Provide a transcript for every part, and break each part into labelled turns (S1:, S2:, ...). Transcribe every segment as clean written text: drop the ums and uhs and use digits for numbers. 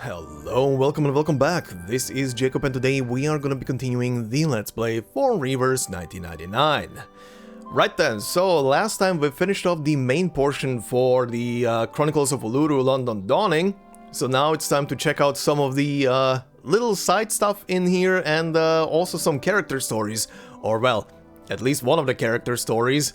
S1: Hello, welcome and welcome back. This is Jacob and today we are gonna be continuing the Let's Play for Reverse 1999. Right then, so last time we finished off the main portion for the Chronicles of Uluru London Dawning, so now it's time to check out some of the little side stuff in here and also some character stories, or well, at least one of the character stories.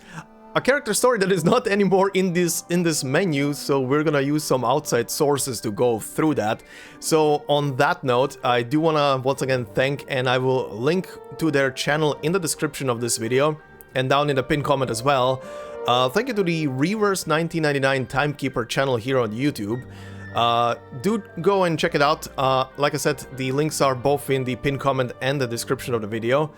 S1: A character story that is not anymore in this menu, so we're gonna use some outside sources to go through that. So on that note, I do wanna once again thank, and I will link to their channel in the description of this video and down in the pinned comment as well. Thank you to the Reverse 1999 Timekeeper channel here on YouTube. Do go and check it out. Like I said, the links are both in the pinned comment and the description of the video.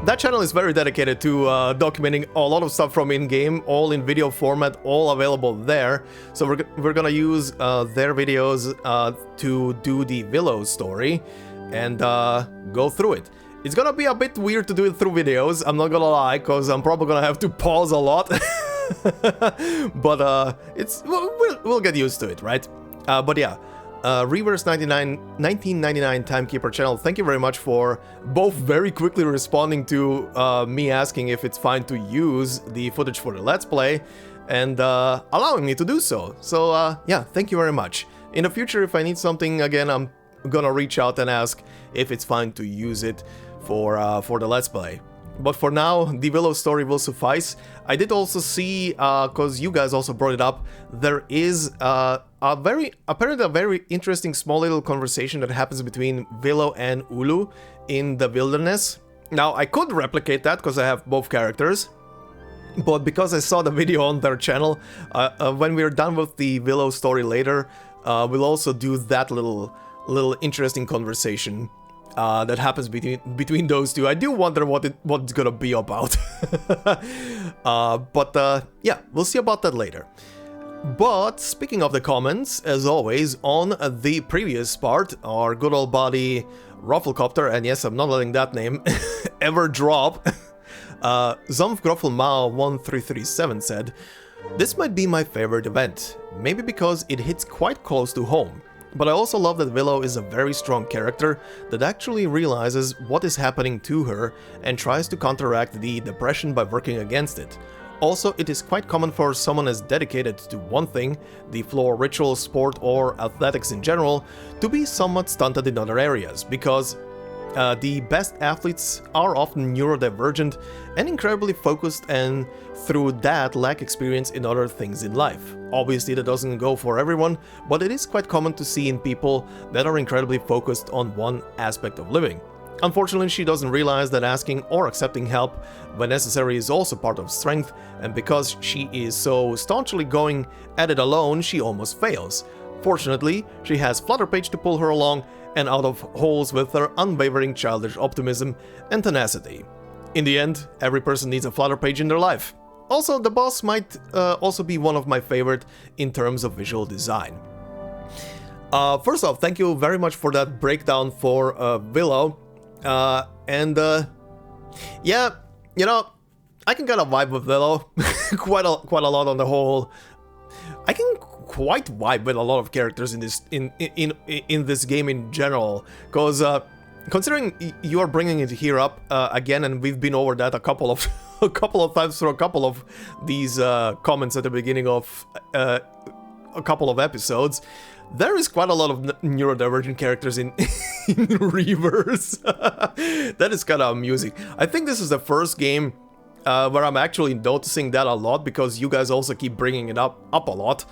S1: That channel is very dedicated to documenting a lot of stuff from in-game, all in video format, all available there. So we're gonna use their videos to do the Willow story and go through it. It's gonna be a bit weird to do it through videos, I'm not gonna lie, because I'm probably gonna have to pause a lot. But we'll get used to it, right? But yeah. Reverse 1999 Timekeeper channel, thank you very much for both very quickly responding to me asking if it's fine to use the footage for the Let's Play and allowing me to do so. So yeah, thank you very much. In the future, if I need something again, I'm gonna reach out and ask if it's fine to use it for the Let's Play. But for now, the Willow story will suffice. I did also see, because you guys also brought it up, there is apparently a very interesting small little conversation that happens between Willow and Ulu in the wilderness. Now, I could replicate that because I have both characters, but because I saw the video on their channel, when we're done with the Willow story later, we'll also do that little interesting conversation that happens between those two. I do wonder what it's gonna be about. But yeah, we'll see about that later. But speaking of the comments, as always, on the previous part, our good old buddy Rufflecopter, and yes, I'm not letting that name ever drop, Zomfgrufflemao1337 said, "This might be my favorite event, maybe because it hits quite close to home. But I also love that Willow is a very strong character that actually realizes what is happening to her and tries to counteract the depression by working against it. Also, it is quite common for someone as dedicated to one thing, the floor ritual, sport or athletics in general, to be somewhat stunted in other areas, because the best athletes are often neurodivergent and incredibly focused, and through that lack experience in other things in life. Obviously that doesn't go for everyone, but it is quite common to see in people that are incredibly focused on one aspect of living. Unfortunately, she doesn't realize that asking or accepting help when necessary is also part of strength, and because she is so staunchly going at it alone, she almost fails. Fortunately, she has Flutterpage to pull her along and out of holes with her unwavering childish optimism and tenacity. In the end, every person needs a Flutterpage in their life. Also, the boss might also be one of my favorite in terms of visual design." First off, thank you very much for that breakdown for Willow. Yeah, you know, I can kind of vibe with Willow quite a lot on the whole. I can quite vibe with a lot of characters in this game in general, because considering you are bringing it here up again, and we've been over that a couple of times through a couple of these comments at the beginning of a couple of episodes. There is quite a lot of neurodivergent characters in Reverse. That is kind of amusing. I think this is the first game where I'm actually noticing that a lot, because you guys also keep bringing it up a lot.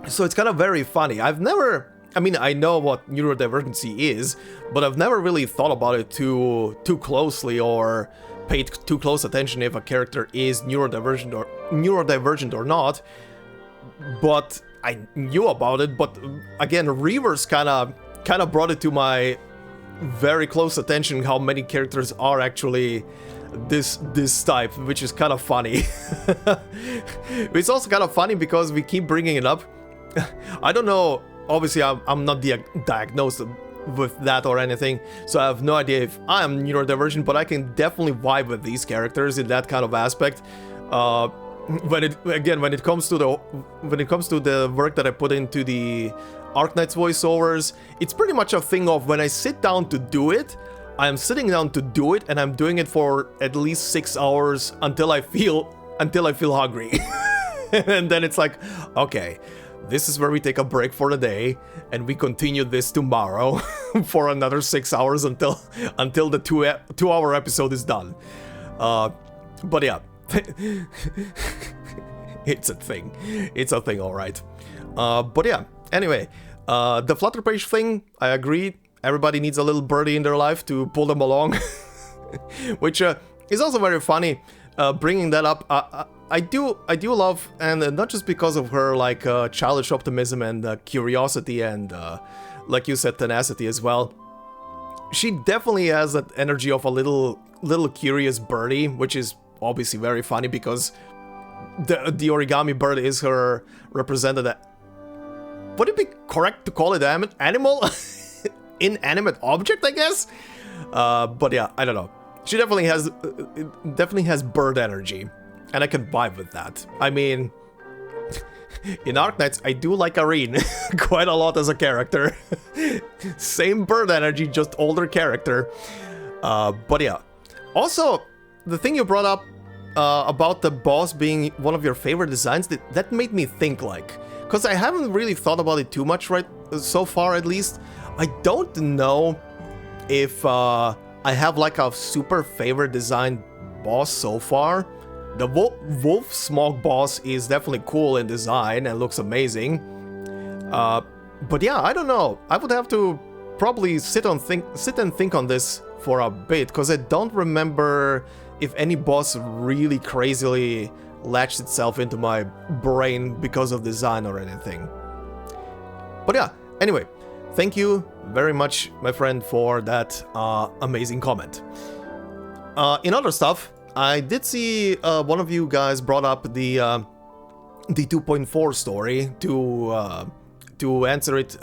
S1: So it's kind of very funny. I mean, I know what neurodivergency is, but I've never really thought about it too closely or paid too close attention if a character is neurodivergent or not. But I knew about it, but again, Reverse kind of brought it to my very close attention how many characters are actually this type, which is kind of funny. It's also kind of funny because we keep bringing it up. I don't know, obviously I'm not diagnosed with that or anything, so I have no idea if I am neurodivergent, but I can definitely vibe with these characters in that kind of aspect. when it comes to the work that I put into the Arcanists voiceovers, it's pretty much a thing of when I sit down to do it, I am sitting down to do it, and I'm doing it for at least 6 hours until I feel hungry. And then it's like, okay, this is where we take a break for the day, and we continue this tomorrow for another 6 hours until the 2-hour episode is done. But yeah, it's a thing. It's a thing, all right. But yeah, anyway, the Flutterpage thing, I agree. Everybody needs a little birdie in their life to pull them along, which is also very funny. Bringing that up, I do love, and not just because of her like childish optimism and curiosity and like you said, tenacity as well. She definitely has that energy of a little curious birdie, which is obviously very funny because the origami bird is her representative. Would it be correct to call it an animal? Inanimate object, I guess? But yeah, I don't know. She definitely has bird energy, and I can vibe with that. I mean, in Arcanists, I do like Arene quite a lot as a character. Same bird energy, just older character. But yeah. Also, the thing you brought up about the boss being one of your favorite designs, that made me think, like, because I haven't really thought about it too much so far, at least. I don't know if I have like a super favorite design boss so far. The wolf smog boss is definitely cool in design and looks amazing. But yeah, I don't know. I would have to probably sit and think on this for a bit, because I don't remember if any boss really crazily latched itself into my brain because of design or anything. But yeah, anyway, thank you very much, my friend, for that amazing comment. In other stuff, I did see one of you guys brought up the 2.4 story to answer it,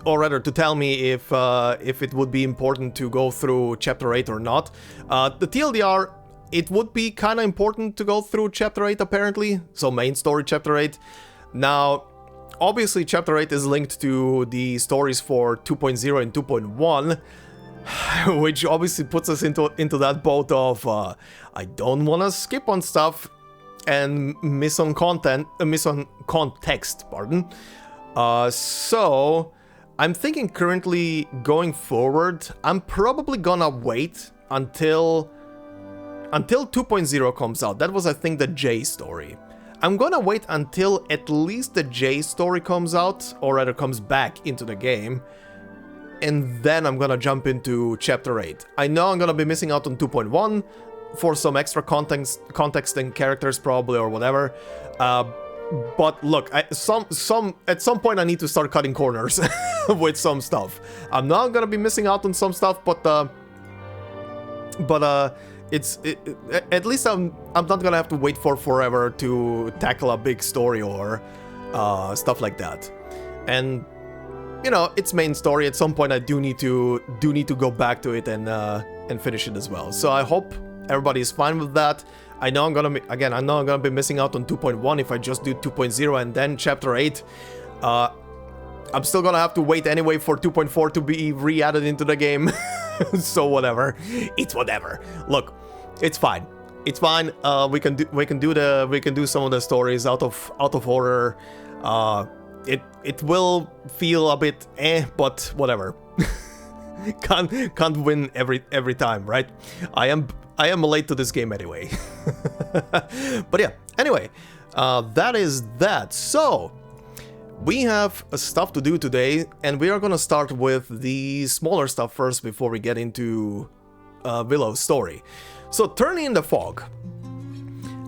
S1: or rather to tell me if it would be important to go through chapter 8 or not. The TLDR, it would be kind of important to go through chapter 8 apparently, so main story chapter 8. Now, obviously chapter 8 is linked to the stories for 2.0 and 2.1, which obviously puts us into that boat of I don't want to skip on stuff and miss on context, pardon. So I'm thinking currently going forward, I'm probably gonna wait until 2.0 comes out. That was, I think, the J story. I'm gonna wait until at least the J story comes out, or rather comes back into the game, and then I'm gonna jump into chapter 8. I know I'm gonna be missing out on 2.1 for some extra context and characters probably, or whatever. But look, at some point I need to start cutting corners with some stuff. I'm not gonna be missing out on some stuff, but at least I'm not gonna have to wait for forever to tackle a big story or stuff like that. And you know, it's main story. At some point I do need to go back to it and finish it as well. So I hope everybody is fine with that. I know I'm gonna be missing out on 2.1 if I just do 2.0 and then chapter 8. I'm still gonna have to wait anyway for 2.4 to be re-added into the game. So whatever. It's whatever. Look, it's fine. It's fine. We can do some of the stories out of order. It will feel a bit but whatever. can't win every time, right? I am late to this game anyway. But yeah, anyway, that is that. So we have stuff to do today, and we are gonna start with the smaller stuff first before we get into Willow's story. So Tourney in the Fog.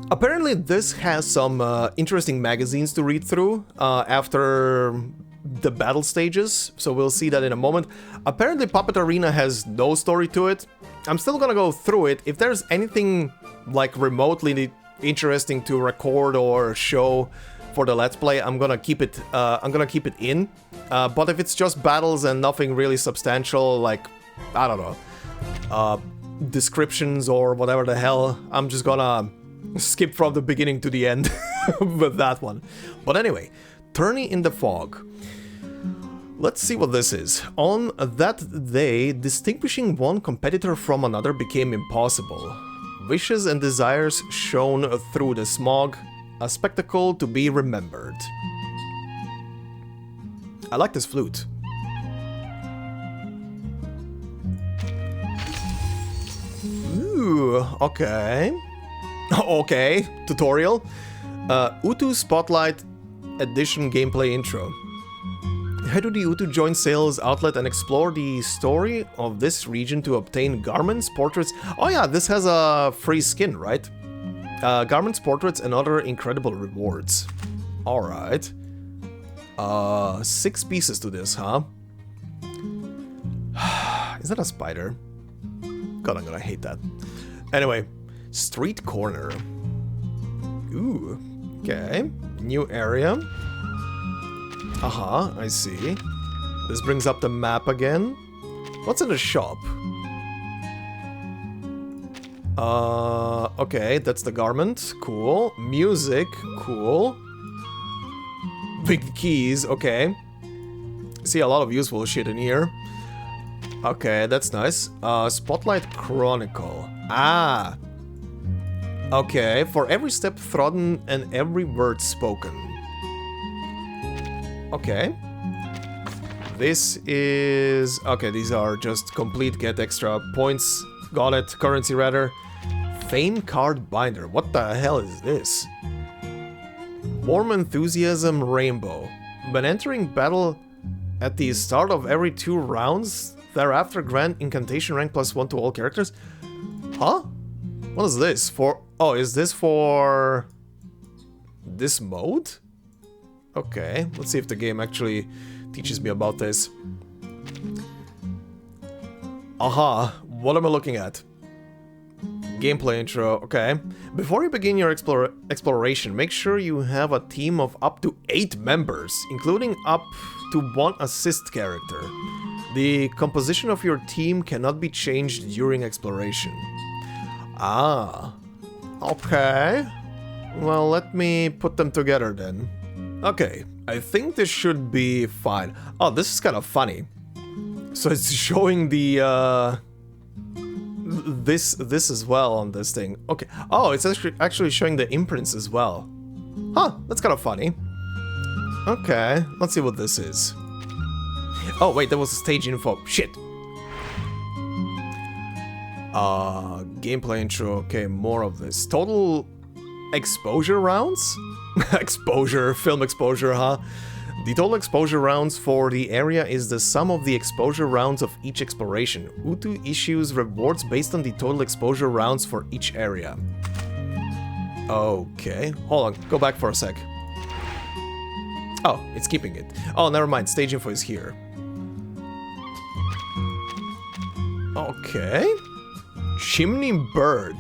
S1: Apparently this has some interesting magazines to read through after the battle stages, so we'll see that in a moment. Apparently Puppet Arena has no story to it. I'm still gonna go through it. If there's anything like remotely interesting to record or show for the Let's Play, I'm gonna keep it in. But if it's just battles and nothing really substantial, like, I don't know, descriptions or whatever the hell, I'm just gonna skip from the beginning to the end with that one. But anyway, Tourney in the Fog. Let's see what this is. On that day, distinguishing one competitor from another became impossible. Wishes and desires shone through the smog, a spectacle to be remembered. I like this flute. Ooh, okay. Okay, tutorial. Utu Spotlight Edition gameplay intro. Head to the Utu Joint Sales outlet and explore the story of this region to obtain garments, portraits. Oh yeah, this has a free skin, right? Garments, portraits, and other incredible rewards. Alright. 6 pieces to this, huh? Is that a spider? God, I'm gonna hate that. Anyway, street corner. Ooh, okay. New area. Aha, I see. This brings up the map again. What's in the shop? Okay, that's the garment. Cool. Music. Cool. Big keys. Okay. See a lot of useful shit in here. Okay, that's nice. Spotlight Chronicle. Ah. Okay, for every step trodden and every word spoken. Okay. This is... Okay, these are just complete get extra points. Got it. Currency, rather. Fame Card Binder. What the hell is this? Warm Enthusiasm Rainbow. When entering battle at the start of every 2 rounds, thereafter grant incantation rank +1 to all characters. Huh? What is this? For... Oh, is this for... this mode? Okay, let's see if the game actually teaches me about this. Aha, what am I looking at? Gameplay intro, okay. Before you begin your exploration, make sure you have a team of up to 8 members, including up to 1 assist character. The composition of your team cannot be changed during exploration. Ah, okay. Well, let me put them together then. Okay, I think this should be fine. Oh, this is kind of funny. So it's showing the, this as well on this thing. Okay. Oh, it's actually showing the imprints as well. Huh, that's kind of funny. Okay, let's see what this is. Oh, wait, that was stage info. Shit. Gameplay intro. Okay, more of this. Total exposure rounds? Exposure, film exposure, huh? The total exposure rounds for the area is the sum of the exposure rounds of each exploration. Utu issues rewards based on the total exposure rounds for each area. Okay, hold on, go back for a sec. Oh, it's keeping it. Oh, never mind, stage info is here. Okay. Chimney bird.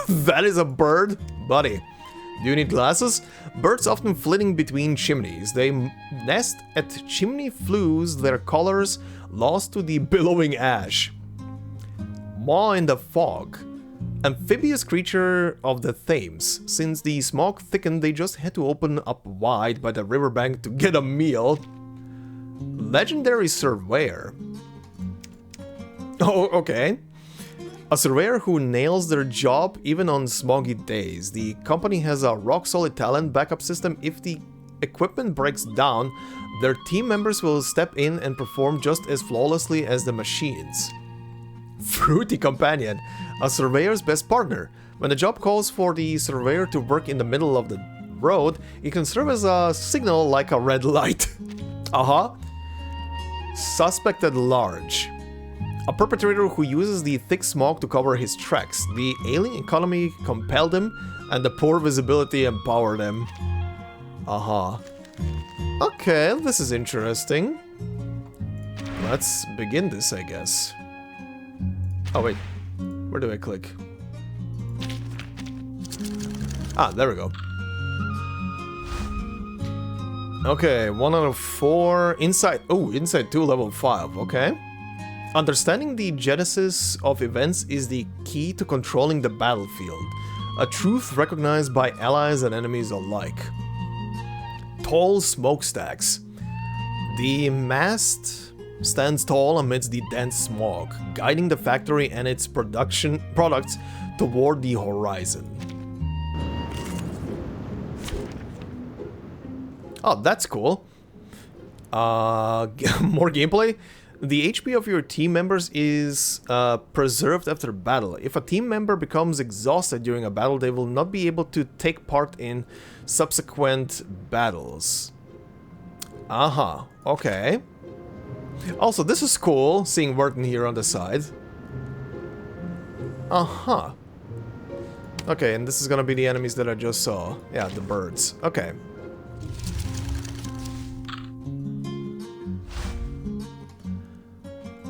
S1: That is a bird? Buddy. Do you need glasses? Birds often flitting between chimneys. They nest at chimney flues, their colors lost to the billowing ash. Maw in the fog. Amphibious creature of the Thames. Since the smog thickened, they just had to open up wide by the riverbank to get a meal. Legendary surveyor. Oh, okay. A surveyor who nails their job even on smoggy days. The company has a rock-solid talent backup system. If the equipment breaks down, their team members will step in and perform just as flawlessly as the machines. Fruity companion. A surveyor's best partner. When the job calls for the surveyor to work in the middle of the road, it can serve as a signal like a red light. Suspect at large. A perpetrator who uses the thick smog to cover his tracks. The ailing economy compelled him, and the poor visibility empowered him. Okay, this is interesting. Let's begin this, I guess. Oh, wait. Where do I click? Ah, there we go. Okay, 1 out of 4. Inside. Oh, inside 2, level 5. Okay. Understanding the genesis of events is the key to controlling the battlefield. a truth recognized by allies and enemies alike. Tall smokestacks. The mast stands tall amidst the dense smog, guiding the factory and its products toward the horizon. Oh, that's cool. More gameplay. The HP of your team members is preserved after battle. If a team member becomes exhausted during a battle, they will not be able to take part in subsequent battles. Okay. Also, this is cool, seeing Vertin here on the side. Okay, and this is gonna be the enemies that I just saw. Yeah, the birds. Okay.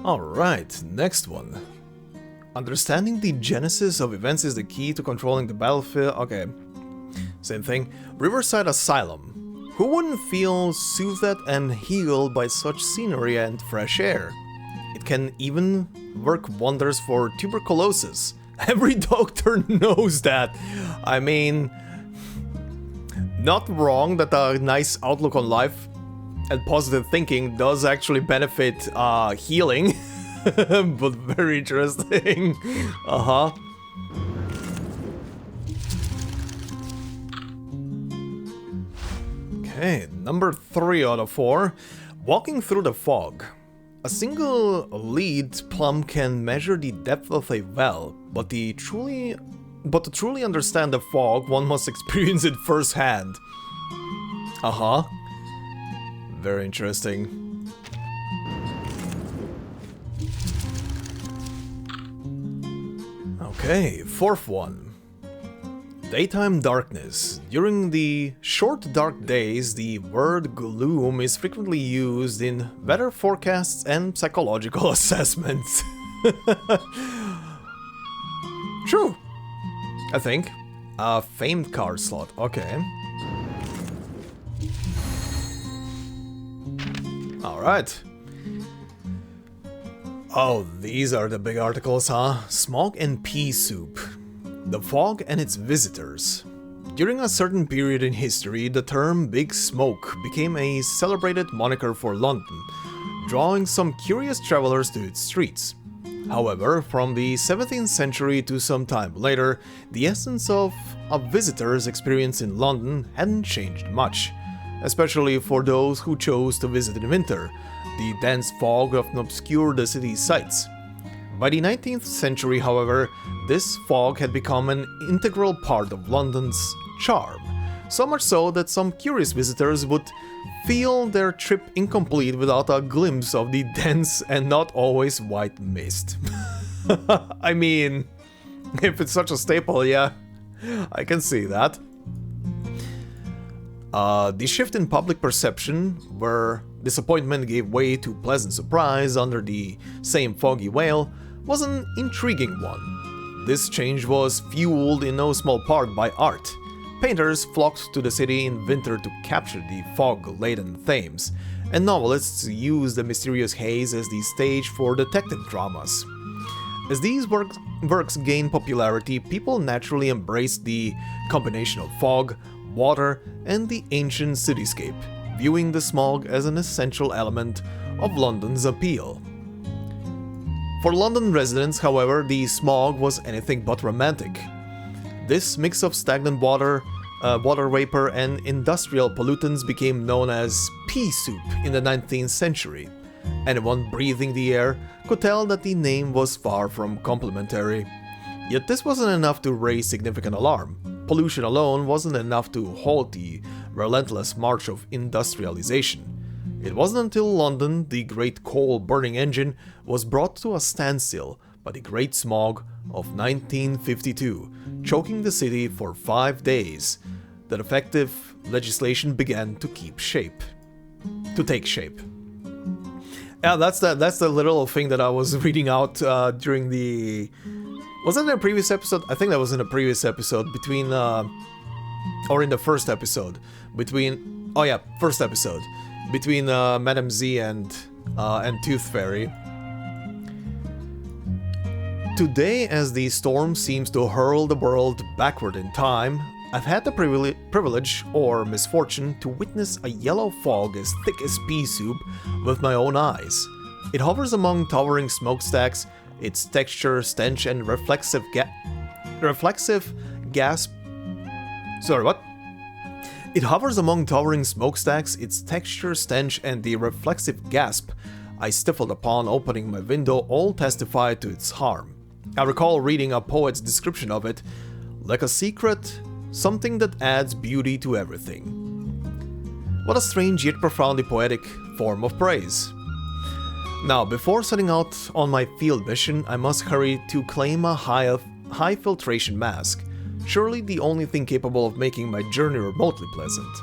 S1: Alright, next one. Understanding the genesis of events is the key to controlling the battlefield. Okay, same thing. Riverside Asylum. Who wouldn't feel soothed and healed by such scenery and fresh air? It can even work wonders for tuberculosis. Every doctor knows that. I mean, not wrong that a nice outlook on life and positive thinking does actually benefit healing, but very interesting. Okay, number 3 out of 4. Walking through the fog. A single lead plumb can measure the depth of a well, but to truly understand the fog, one must experience it firsthand. Very interesting. Okay, 4th one. Daytime darkness. During the short dark days, the word gloom is frequently used in weather forecasts and psychological assessments. True, I think. A famed card slot, okay. Alright. Oh, these are the big articles, huh? Smog and pea soup. The fog and its visitors. During a certain period in history, the term Big Smoke became a celebrated moniker for London, drawing some curious travelers to its streets. However, from the 17th century to some time later, the essence of a visitor's experience in London hadn't changed much, especially for those who chose to visit in winter. The dense fog often obscured the city's sights. By the 19th century, however, this fog had become an integral part of London's charm, so much so that some curious visitors would feel their trip incomplete without a glimpse of the dense and not always white mist. I mean, if it's such a staple, yeah, I can see that. The shift in public perception, where disappointment gave way to pleasant surprise under the same foggy veil, was an intriguing one. This change was fueled in no small part by art. Painters flocked to the city in winter to capture the fog-laden themes, and novelists used the mysterious haze as the stage for detective dramas. As these works gained popularity, people naturally embraced the combination of fog, water, and the ancient cityscape, viewing the smog as an essential element of London's appeal. For London residents, however, the smog was anything but romantic. This mix of stagnant water, water vapor, and industrial pollutants became known as pea soup in the 19th century. Anyone breathing the air could tell that the name was far from complimentary. Yet this wasn't enough to raise significant alarm. Pollution alone wasn't enough to halt the relentless march of industrialization. It wasn't until London, the great coal-burning engine, was brought to a standstill by the Great Smog of 1952, choking the city for 5 days, that effective legislation began to take shape. Yeah, that's the little thing that I was reading out during the... Was that in a previous episode? I think that was in a previous episode between... or in the first episode. Between... Oh yeah, first episode. Between Madame Z and Tooth Fairy. Today, as the storm seems to hurl the world backward in time, I've had the privilege or misfortune to witness a yellow fog as thick as pea soup with my own eyes. It hovers among towering smokestacks, its texture, stench, and reflexive gas. Sorry, what? It hovers among towering smokestacks, its texture, stench, and the reflexive gasp I stifled upon opening my window all testify to its harm. I recall reading a poet's description of it, like a secret, something that adds beauty to everything. What a strange yet profoundly poetic form of praise. Now, before setting out on my field mission, I must hurry to claim a high filtration mask, surely the only thing capable of making my journey remotely pleasant.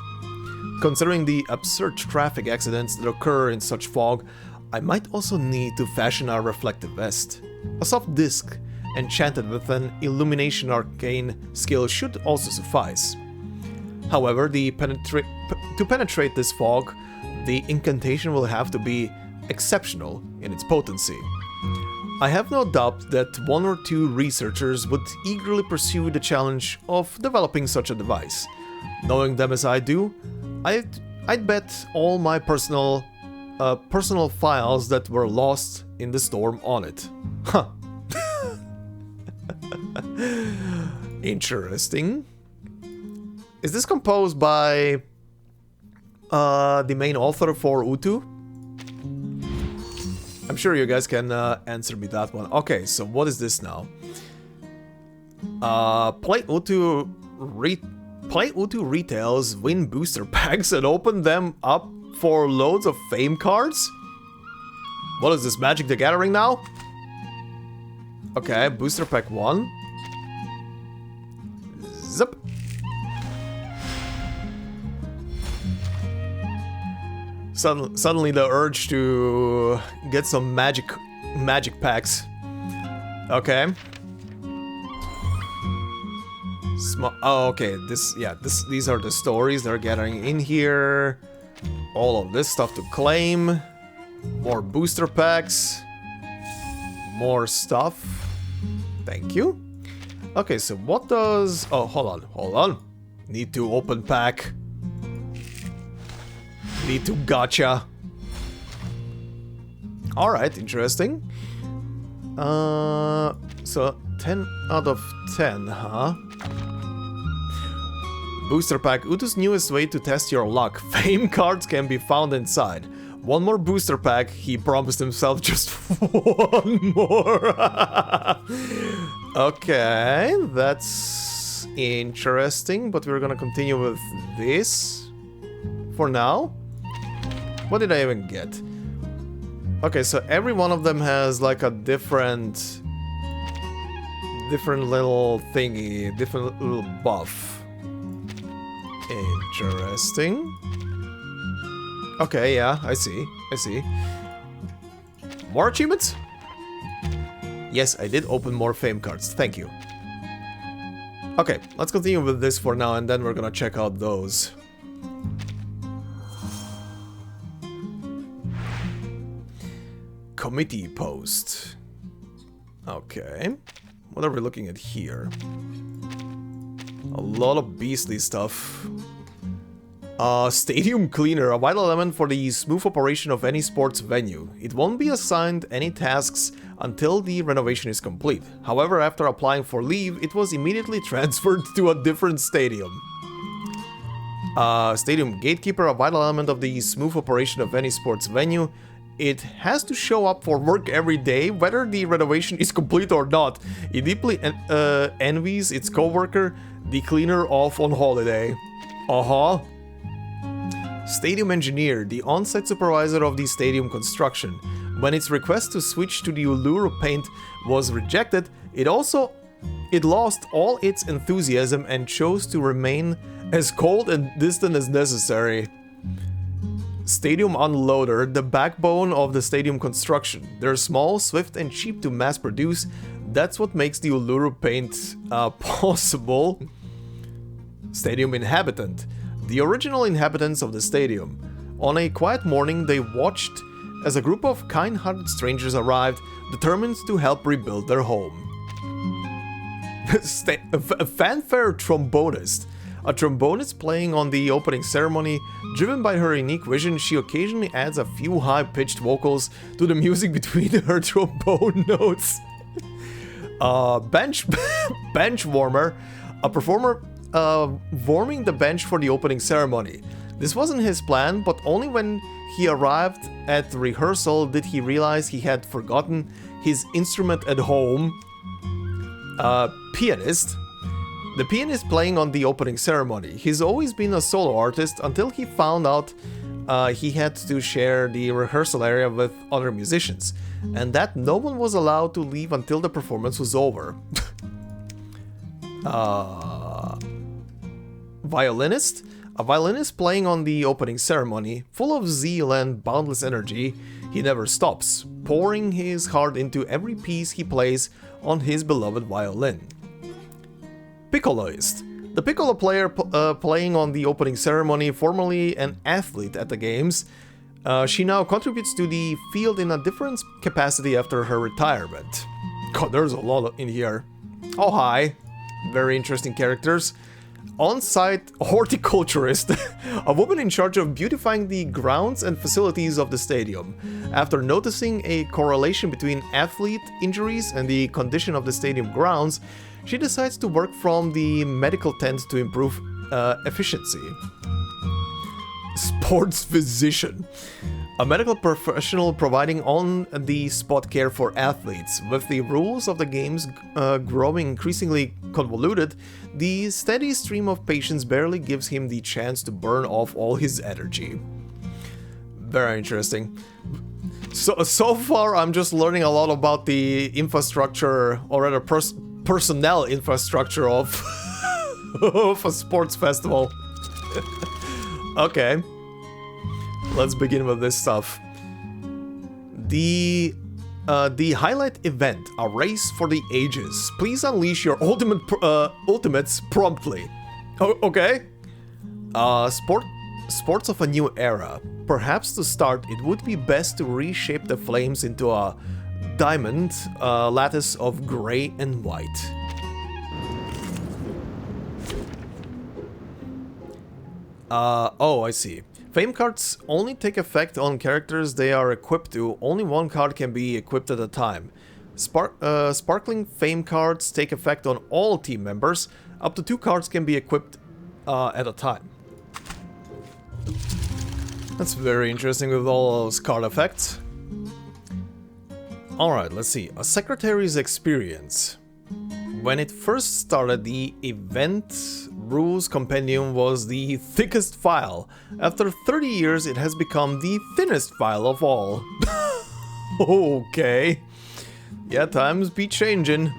S1: Considering the absurd traffic accidents that occur in such fog, I might also need to fashion a reflective vest. A soft disc enchanted with an illumination arcane skill should also suffice. However, to penetrate this fog, the incantation will have to be exceptional in its potency. I have no doubt that one or two researchers would eagerly pursue the challenge of developing such a device. Knowing them as I do, I'd bet all my personal files that were lost in the storm on it. Huh. Interesting. Is this composed by the main author for Utu? I'm sure you guys can answer me that one. Okay, so what is this now? Play Utu retails, win booster packs, and open them up for loads of fame cards? What is this, Magic the Gathering now? Okay, booster pack 1. Zip. Suddenly the urge to get some magic packs. Okay. Oh, okay. These are the stories they're gathering in here. All of this stuff to claim. More booster packs. More stuff. Thank you. Okay, so what does... Oh, hold on. Need to open pack. Need to gotcha. Alright, interesting. So 10 out of 10, huh? Booster pack, Utu's newest way to test your luck. Fame cards can be found inside. One more booster pack, he promised himself just one more. Okay, that's interesting, but we're gonna continue with this for now. What did I even get? Okay, so every one of them has like a different little thingy, different little buff. Interesting. Okay, yeah, I see. More achievements? Yes, I did open more fame cards, thank you. Okay, let's continue with this for now, and then we're gonna check out those. Committee post. Okay, what are we looking at here? A lot of beastly stuff. Stadium cleaner, a vital element for the smooth operation of any sports venue. It won't be assigned any tasks until the renovation is complete. However, after applying for leave, it was immediately transferred to a different stadium. Stadium gatekeeper, a vital element of the smooth operation of any sports venue. It has to show up for work every day, whether the renovation is complete or not. It deeply envies its co-worker, the cleaner off on holiday. Stadium engineer, the on-site supervisor of the stadium construction. When its request to switch to the Uluru paint was rejected, it lost all its enthusiasm and chose to remain as cold and distant as necessary. Stadium unloader, the backbone of the stadium construction. They're small, swift, and cheap to mass produce. That's what makes the Uluru paint possible. Stadium inhabitant, the original inhabitants of the stadium. On a quiet morning, they watched as a group of kind-hearted strangers arrived, determined to help rebuild their home. A fanfare trombonist. A trombonist playing on the opening ceremony. Driven by her unique vision, she occasionally adds a few high-pitched vocals to the music between her trombone notes. Bench warmer. A performer warming the bench for the opening ceremony. This wasn't his plan, but only when he arrived at the rehearsal did he realize he had forgotten his instrument at home. Pianist. The pianist playing on the opening ceremony. He's always been a solo artist until he found out he had to share the rehearsal area with other musicians, and that no one was allowed to leave until the performance was over. Violinist. A violinist playing on the opening ceremony, full of zeal and boundless energy. He never stops, pouring his heart into every piece he plays on his beloved violin. Piccoloist. The piccolo player playing on the opening ceremony, formerly an athlete at the games. She now contributes to the field in a different capacity after her retirement. God, there's a lot in here. Oh, hi. Very interesting characters. On-site horticulturist, a woman in charge of beautifying the grounds and facilities of the stadium. After noticing a correlation between athlete injuries and the condition of the stadium grounds, she decides to work from the medical tent to improve efficiency. Sports physician. A medical professional providing on-the-spot care for athletes. With the rules of the games growing increasingly convoluted, the steady stream of patients barely gives him the chance to burn off all his energy. Very interesting. So far, I'm just learning a lot about the infrastructure, or rather personnel infrastructure of, of a sports festival. Okay. Let's begin with this stuff. The highlight event, a race for the ages. Please unleash your ultimates promptly. Okay. Sports of a new era. Perhaps to start, it would be best to reshape the flames into a diamond lattice of gray and white. Oh, I see. Fame cards only take effect on characters they are equipped to. Only one card can be equipped at a time. Sparkling fame cards take effect on all team members. Up to 2 cards can be equipped at a time. That's very interesting with all those card effects. Alright, let's see. A secretary's experience. When it first started, the event rules compendium was the thickest file. After 30 years, it has become the thinnest file of all. Okay. Yeah, times be changing.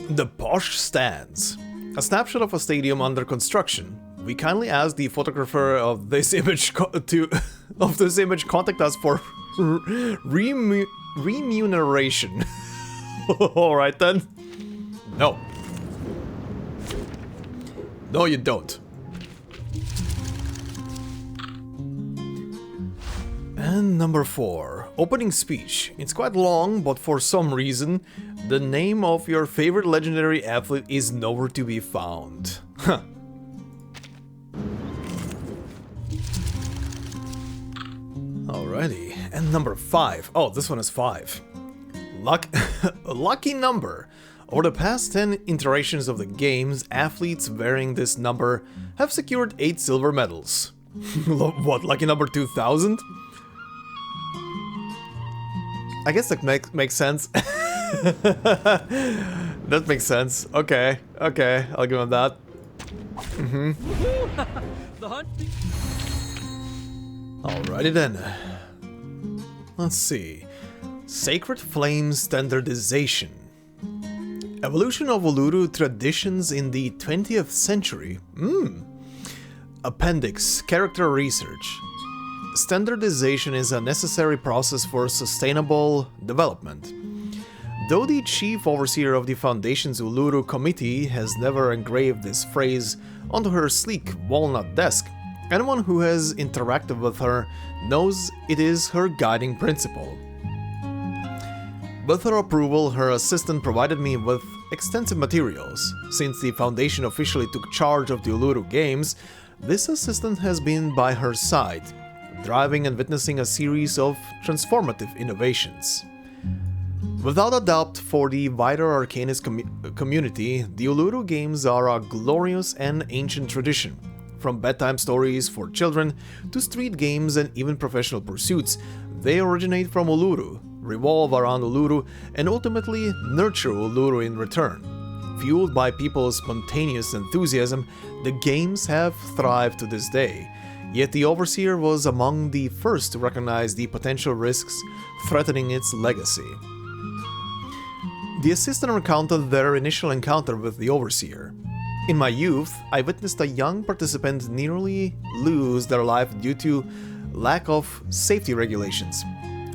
S1: The posh stands. A snapshot of a stadium under construction. We kindly ask the photographer of this image contact us for remuneration. Alright then. No. No, you don't. And number 4. Opening speech. It's quite long, but for some reason, the name of your favorite legendary athlete is nowhere to be found. Huh. Alrighty, and number 5. Oh, this one is 5. Lucky number. Over the past 10 iterations of the games, athletes wearing this number have secured 8 silver medals. What, lucky number 2000? I guess that makes sense. That makes sense. Okay, I'll give him that. Alrighty then. Let's see. Sacred Flame Standardization. Evolution of Uluru traditions in the 20th century. Appendix. Character research. Standardization is a necessary process for sustainable development. Though the chief overseer of the Foundation's Uluru committee has never engraved this phrase onto her sleek walnut desk, Anyone who has interacted with her knows it is her guiding principle. With her approval, her assistant provided me with extensive materials. Since the Foundation officially took charge of the Uluru Games, this assistant has been by her side, driving and witnessing a series of transformative innovations. Without a doubt, for the wider Arcanist community, the Uluru Games are a glorious and ancient tradition. From bedtime stories for children to street games and even professional pursuits, they originate from Uluru, revolve around Uluru, and ultimately nurture Uluru in return. Fueled by people's spontaneous enthusiasm, the games have thrived to this day. Yet the Overseer was among the first to recognize the potential risks threatening its legacy. The assistant recounted their initial encounter with the Overseer. In my youth, I witnessed a young participant nearly lose their life due to lack of safety regulations.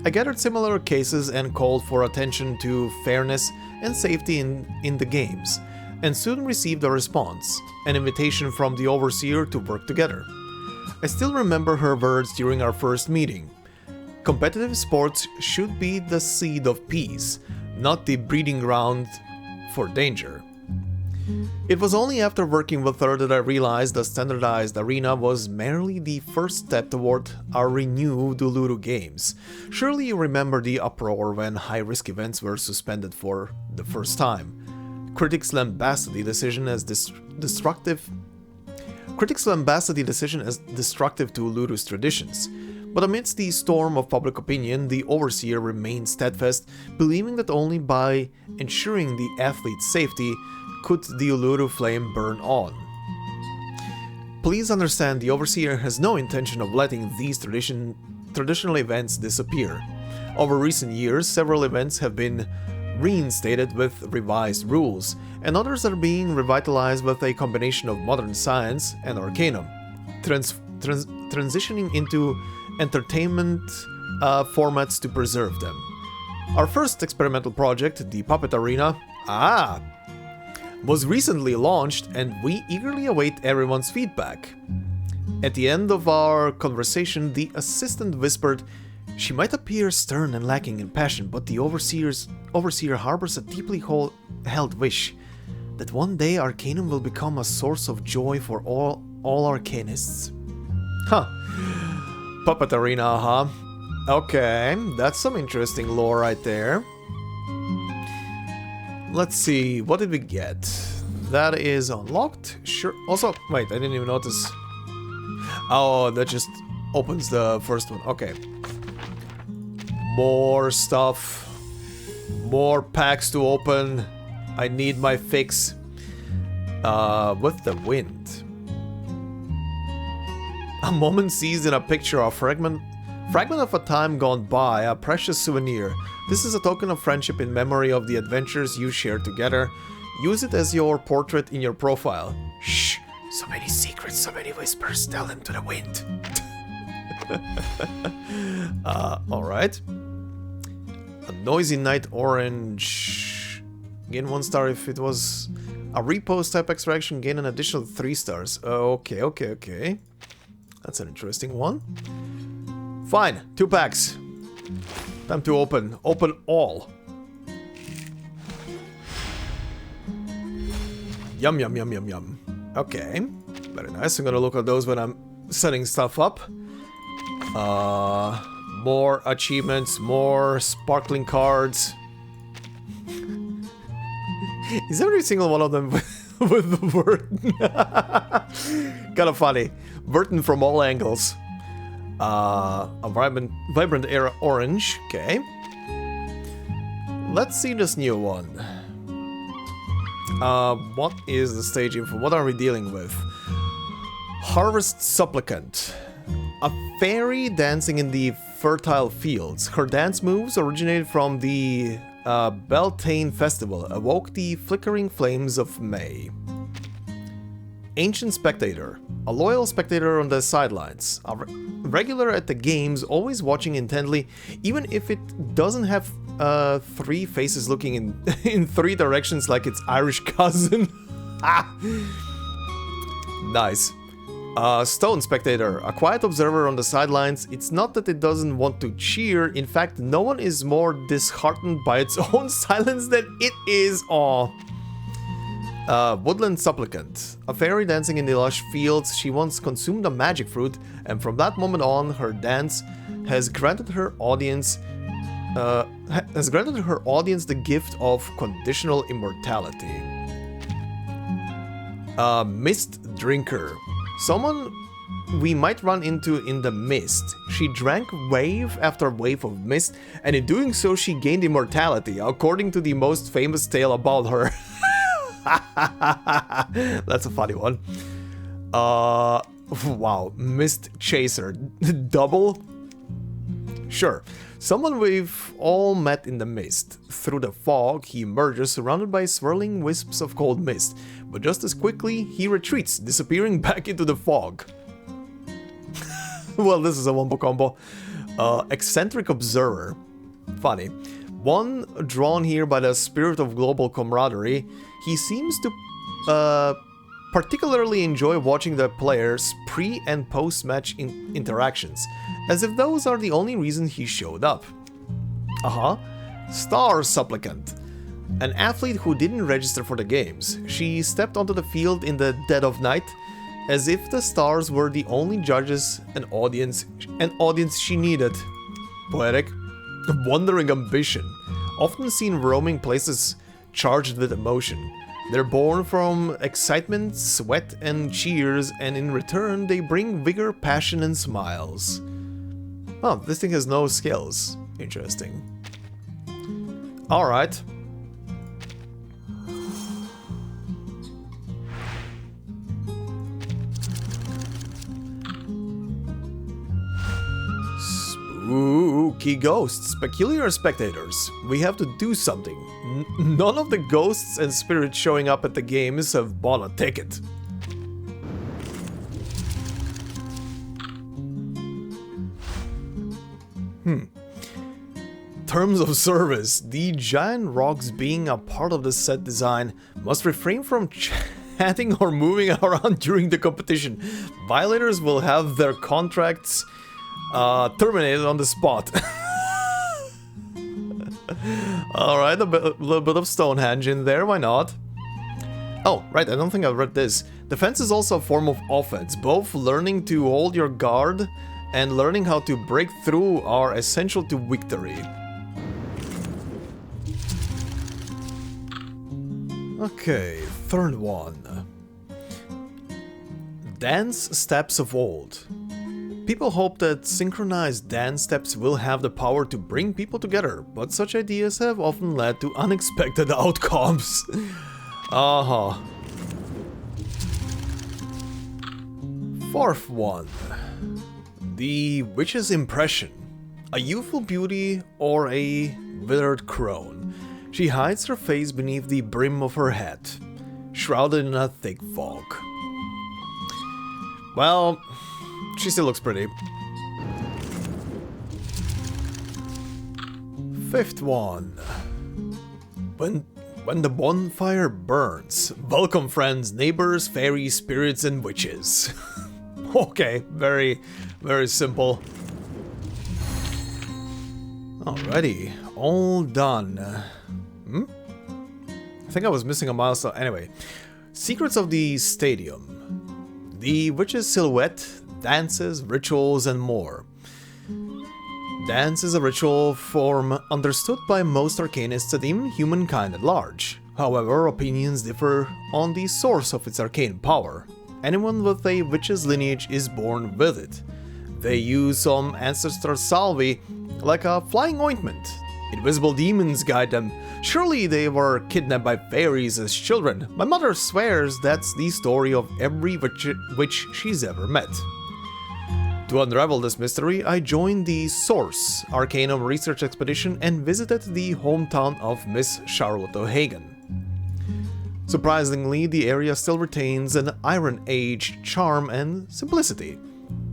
S1: I gathered similar cases and called for attention to fairness and safety in the games, and soon received a response, an invitation from the Overseer to work together. I still remember her words during our first meeting. Competitive sports should be the seed of peace, not the breeding ground for danger. It was only after working with her that I realized the standardized arena was merely the first step toward our renewed Uluru Games. Surely you remember the uproar when high-risk events were suspended for the first time. Critics lambasted the decision as destructive to Uluru's traditions. But amidst the storm of public opinion, the Overseer remained steadfast, believing that only by ensuring the athlete's safety could the Uluru flame burn on. Please understand, the Overseer has no intention of letting these traditional events disappear. Over recent years, several events have been reinstated with revised rules, and others are being revitalized with a combination of modern science and arcanum, transitioning into entertainment formats to preserve them. Our first experimental project, the Puppet Arena, was recently launched, and we eagerly await everyone's feedback. At the end of our conversation, the assistant whispered, "She might appear stern and lacking in passion, but the Overseer harbors a deeply held wish that one day Arcanum will become a source of joy for all Arcanists." Huh. Puppet Arena, huh? Okay, that's some interesting lore right there. Let's see, what did we get? That is unlocked. Sure. Also, wait, I didn't even notice. Oh, that just opens the first one. Okay. More stuff. More packs to open. I need my fix. With the wind. A moment seized in a picture, a fragment of a time gone by, a precious souvenir. This is a token of friendship in memory of the adventures you shared together. Use it as your portrait in your profile. Shh! So many secrets, so many whispers. Tell them to the wind. Alright. A noisy night orange. Gain 1 star if it was a repost type extraction. Gain an additional 3 stars. Okay. That's an interesting one. Fine, 2 packs. Time to open. Open all. Yum, yum, yum, yum, yum. Okay, very nice. I'm gonna look at those when I'm setting stuff up. More achievements, more sparkling cards. Is every single one of them with the Vertin? Kinda funny. Vertin from all angles. A vibrant era orange. Okay. Let's see this new one. What is the stage info? What are we dealing with? Harvest Supplicant. A fairy dancing in the fertile fields. Her dance moves originated from the Beltane Festival, awoke the flickering flames of May. Ancient Spectator. A loyal spectator on the sidelines. A regular at the games, always watching intently, even if it doesn't have 3 faces looking in 3 directions like its Irish cousin. Nice. Stone Spectator, a quiet observer on the sidelines. It's not that it doesn't want to cheer, in fact, no one is more disheartened by its own silence than it is. Aw. Woodland Supplicant, a fairy dancing in the lush fields. She once consumed a magic fruit, and from that moment on, her dance has granted her audience the gift of conditional immortality. Mist Drinker, someone we might run into in the mist. She drank wave after wave of mist, and in doing so she gained immortality, according to the most famous tale about her. That's a funny one. Wow, Mist Chaser. Double? Sure. Someone we've all met in the mist. Through the fog, he emerges surrounded by swirling wisps of cold mist, but just as quickly, he retreats, disappearing back into the fog. Well, this is a wombo combo. Eccentric Observer. Funny. One drawn here by the spirit of global camaraderie, he seems to particularly enjoy watching the players' pre- and post-match interactions, as if those are the only reason he showed up. Star Supplicant. An athlete who didn't register for the games. She stepped onto the field in the dead of night, as if the stars were the only judges and audience she needed. Poetic. Wandering Ambition. Often seen roaming places charged with emotion. They're born from excitement, sweat, and cheers, and in return they bring vigor, passion, and smiles. Oh, this thing has no skills. Interesting. Alright. Spooky ghosts, peculiar spectators. We have to do something. None of the ghosts and spirits showing up at the games have bought a ticket. Terms of service. The giant rocks being a part of the set design must refrain from chatting or moving around during the competition. Violators will have their contracts terminated on the spot. Alright, a little bit of Stonehenge in there, why not? Oh, right, I don't think I've read this. Defense is also a form of offense. Both learning to hold your guard and learning how to break through are essential to victory. Okay, third one. Dance Steps of Old. People hope that synchronized dance steps will have the power to bring people together, but such ideas have often led to unexpected outcomes. Fourth one. The Witch's Impression. A youthful beauty or a withered crone. She hides her face beneath the brim of her hat, shrouded in a thick fog. Well, she still looks pretty. Fifth one. When the bonfire burns. Welcome friends, neighbors, fairies, spirits, and witches. Okay, very, very simple. Alrighty, all done. I think I was missing a milestone. Anyway, Secrets of the Stadium. The witch's silhouette, dances, rituals, and more. Dance is a ritual form understood by most Arcanists and even humankind at large. However, opinions differ on the source of its arcane power. Anyone with a witch's lineage is born with it. They use some ancestor salve, like a flying ointment. Invisible demons guide them. Surely they were kidnapped by fairies as children. My mother swears that's the story of every witch she's ever met. To unravel this mystery, I joined the Source Arcanum research expedition and visited the hometown of Miss Charlotte O'Hagan. Surprisingly, the area still retains an Iron Age charm and simplicity.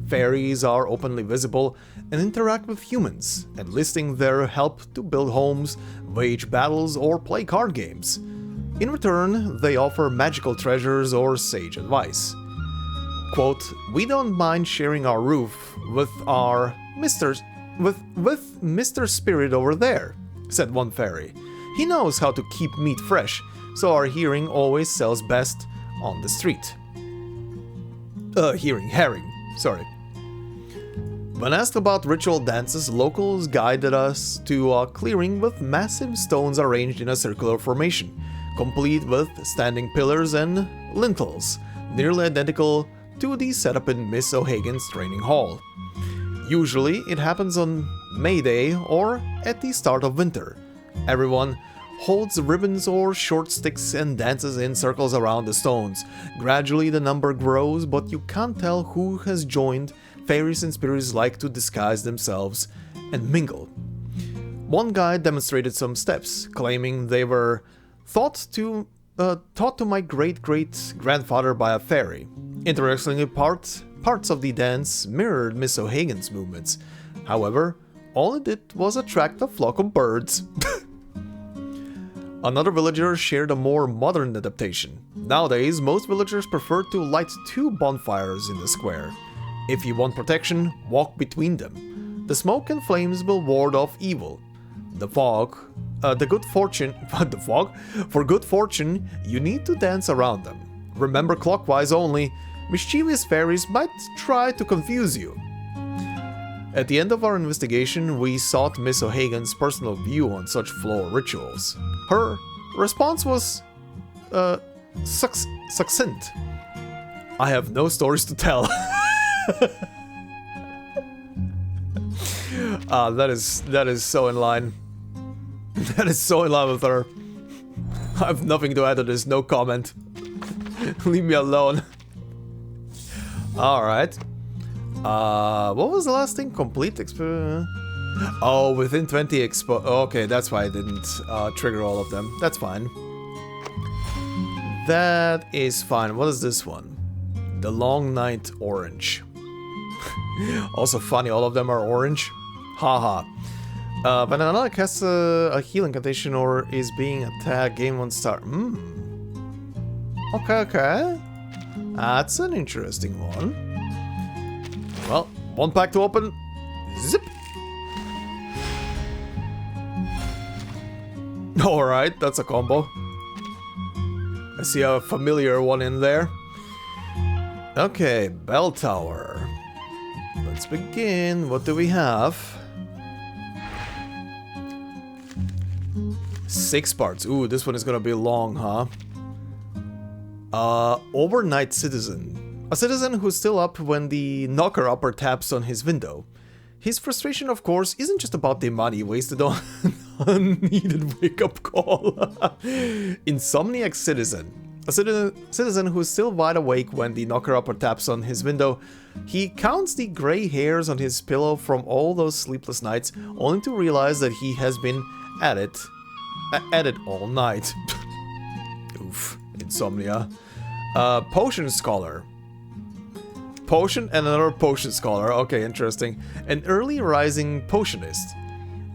S1: Fairies are openly visible and interact with humans, enlisting their help to build homes, wage battles, or play card games. In return, they offer magical treasures or sage advice. Quote, "We don't mind sharing our roof with our with Mr. Spirit over there," said one fairy. "He knows how to keep meat fresh, so our hearing always sells best on the street." Herring, sorry. When asked about ritual dances, locals guided us to a clearing with massive stones arranged in a circular formation, complete with standing pillars and lintels, nearly identical to the setup in Miss O'Hagan's training hall. Usually, it happens on May Day or at the start of winter. Everyone holds ribbons or short sticks and dances in circles around the stones. Gradually, the number grows, but you can't tell who has joined. Fairies and spirits like to disguise themselves and mingle. One guy demonstrated some steps, claiming they were taught to my great-great-grandfather by a fairy. Interestingly, parts of the dance mirrored Miss O'Hagan's movements. However, all it did was attract a flock of birds. Another villager shared a more modern adaptation. Nowadays, most villagers prefer to light 2 bonfires in the square. If you want protection, walk between them. The smoke and flames will ward off evil. For good fortune, you need to dance around them. Remember clockwise only. Mischievous fairies might try to confuse you. At the end of our investigation, we sought Miss O'Hagan's personal view on such floor rituals. Her response was succinct. "I have no stories to tell." That is so in line. That is so in line with her. I have nothing to add to this, no comment. Leave me alone. Alright. What was the last thing? Complete expo... Oh, within 20 expo... Okay, that's why I didn't trigger all of them. That's fine. That is fine. What is this one? The Long Night Orange. Also funny, all of them are orange. Haha. When another casts a healing condition or is being attacked, gain 1 star. Okay. That's an interesting one. Well, 1 pack to open. Zip. Alright, that's a combo. I see a familiar one in there. Okay, bell tower. Let's begin. What do we have? 6 parts. Ooh, this one is gonna be long, huh? Overnight citizen. A citizen who's still up when the knocker-upper taps on his window. His frustration, of course, isn't just about the money wasted on unneeded wake-up call. Insomniac citizen. A citizen who's still wide awake when the knocker-upper taps on his window. He counts the gray hairs on his pillow from all those sleepless nights, only to realize that he has been at it all night. Oof, insomnia. Potion scholar. Potion and another potion scholar. Okay, interesting. An early rising potionist.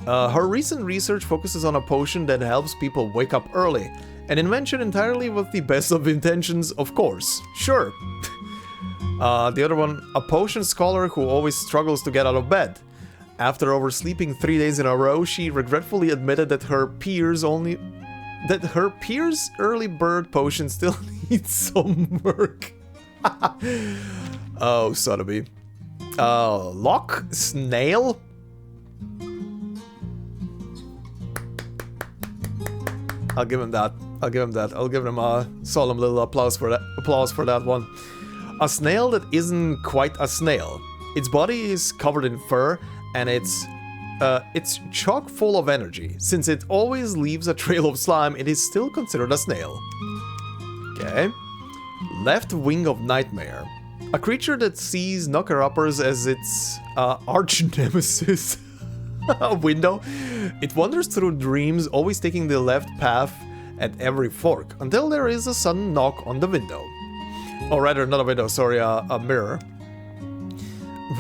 S1: Her recent research focuses on a potion that helps people wake up early. An invention entirely with the best of intentions, of course. Sure. The other one, a potion scholar who always struggles to get out of bed. After oversleeping 3 days in a row, she regretfully admitted that her peers' early bird potion still needs some work. Oh, Sotheby. Lock? Snail? I'll give him that. I'll give him a solemn little applause for that one. A snail that isn't quite a snail. Its body is covered in fur, and it's chock full of energy. Since it always leaves a trail of slime, it is still considered a snail. Okay. Left Wing of Nightmare. A creature that sees knocker-uppers as its arch-nemesis. A window. It wanders through dreams, always taking the left path at every fork, until there is a sudden knock on the window. Or rather, not a window, sorry, a mirror.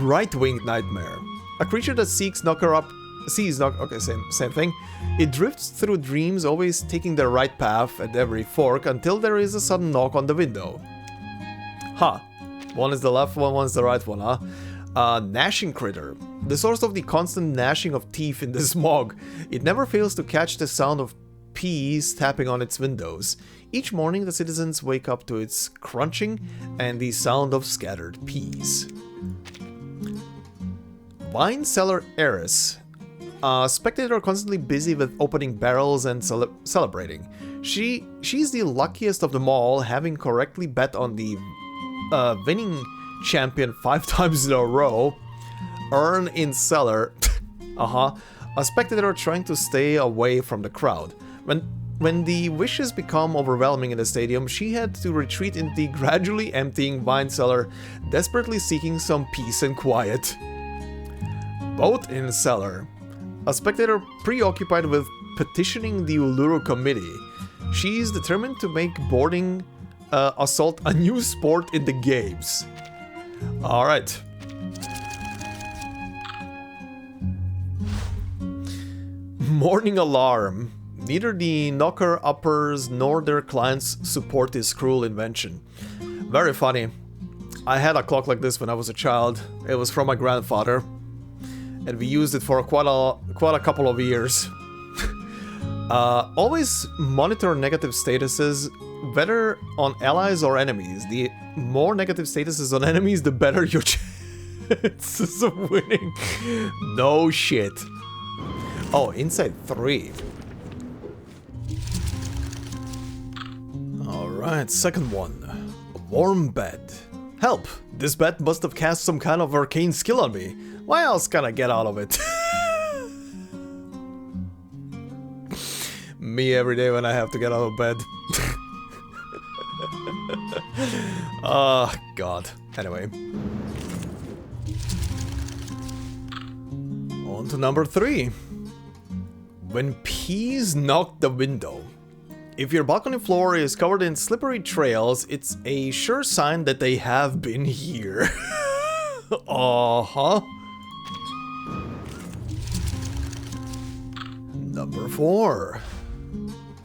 S1: Right-winged Nightmare. A creature that sees okay, same thing. It drifts through dreams, always taking the right path at every fork, until there is a sudden knock on the window. Huh. One is the left one, one's the right one, huh? Gnashing critter. The source of the constant gnashing of teeth in the smog. It never fails to catch the sound of peas tapping on its windows. Each morning the citizens wake up to its crunching and the sound of scattered peas. Wine cellar heiress. Spectator constantly busy with opening barrels and celebrating. She's the luckiest of them all, having correctly bet on the winning champion 5 times in a row. Earn in cellar. A spectator trying to stay away from the crowd. When the wishes become overwhelming in the stadium, she had to retreat into the gradually emptying wine cellar, desperately seeking some peace and quiet. Both in cellar. A spectator preoccupied with petitioning the Uluru committee. She's determined to make boarding assault a new sport in the games. Alright. Morning alarm. Neither the knocker-uppers nor their clients support this cruel invention. Very funny. I had a clock like this when I was a child. It was from my grandfather. And we used it for quite a couple of years. Always monitor negative statuses, whether on allies or enemies. The more negative statuses on enemies, the better your chances of winning. No shit. Oh, inside 3. Alright, second one. A warm bed. Help! This bed must have cast some kind of arcane skill on me. Why else can I get out of it? Me every day when I have to get out of bed. Oh, God. Anyway. On to number 3. When peas knock the window. If your balcony floor is covered in slippery trails, it's a sure sign that they have been here. Uh-huh. Number 4.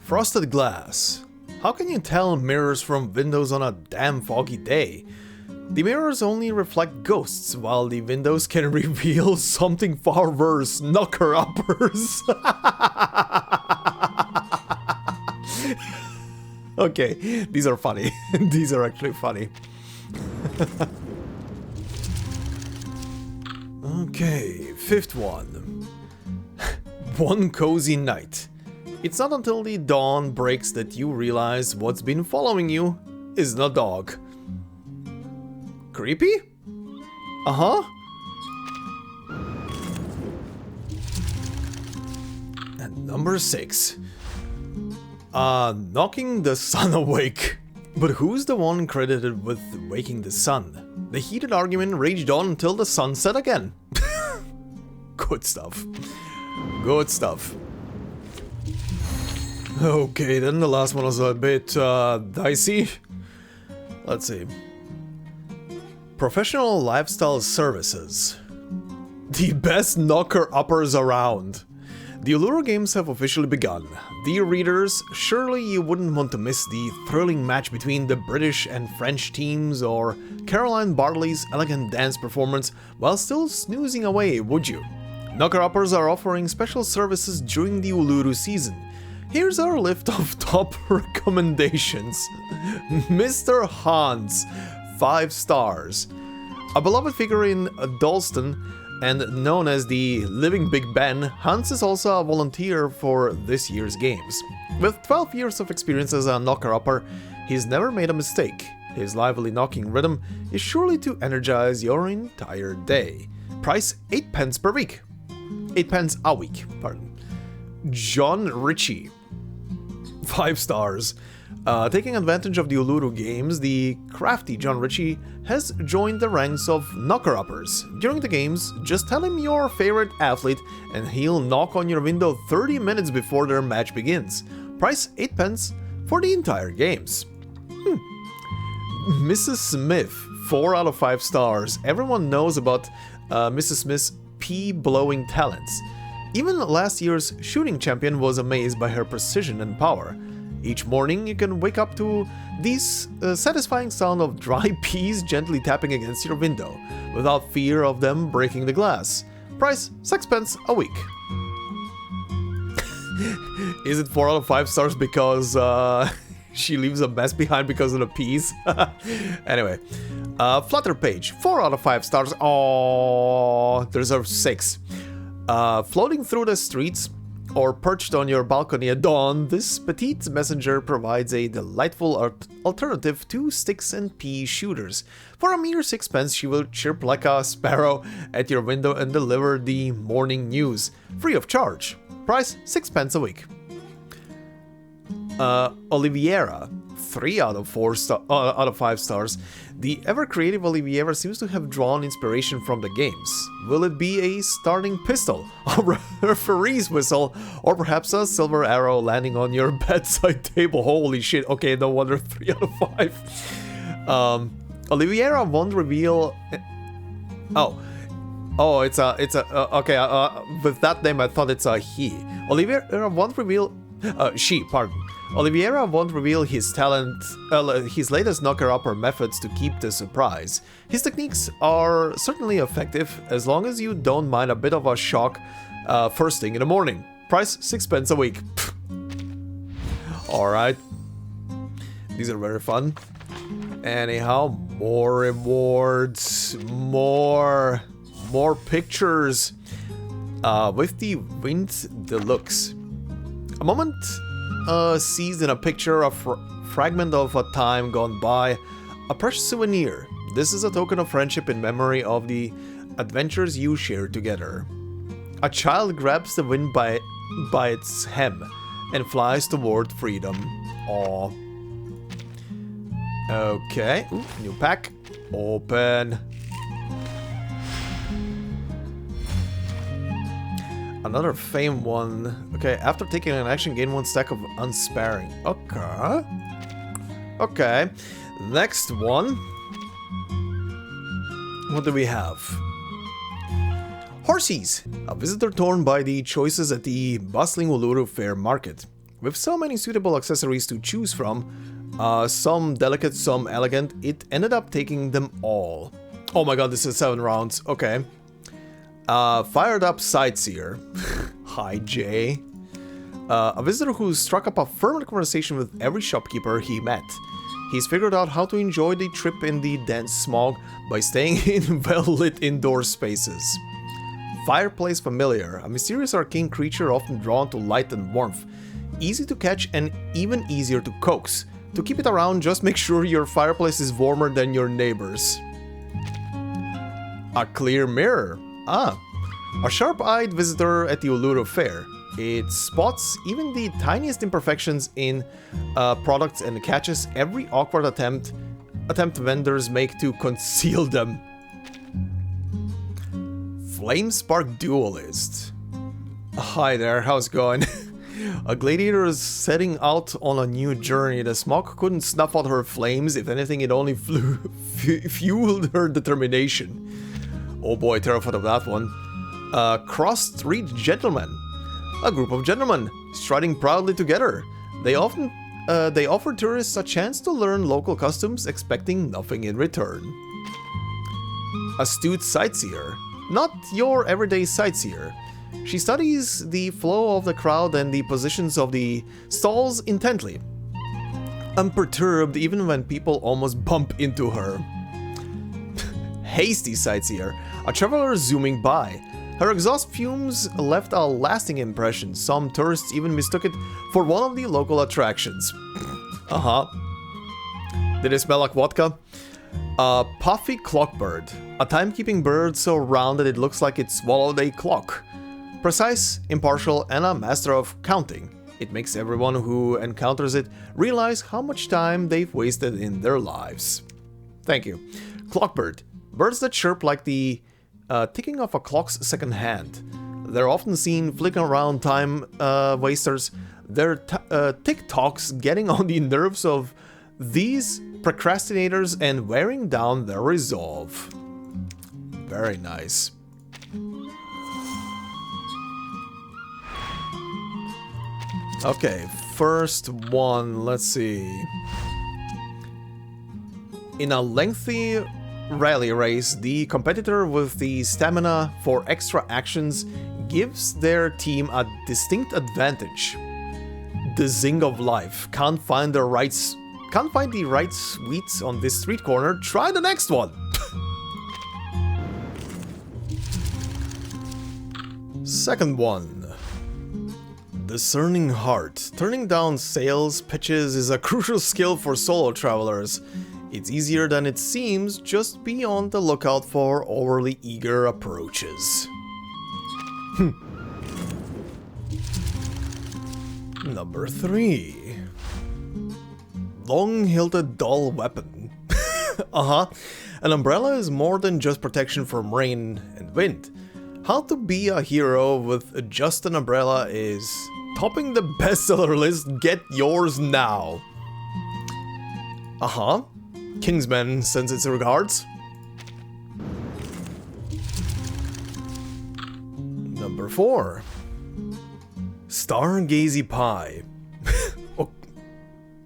S1: Frosted glass. How can you tell mirrors from windows on a damn foggy day? The mirrors only reflect ghosts, while the windows can reveal something far worse, knocker-uppers. Okay, these are funny. These are actually funny. Okay, 5th one. One cozy night. It's not until the dawn breaks that you realize what's been following you isn't a dog. Creepy? Uh-huh. And number 6. Knocking the sun awake. But who's the one credited with waking the sun? The heated argument raged on until the sun set again. Good stuff. Good stuff. Okay, then the last one was a bit dicey. Let's see. Professional lifestyle services. The best knocker-uppers around. The Uluru Games have officially begun. Dear readers, surely you wouldn't want to miss the thrilling match between the British and French teams or Caroline Bartley's elegant dance performance while still snoozing away, would you? Knocker-uppers are offering special services during the Uluru season. Here's our list of top recommendations. Mr. Hans, 5 stars. A beloved figure in Dalston and known as the Living Big Ben, Hans is also a volunteer for this year's games. With 12 years of experience as a knocker-upper, he's never made a mistake. His lively knocking rhythm is surely to energize your entire day. Price 8 pence per week. 8 pence a week, pardon. John Ritchie, 5 stars. Taking advantage of the Uluru Games, the crafty John Ritchie has joined the ranks of knocker-uppers. During the games, just tell him your favorite athlete and he'll knock on your window 30 minutes before their match begins. Price 8 pence for the entire games. Mrs. Smith, 4 out of 5 stars. Everyone knows about Mrs. Smith's pea-blowing talents. Even last year's shooting champion was amazed by her precision and power. Each morning you can wake up to this satisfying sound of dry peas gently tapping against your window, without fear of them breaking the glass. Price 6 pence a week. Is it 4 out of 5 stars because she leaves a mess behind because of the peas? Anyway, Flutterpage, 4 out of 5 stars. Oh, there's a 6. Floating through the streets or perched on your balcony at dawn, this petite messenger provides a delightful alternative to sticks and pea shooters. For a mere 6 pence, she will chirp like a sparrow at your window and deliver the morning news, free of charge. Price 6 pence a week. Oliviera, 3 out of 5 stars. The ever-creative Oliviera seems to have drawn inspiration from the games. Will it be a starting pistol, a referee's whistle, or perhaps a silver arrow landing on your bedside table? Holy shit, okay, no wonder 3 out of 5. Oliviera won't reveal... Oh, it's a okay, with that name I thought it's a he. Oliviera won't reveal... she, pardon. Oliviera won't reveal his talent, his latest knocker-upper methods to keep the surprise. His techniques are certainly effective, as long as you don't mind a bit of a shock first thing in the morning. Price 6 pence a week. Alright. These are very fun. Anyhow, more rewards, more pictures. With the Wind Deluxe. A moment seized in a picture, a fragment of a time gone by, a precious souvenir. This is a token of friendship in memory of the adventures you shared together. A child grabs the wind by its hem and flies toward freedom. Aww. Okay, ooh, new pack. Open. Another fame one. Okay, after taking an action, gain 1 stack of unsparing. Okay. Okay. Next one. What do we have? Horsies. A visitor torn by the choices at the bustling Uluru Fair Market. With so many suitable accessories to choose from, some delicate, some elegant, it ended up taking them all. Oh my god, this is 7 rounds. Okay. Fired up sightseer. Hi, Jay. A visitor who struck up a fervent conversation with every shopkeeper he met. He's figured out how to enjoy the trip in the dense smog by staying in well-lit indoor spaces. Fireplace familiar. A mysterious arcane creature often drawn to light and warmth. Easy to catch and even easier to coax. To keep it around, just make sure your fireplace is warmer than your neighbor's. A clear mirror. A sharp-eyed visitor at the Uluru Fair. It spots even the tiniest imperfections in products and catches every awkward attempt vendors make to conceal them. Flamespark Duelist. Hi there, how's it going? A gladiator is setting out on a new journey. The smoke couldn't snuff out her flames. If anything, it only fueled her determination. Oh boy, terrified of that one. Cross Street Gentlemen. A group of gentlemen, striding proudly together. They offer tourists a chance to learn local customs, expecting nothing in return. Astute Sightseer. Not your everyday sightseer. She studies the flow of the crowd and the positions of the stalls intently. Unperturbed even when people almost bump into her. Hasty Sightseer. A traveler zooming by. Her exhaust fumes left a lasting impression. Some tourists even mistook it for one of the local attractions. Did it smell like vodka? Puffy Clockbird. A timekeeping bird so round that it looks like it swallowed a clock. Precise, impartial, and a master of counting. It makes everyone who encounters it realize how much time they've wasted in their lives. Thank you. Clockbird. Birds that chirp like the ticking of a clock's second hand. They're often seen flicking around time wasters. Their tick-tocks getting on the nerves of these procrastinators and wearing down their resolve. Very nice. Okay, first one, let's see. In a lengthy rally race, the competitor with the stamina for extra actions gives their team a distinct advantage. The zing of life. Can't find the right sweets on this street corner? Try the next one! Second one. Discerning Heart. Turning down sales pitches is a crucial skill for solo travelers. It's easier than it seems, just be on the lookout for overly eager approaches. Number 3. Long-hilted dull weapon. An umbrella is more than just protection from rain and wind. How to be a hero with just an umbrella is topping the bestseller list. Get yours now. Kingsman sends its regards. Number 4. Stargazy Pie.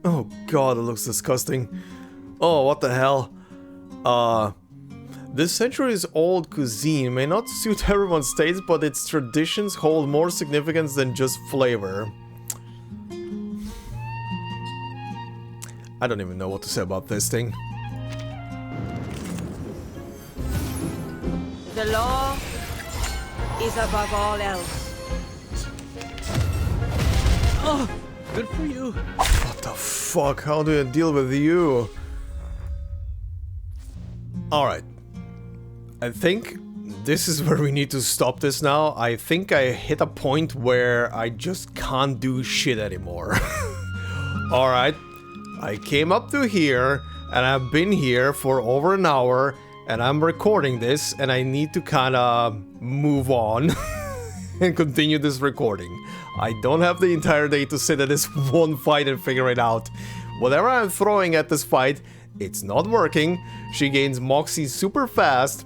S1: Oh god, it looks disgusting. Oh, what the hell? This centuries-old cuisine may not suit everyone's taste, but its traditions hold more significance than just flavor. I don't even know what to say about this thing.
S2: The law is above all else.
S3: Oh, good for you.
S1: What the fuck? How do I deal with you? Alright. I think this is where we need to stop this now. I think I hit a point where I just can't do shit anymore. Alright. I came up to here, and I've been here for over an hour, and I'm recording this, and I need to kinda move on and continue this recording. I don't have the entire day to sit at this one fight and figure it out. Whatever I'm throwing at this fight, it's not working. She gains Moxie super fast,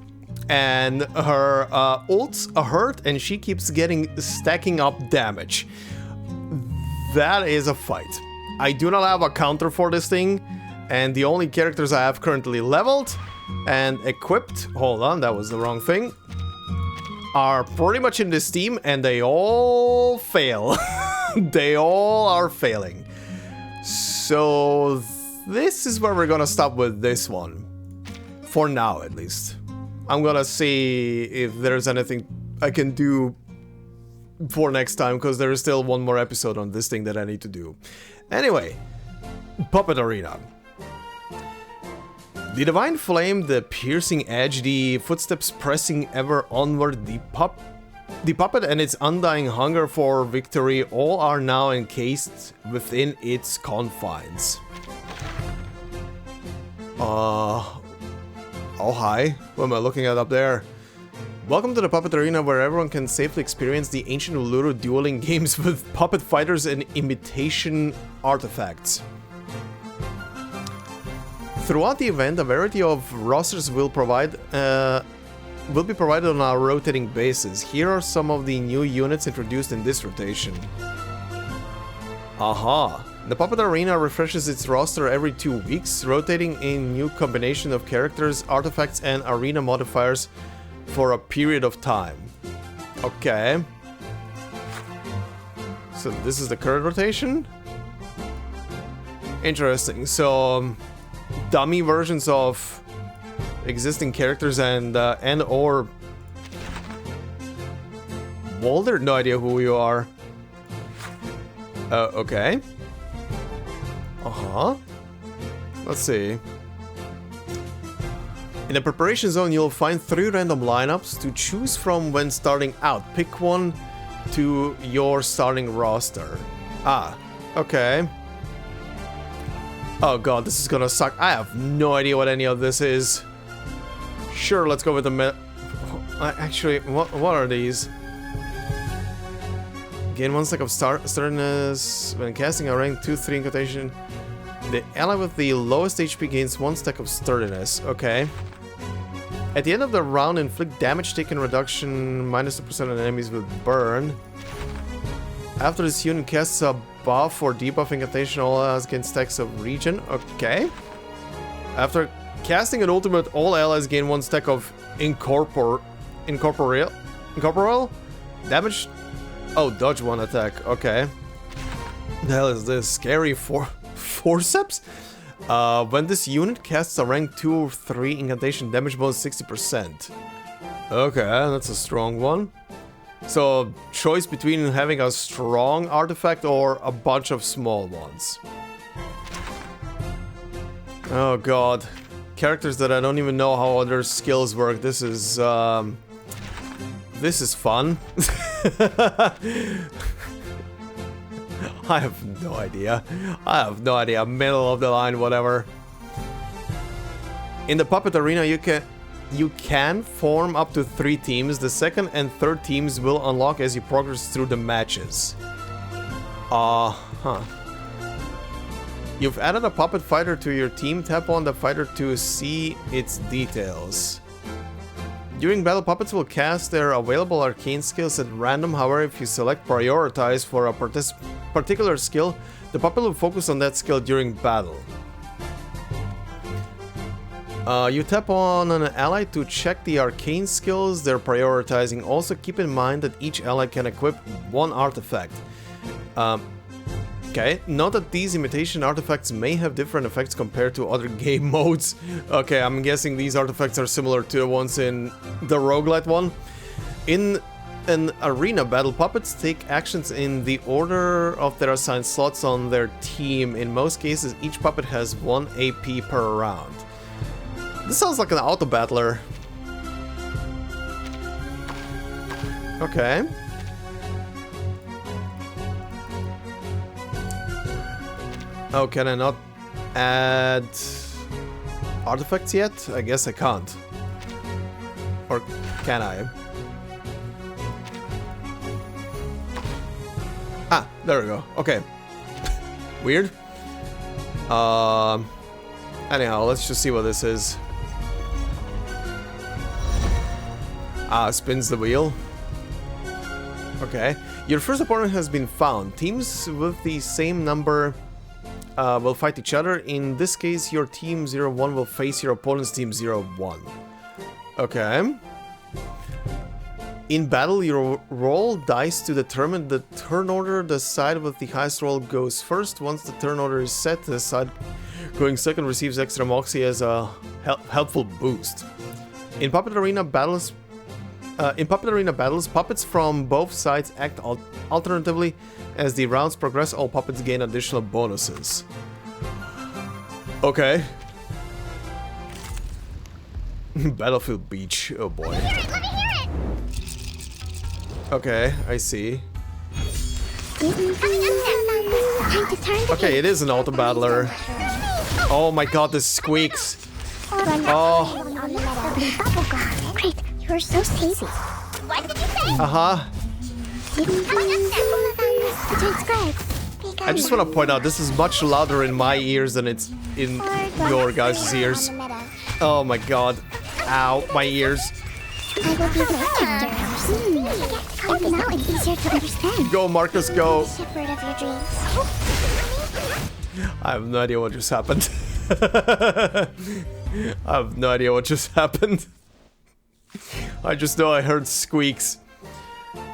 S1: and her ults hurt, and she keeps stacking up damage. That is a fight. I do not have a counter for this thing, and the only characters I have currently leveled and equipped, hold on, that was the wrong thing, are pretty much in this team, and they all fail. They all are failing. So this is where we're gonna stop with this one. For now, at least. I'm gonna see if there's anything I can do for next time, because there is still one more episode on this thing that I need to do. Anyway, Puppet Arena. The divine flame, the piercing edge, the footsteps pressing ever onward, the puppet and its undying hunger for victory all are now encased within its confines. Oh hi, what am I looking at up there? Welcome to the Puppet Arena, where everyone can safely experience the ancient Ludo dueling games with puppet fighters and imitation artifacts. Throughout the event, a variety of rosters will be provided on a rotating basis. Here are some of the new units introduced in this rotation. The Puppet Arena refreshes its roster every 2 weeks, rotating a new combination of characters, artifacts, and arena modifiers for a period of time. Okay. So this is the current rotation? Interesting. So, dummy versions of existing characters and or Walder? No idea who you are. Okay. Let's see. In the preparation zone, you'll find 3 random lineups to choose from when starting out. Pick one to your starting roster. Okay. Oh god, this is gonna suck. I have no idea what any of this is. Sure, let's go with the actually, what are these? Gain 1 stack of sturdiness when casting a rank 2-3 incantation. The ally with the lowest HP gains 1 stack of sturdiness. Okay. At the end of the round, inflict damage taken reduction -2% on enemies with burn. After this unit casts a buff for debuff incantation all allies gain stacks of regen. Okay. After casting an ultimate, all allies gain 1 stack of incorporeal damage. Oh, dodge 1 attack. Okay. The hell is this? Scary forceps? When this unit casts a rank 2 or 3 incantation, damage bonus 60%. Okay, that's a strong one. So, choice between having a strong artifact or a bunch of small ones. Oh god. Characters that I don't even know how other skills work. This is fun. I have no idea. Middle of the line, whatever. In the puppet arena, you can form up to 3 teams. The second and third teams will unlock as you progress through the matches. You've added a puppet fighter to your team. Tap on the fighter to see its details. During battle, puppets will cast their available arcane skills at random. However, if you select prioritize for a particular skill, the puppet will focus on that skill during battle. You tap on an ally to check the arcane skills they're prioritizing. Also, keep in mind that each ally can equip 1 artifact. Okay, note that these imitation artifacts may have different effects compared to other game modes. Okay, I'm guessing these artifacts are similar to the ones in the roguelite one. In an arena battle, puppets take actions in the order of their assigned slots on their team. In most cases, each puppet has 1 AP per round. This sounds like an auto-battler. Okay. Oh, can I not add artifacts yet? I guess I can't. Or can I? Ah, there we go. Okay. Weird. Anyhow, let's just see what this is. Ah, spins the wheel. Okay. Your first opponent has been found. Teams with the same number will fight each other. In this case, your team 0-1 will face your opponent's team 0-1. Okay. In battle, you roll dice to determine the turn order. The side with the highest roll goes first. Once the turn order is set, the side going second receives extra moxie as a helpful boost. In puppet arena battles, puppets from both sides act alternatively. As the rounds progress, all puppets gain additional bonuses. Okay. Battlefield Beach. Oh boy.
S4: Let me hear it!
S1: Okay, I see.
S4: Okay,
S1: it is an auto battler. Oh my god, this squeaks. Oh.
S4: Great, you're so sassy. What did you say?
S1: I just want to point out, this is much louder in my ears than it's in your guys' ears. Oh my god. Ow, my ears.
S4: I will be the protector. And now it's easier to understand.
S1: Go, Marcus, go.
S4: Shepherd of your dreams.
S1: I have no idea what just happened. I have no idea what just happened. I just know I heard squeaks.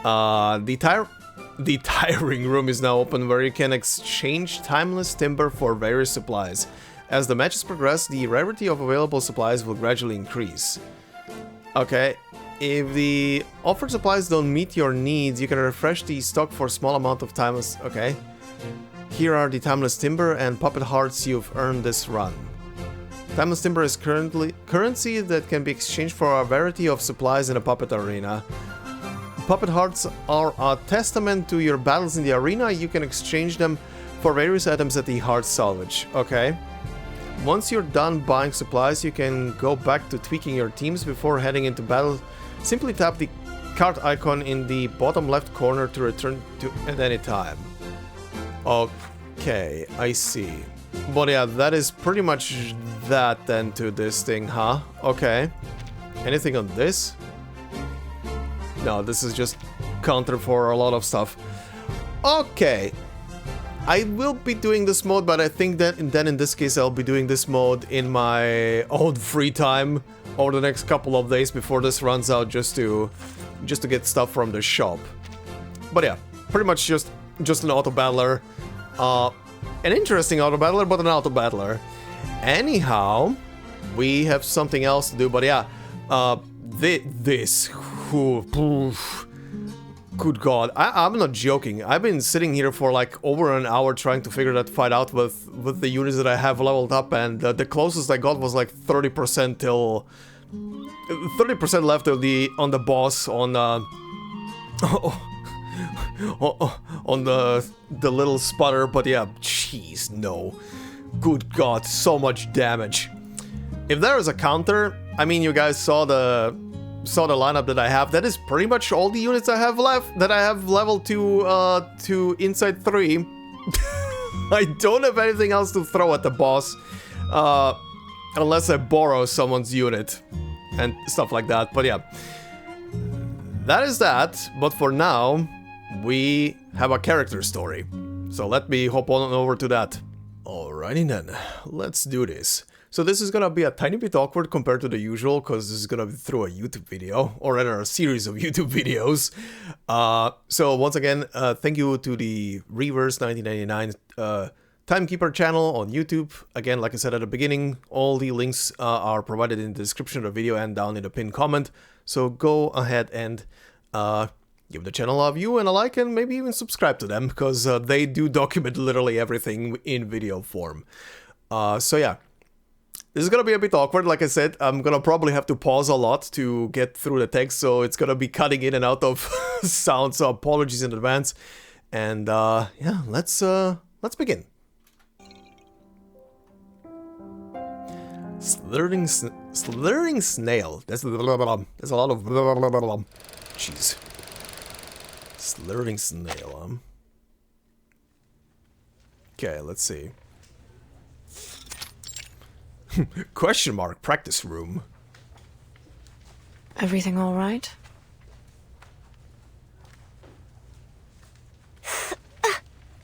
S1: The tiring room is now open, where you can exchange timeless timber for various supplies. As the matches progress, the rarity of available supplies will gradually increase. Okay, if the offered supplies don't meet your needs, you can refresh the stock for a small amount of timeless... Okay. Here are the timeless timber and puppet hearts you've earned this run. Timeless timber is currency that can be exchanged for a variety of supplies in a puppet arena. Puppet hearts are a testament to your battles in the arena. You can exchange them for various items at the heart salvage. Okay. Once you're done buying supplies, you can go back to tweaking your teams before heading into battle. Simply tap the card icon in the bottom left corner to return to at any time. Okay, I see. But yeah, that is pretty much that then to this thing, huh? Okay. Anything on this? No, this is just counter for a lot of stuff. Okay. I will be doing this mode, but I think that then in this case I'll be doing this mode in my own free time over the next couple of days before this runs out, just to get stuff from the shop. But yeah, pretty much just an auto battler, an interesting auto battler, but an auto battler. Anyhow, we have something else to do. But yeah, this. Good God, I'm not joking. I've been sitting here for like over an hour trying to figure that fight out with the units that I have leveled up, and the closest I got was like 30% till 30% left on the boss on on the little sputter. But yeah, jeez, no. Good God, so much damage. If there is a counter, I mean, you guys saw the lineup that I have. That is pretty much all the units I have left that I have leveled to inside 3. I don't have anything else to throw at the boss, unless I borrow someone's unit and stuff like that. But yeah, that is that. But for now, we have a character story, so let me hop on over to that. Alrighty then, let's do this. So this is gonna be a tiny bit awkward compared to the usual, because this is gonna be through a YouTube video, or rather a series of YouTube videos. So once again, thank you to the Reverse1999 Timekeeper channel on YouTube. Again, like I said at the beginning, all the links are provided in the description of the video and down in the pinned comment. So go ahead and give the channel a view and a like, and maybe even subscribe to them, because they do document literally everything in video form. So yeah. This is gonna be a bit awkward, like I said. I'm gonna probably have to pause a lot to get through the text, so it's gonna be cutting in and out of sound, so apologies in advance. And yeah, let's begin. Slithering snail. There's a lot of jeez. Slithering snail, Okay, let's see. Question mark, practice room.
S5: Everything all right?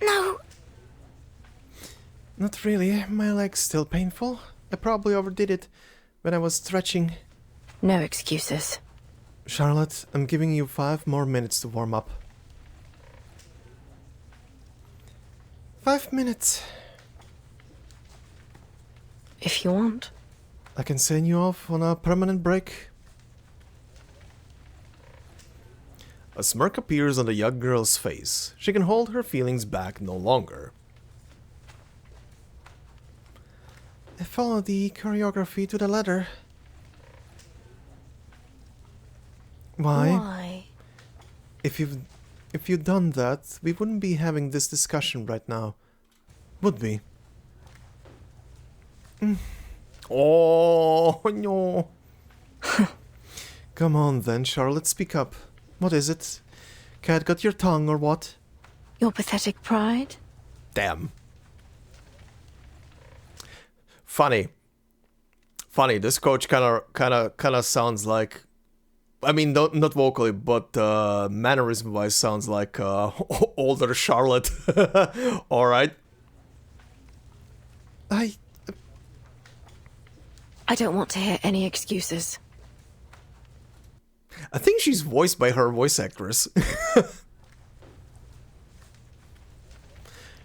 S4: No.
S1: Not really. My leg's still painful. I probably overdid it when I was stretching.
S5: No excuses.
S1: Charlotte, I'm giving you 5 more minutes to warm up. 5 minutes.
S5: If you want.
S1: I can send you off on a permanent break. A smirk appears on the young girl's face. She can hold her feelings back no longer. I followed the choreography to the letter. Why? If you'd done that, we wouldn't be having this discussion right now, would we? Oh, no. Come on then, Charlotte, speak up. What is it? Cat got your tongue or what?
S5: Your pathetic pride?
S1: Damn. Funny, this coach kinda sounds like, I mean, not vocally, but mannerism-wise sounds like older Charlotte. Alright.
S5: I don't want to hear any excuses.
S1: I think she's voiced by her voice actress.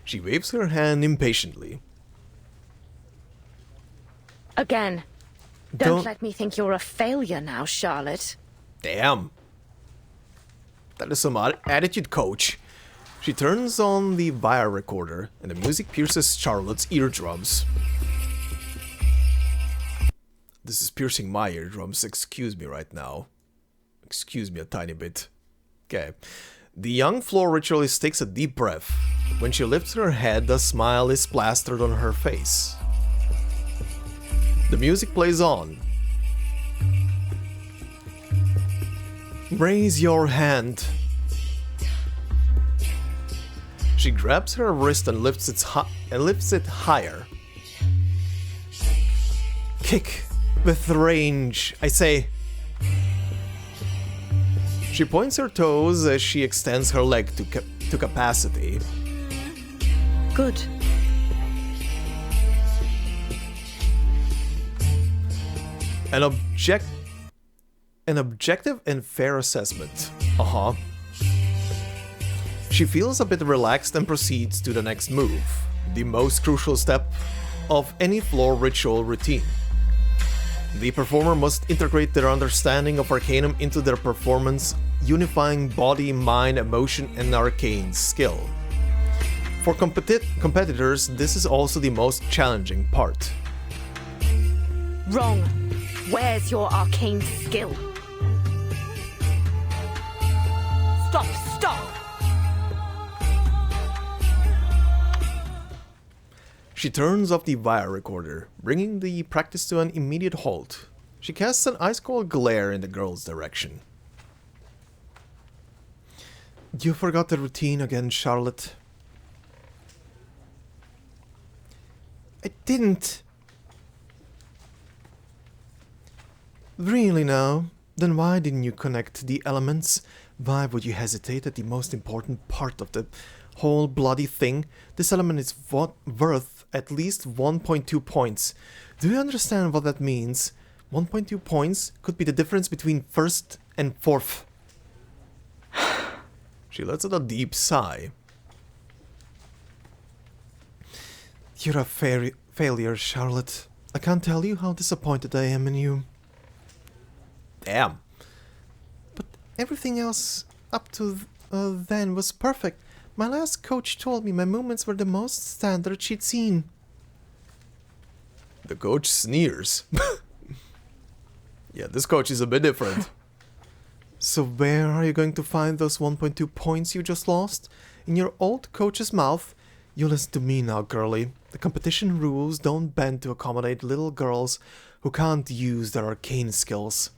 S1: She waves her hand impatiently.
S5: Again. Don't let me think you're a failure now, Charlotte.
S1: Damn. That is some attitude, coach. She turns on the wire recorder, and the music pierces Charlotte's eardrums. This is piercing my eardrums, excuse me right now. Excuse me a tiny bit. Okay. The young floor ritualist takes a deep breath. When she lifts her head, a smile is plastered on her face. The music plays on. Raise your hand. She grabs her wrist and lifts it higher. Kick with range, I say. She points her toes as she extends her leg to capacity.
S5: Good.
S1: An objective and fair assessment. She feels a bit relaxed and proceeds to the next move, the most crucial step of any floor ritual routine. The performer must integrate their understanding of Arcanum into their performance, unifying body, mind, emotion, and arcane skill. For competitors, this is also the most challenging part.
S5: Wrong. Where's your arcane skill? Stop! Stop!
S1: She turns off the wire recorder, bringing the practice to an immediate halt. She casts an ice-cold glare in the girl's direction. You forgot the routine again, Charlotte. I didn't. Really now? Then why didn't you connect the elements? Why would you hesitate at the most important part of the whole bloody thing? This element is worth at least 1.2 points. Do you understand what that means? 1.2 points could be the difference between first and fourth. She lets out a deep sigh. You're a failure, Charlotte. I can't tell you how disappointed I am in you. Damn. But everything else up to then was perfect. My last coach told me my movements were the most standard she'd seen. The coach sneers. Yeah, this coach is a bit different. So where are you going to find those 1.2 points you just lost? In your old coach's mouth? You listen to me now, girlie. The competition rules don't bend to accommodate little girls who can't use their arcane skills.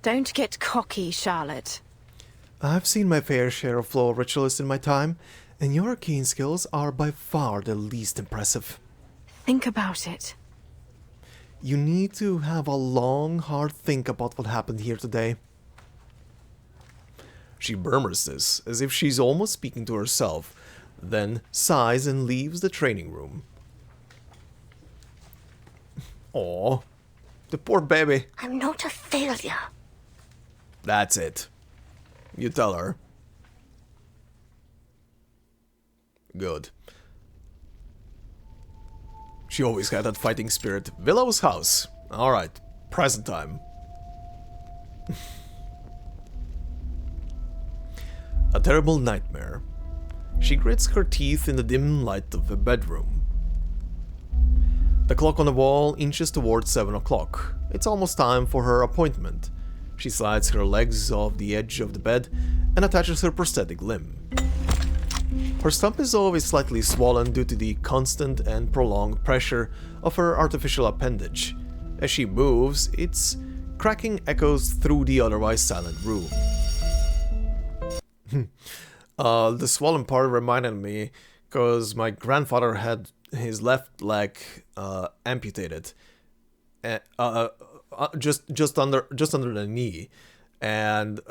S5: Don't get cocky, Charlotte.
S1: I've seen my fair share of floor ritualists in my time, and your arcane skills are by far the least impressive.
S5: Think about it.
S1: You need to have a long, hard think about what happened here today. She murmurs this, as if she's almost speaking to herself, then sighs and leaves the training room. Aw, the poor baby.
S4: I'm not a failure.
S1: That's it. You tell her. Good. She always had that fighting spirit. Willow's house. Alright, present time. A terrible nightmare. She grits her teeth in the dim light of the bedroom. The clock on the wall inches towards 7 o'clock. It's almost time for her appointment. She slides her legs off the edge of the bed and attaches her prosthetic limb. Her stump is always slightly swollen due to the constant and prolonged pressure of her artificial appendage. As she moves, its cracking echoes through the otherwise silent room. The swollen part reminded me because my grandfather had his left leg amputated, just under the knee, and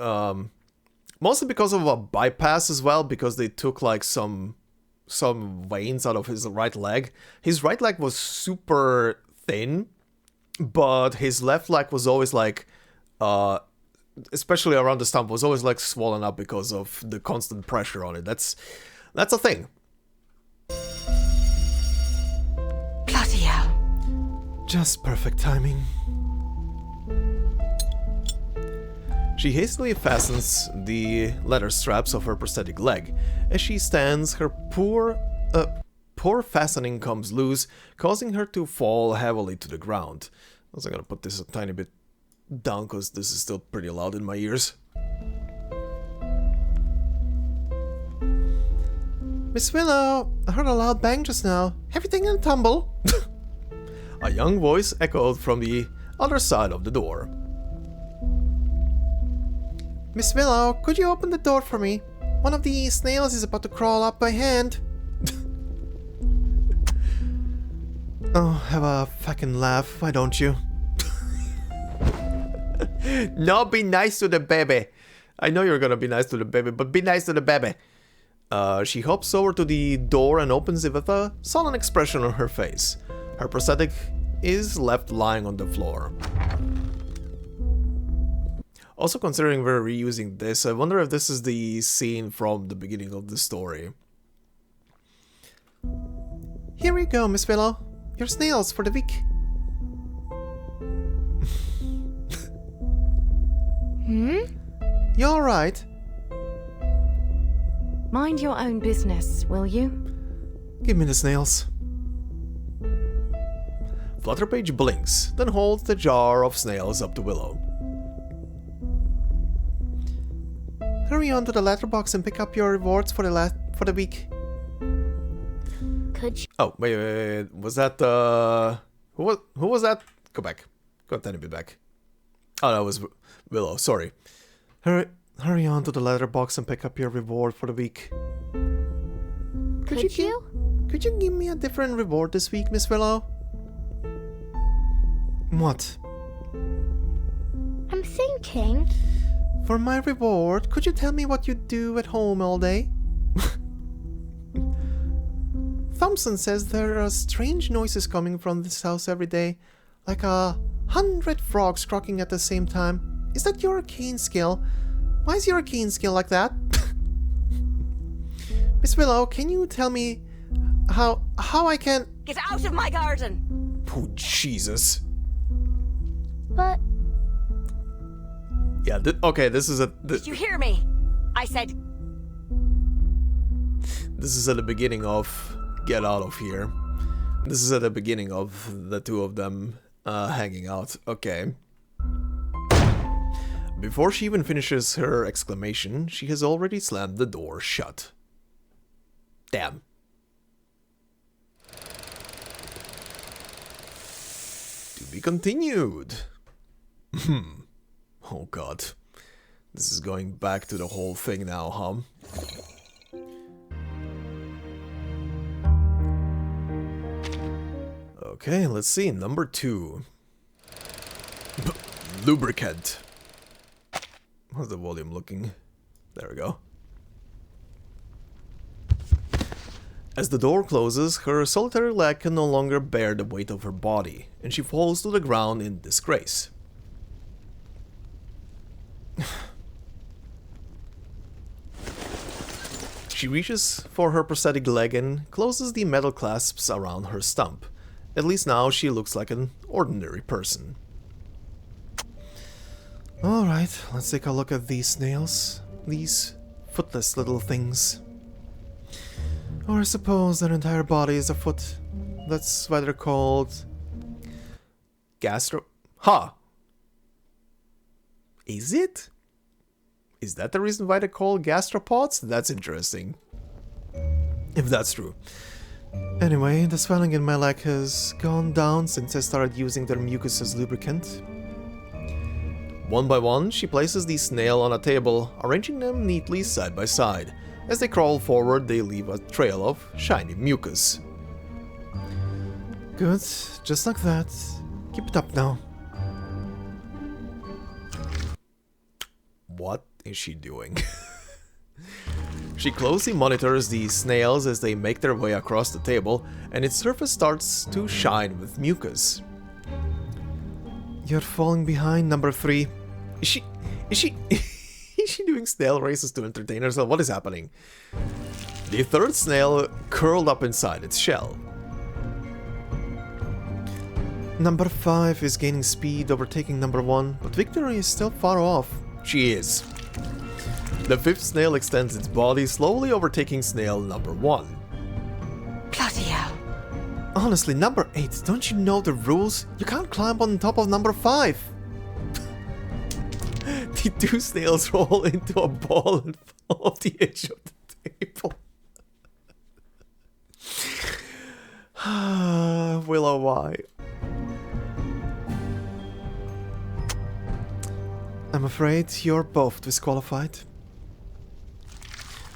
S1: mostly because of a bypass as well, because they took like some veins out of his right leg. His right leg was super thin, but his left leg was always like especially around the stump, was always like swollen up because of the constant pressure on it. That's a thing.
S5: Bloody hell.
S1: Just perfect timing. She hastily fastens the leather straps of her prosthetic leg. As she stands, her poor fastening comes loose, causing her to fall heavily to the ground. I was gonna put this a tiny bit down because this is still pretty loud in my ears. Miss Willow, I heard a loud bang just now. Everything in a tumble? A young voice echoed from the other side of the door. Miss Willow, could you open the door for me? One of the snails is about to crawl up my hand. Oh, have a fucking laugh, why don't you? No, be nice to the baby. I know you're gonna be nice to the baby, but be nice to the baby. She hops over to the door and opens it with a sullen expression on her face. Her prosthetic is left lying on the floor. Also, considering we're reusing this, I wonder if this is the scene from the beginning of the story. Here we go, Miss Willow. Your snails for the week. You alright?
S5: Mind your own business, will you?
S1: Give me the snails. Flutterpage blinks, then holds the jar of snails up to Willow. Hurry on to the letterbox and pick up your rewards for the week.
S4: Could you?
S1: Oh, wait. Was that, who was that? Go back. Go a tiny bit back. Oh, that was Willow, sorry. Hurry on to the letterbox and pick up your reward for the week.
S4: Could you?
S1: Could you give me a different reward this week, Miss Willow? What?
S4: I'm thinking.
S1: For my reward, could you tell me what you do at home all day? Thompson says there are strange noises coming from this house every day, like 100 frogs croaking at the same time. Is that your arcane skill? Why is your arcane skill like that? Miss Willow, can you tell me how I can...
S2: Get out of my garden!
S1: Oh, Jesus.
S4: But
S1: Yeah, okay, this is
S2: Did you hear me? I said...
S1: This is at the beginning of Get Out of Here. This is at the beginning of the two of them hanging out. Okay. Before she even finishes her exclamation, she has already slammed the door shut. Damn. To be continued. Oh god. This is going back to the whole thing now, huh? Okay, let's see. Number 2. Lubricant. How's the volume looking? There we go. As the door closes, her solitary leg can no longer bear the weight of her body, and she falls to the ground in disgrace. She reaches for her prosthetic leg and closes the metal clasps around her stump. At least now she looks like an ordinary person. Alright, let's take a look at these snails. These footless little things. Or I suppose their entire body is a foot. That's why they're called... Gastro... Ha! Is it? Is that the reason why they're called gastropods? That's interesting. If that's true. Anyway, the swelling in my leg has gone down since I started using their mucus as lubricant. One by one, she places the snail on a table, arranging them neatly side by side. As they crawl forward, they leave a trail of shiny mucus. Good, just like that. Keep it up now. What is she doing? She closely monitors these snails as they make their way across the table, and its surface starts to shine with mucus. You're falling behind, number 3. Is she is she doing snail races to entertain herself? What is happening? The third snail curled up inside its shell. Number 5 is gaining speed, overtaking number 1, but victory is still far off. She is. The 5th snail extends its body, slowly overtaking snail number 1.
S2: Bloody hell.
S1: Honestly, number 8, don't you know the rules? You can't climb on top of number 5. The 2 snails roll into a ball and fall off the edge of the table. Willow, why? I'm afraid you're both disqualified.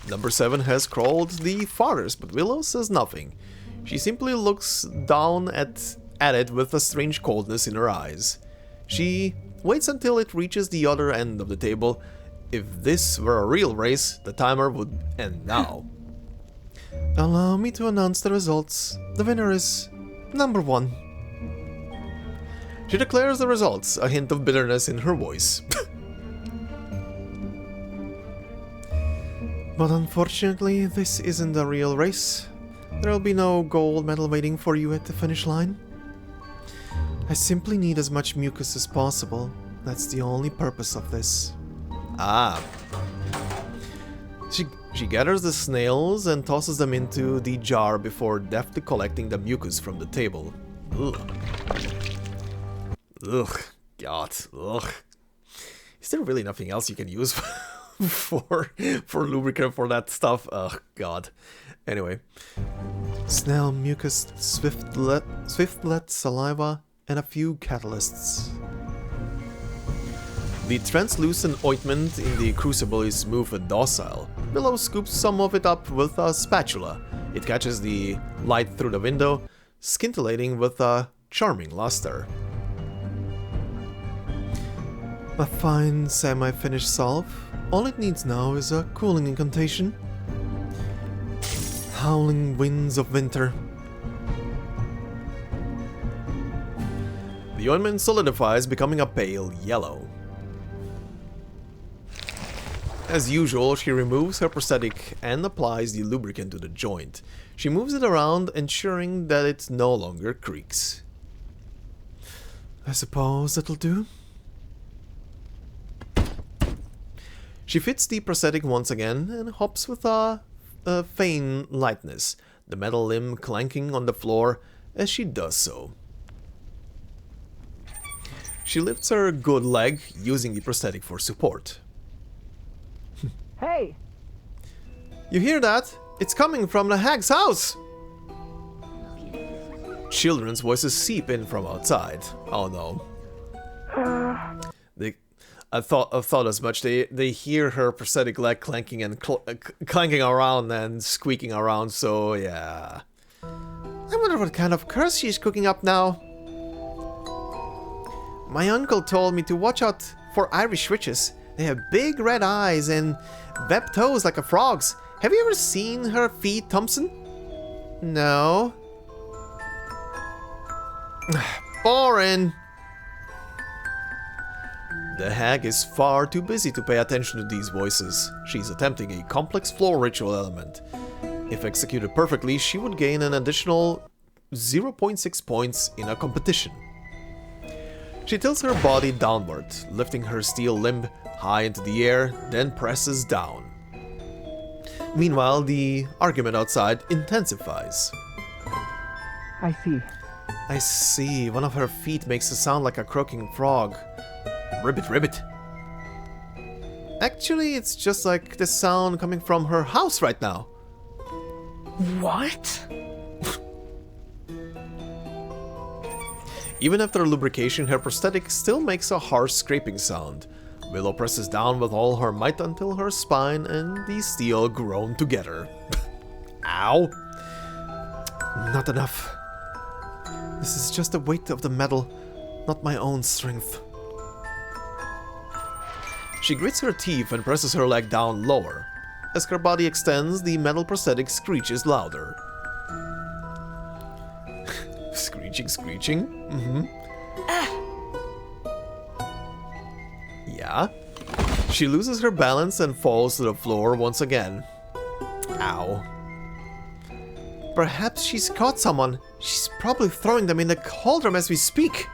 S1: Number 7 has crawled the farthest, but Willow says nothing. She simply looks down at it with a strange coldness in her eyes. She waits until it reaches the other end of the table. If this were a real race, the timer would end now. Allow me to announce the results. The winner is number 1. She declares the results, a hint of bitterness in her voice. But unfortunately, this isn't a real race. There'll be no gold medal waiting for you at the finish line. I simply need as much mucus as possible. That's the only purpose of this. Ah. She gathers the snails and tosses them into the jar before deftly collecting the mucus from the table. Ugh. Ugh. God. Ugh. Is there really nothing else you can use for lubricant for that stuff? Ugh, God. Anyway. Snail mucus, swiftlet saliva, and a few catalysts. The translucent ointment in the crucible is smooth and docile. Willow scoops some of it up with a spatula. It catches the light through the window, scintillating with a charming luster. A fine semi-finished salve. All it needs now is a cooling incantation. Howling winds of winter. The ointment solidifies, becoming a pale yellow. As usual, she removes her prosthetic and applies the lubricant to the joint. She moves it around, ensuring that it no longer creaks. I suppose that'll do. She fits the prosthetic once again and hops with a feign lightness, the metal limb clanking on the floor as she does so. She lifts her good leg, using the prosthetic for support.
S3: Hey!
S1: You hear that? It's coming from the hag's house! Children's voices seep in from outside. Oh no. I thought as much. They hear her prosthetic leg clanking and clanking around and squeaking around, so yeah. I wonder what kind of curse she's cooking up now. My uncle told me to watch out for Irish witches. They have big red eyes and webbed toes like a frog's. Have you ever seen her feet, Thompson? No. Boring. The hag is far too busy to pay attention to these voices. She's attempting a complex floor ritual element. If executed perfectly, she would gain an additional 0.6 points in a competition. She tilts her body downward, lifting her steel limb high into the air, then presses down. Meanwhile, the argument outside intensifies.
S3: I see.
S1: I see. One of her feet makes a sound like a croaking frog. Ribbit, ribbit. Actually, it's just like the sound coming from her house right now.
S5: What?
S1: Even after lubrication, her prosthetic still makes a harsh scraping sound. Willow presses down with all her might until her spine and the steel groan together. Ow! Not enough. This is just the weight of the metal, not my own strength. She grits her teeth and presses her leg down lower. As her body extends, the metal prosthetic screeches louder. Screeching, screeching? Yeah? She loses her balance and falls to the floor once again. Ow. Perhaps she's caught someone. She's probably throwing them in the cauldron as we speak.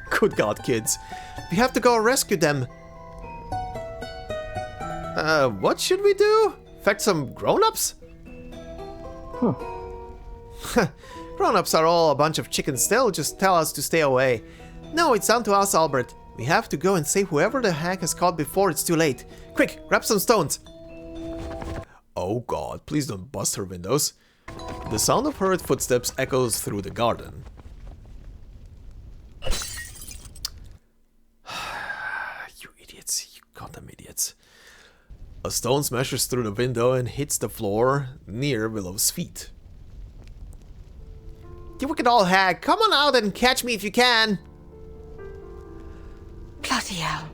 S1: Good God, kids. We have to go rescue them. What should we do? Fetch some grown-ups? Grown-ups are all a bunch of chickens. They'll just tell us to stay away. No, it's down to us, Albert. We have to go and save whoever the hag has caught before it's too late. Quick, grab some stones. Oh God, please don't bust her windows. The sound of hurried footsteps echoes through the garden. You idiots, you goddamn idiots. A stone smashes through the window and hits the floor near Willow's feet. You wicked old hag, come on out and catch me if you can.
S5: Bloody hell.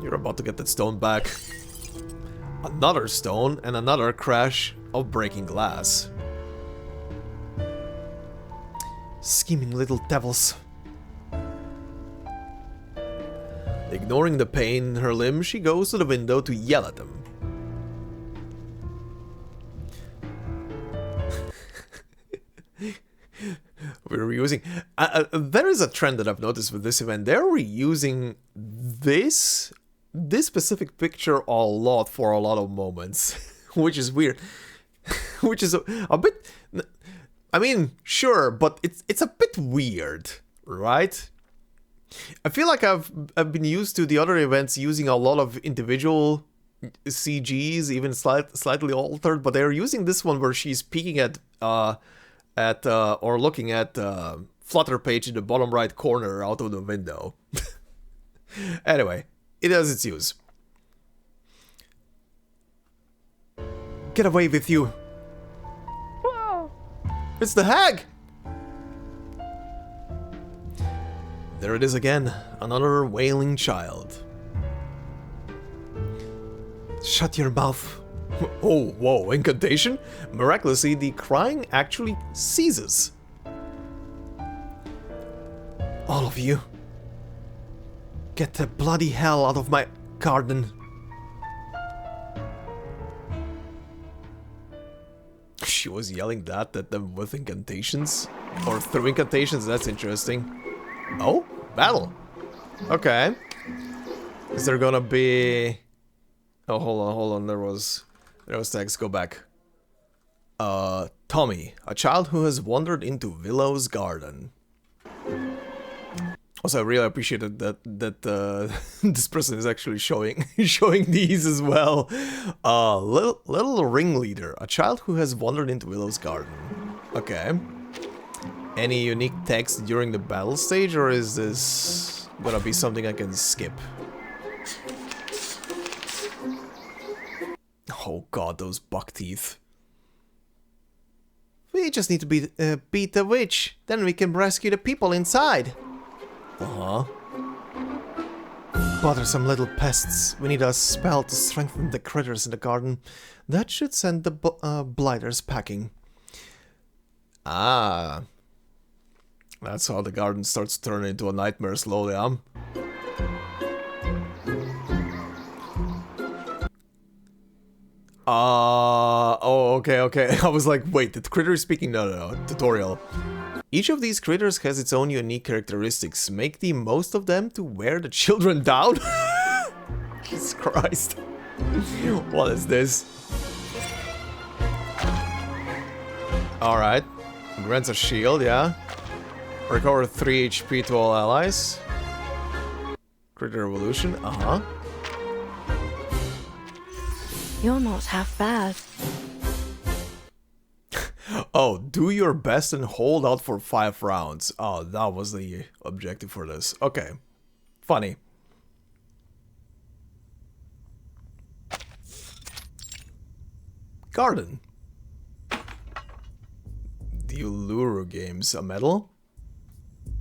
S1: You're about to get that stone back. Another stone and another crash of breaking glass. Scheming little devils. Ignoring the pain in her limb, she goes to the window to yell at them. We're reusing... there is a trend that I've noticed with this event. They're reusing this specific picture a lot for a lot of moments. Which is weird. Which is a bit... I mean, sure, but it's a bit weird, right? I feel like I've been used to the other events using a lot of individual CGs, even slightly altered, but they're using this one where she's peeking at or looking at Flutterpage in the bottom right corner out of the window. Anyway, it has its use. Get away with you!
S3: Whoa!
S1: It's the hag! There it is again, another wailing child. Shut your mouth. Oh, whoa, incantation? Miraculously, the crying actually ceases. All of you. Get the bloody hell out of my garden. She was yelling that at them with incantations? Or through incantations, that's interesting. Oh, battle. Okay. Is there gonna be... Oh, hold on, there was text, go back. Tommy, a child who has wandered into Willow's garden. Also, I really appreciated that this person is actually showing these as well. Little ringleader, a child who has wandered into Willow's garden. Okay. Any unique text during the battle stage, or is this gonna be something I can skip? Oh god, those buck teeth. We just need to beat the witch, then we can rescue the people inside. Uh-huh. Bothersome little pests. We need a spell to strengthen the critters in the garden. That should send the blighters packing. Ah. That's how the garden starts turning into a nightmare slowly, huh? Oh, okay. I was like, wait, the critter is speaking? No, tutorial. Each of these critters has its own unique characteristics. Make the most of them to wear the children down? Jesus Christ. What is this? Alright. Grants a shield, yeah. Recover 3 HP to all allies. Critter evolution, uh-huh.
S5: You're not half bad.
S1: Oh, do your best and hold out for 5 rounds. Oh, that was the objective for this. Okay. Funny. Garden. The Uluru games, a medal?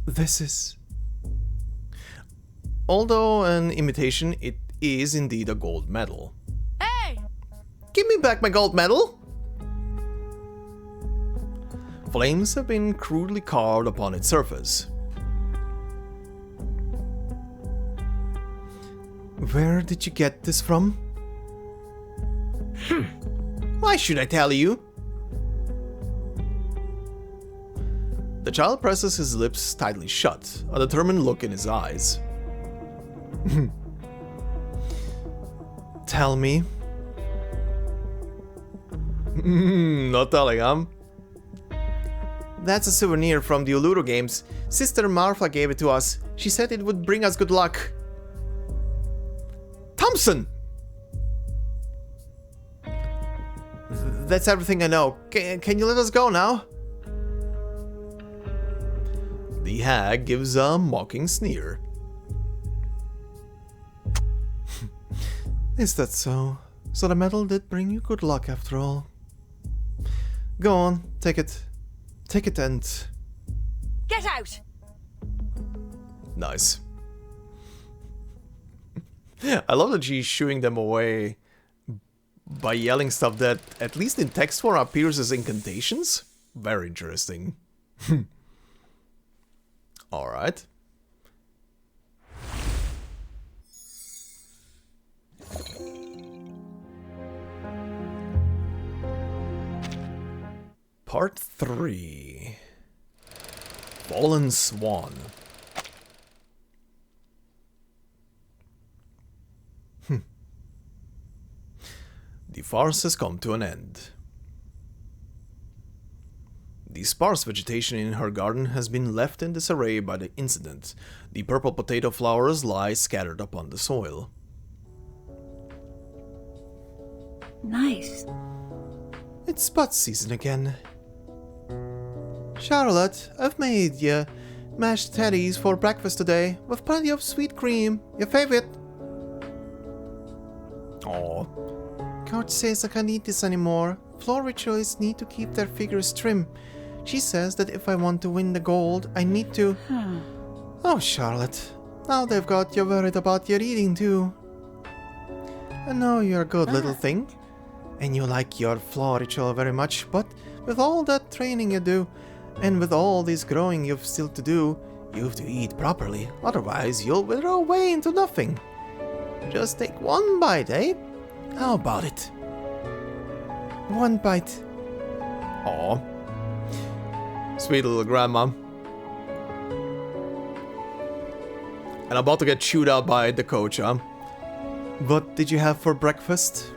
S1: This is... Although an imitation, it is indeed a gold medal.
S5: Hey!
S1: Give me back my gold medal! Flames have been crudely carved upon its surface. Where did you get this from? Why should I tell you? The child presses his lips tightly shut, a determined look in his eyes. Tell me. Not telling, huh? That's a souvenir from the Uluru games. Sister Martha gave it to us. She said it would bring us good luck. Thompson! That's everything I know. Can you let us go now? The hag gives a mocking sneer. Is that so? So the medal did bring you good luck after all. Go on, take it. Take it and...
S2: Get out!
S1: Nice. I love that she's shooing them away by yelling stuff that, at least in text form, appears as incantations? Very interesting. Alright. Part 3. Fallen Swan. The farce has come to an end. The sparse vegetation in her garden has been left in disarray by the incident. The purple potato flowers lie scattered upon the soil.
S6: Nice.
S1: It's bud season again. Charlotte, I've made you mashed teddies for breakfast today, with plenty of sweet cream, your favorite. Aww. Coach says I can't eat this anymore. Floor ritualists need to keep their figures trim. She says that if I want to win the gold, I need to... Oh, Charlotte. Now they've got you worried about your eating too. I know you're a good little thing, and you like your floor ritual very much, but with all that training you do, and with all this growing you've still to do, you have to eat properly, otherwise you'll wither away into nothing. Just take one bite, eh? How about it? One bite. Aw. Sweet little grandma. And about to get chewed out by the coach, huh? What did you have for breakfast?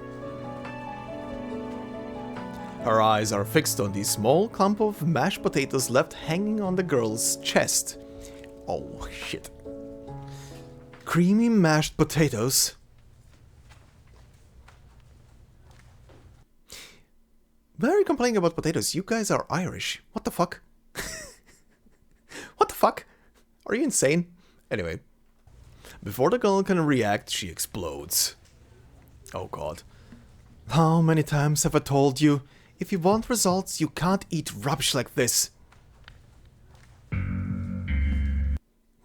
S1: Her eyes are fixed on the small clump of mashed potatoes left hanging on the girl's chest. Oh, shit. Creamy mashed potatoes? Why are you complaining about potatoes? You guys are Irish. What the fuck? What the fuck? Are you insane? Anyway. Before the girl can react, she explodes. Oh god. How many times have I told you, if you want results, you can't eat rubbish like this?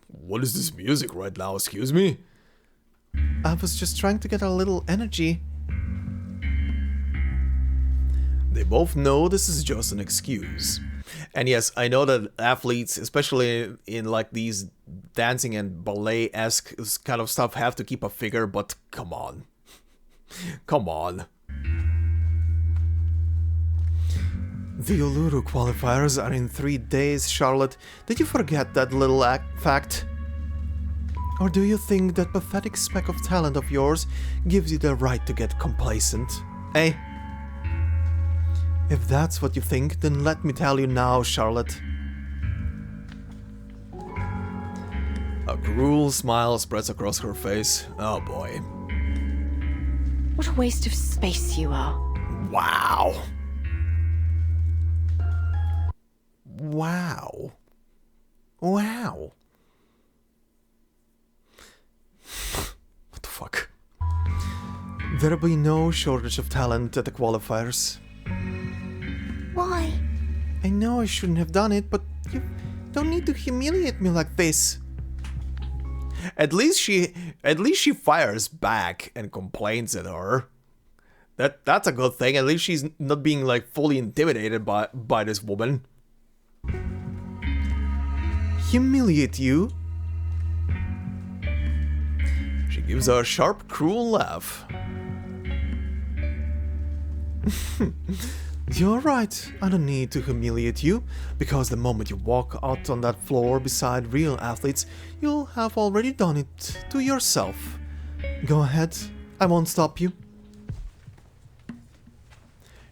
S1: What is this music right now, excuse me? I was just trying to get a little energy. They both know this is just an excuse. And yes, I know that athletes, especially in like these dancing and ballet-esque kind of stuff, have to keep a figure, but come on. Come on. The Uluru qualifiers are in 3 days, Charlotte. Did you forget that little fact? Or do you think that pathetic speck of talent of yours gives you the right to get complacent? Eh? If that's what you think, then let me tell you now, Charlotte. A cruel smile spreads across her face. Oh boy.
S5: What a waste of space you are.
S1: Wow. Wow. Wow. What the fuck? There'll be no shortage of talent at the qualifiers.
S4: Why?
S1: I know I shouldn't have done it, but you don't need to humiliate me like this. At least she fires back and complains at her. That's a good thing. At least she's not being like fully intimidated by this woman. Humiliate you? She gives a sharp, cruel laugh. You're right, I don't need to humiliate you, because the moment you walk out on that floor beside real athletes, you'll have already done it to yourself. Go ahead, I won't stop you.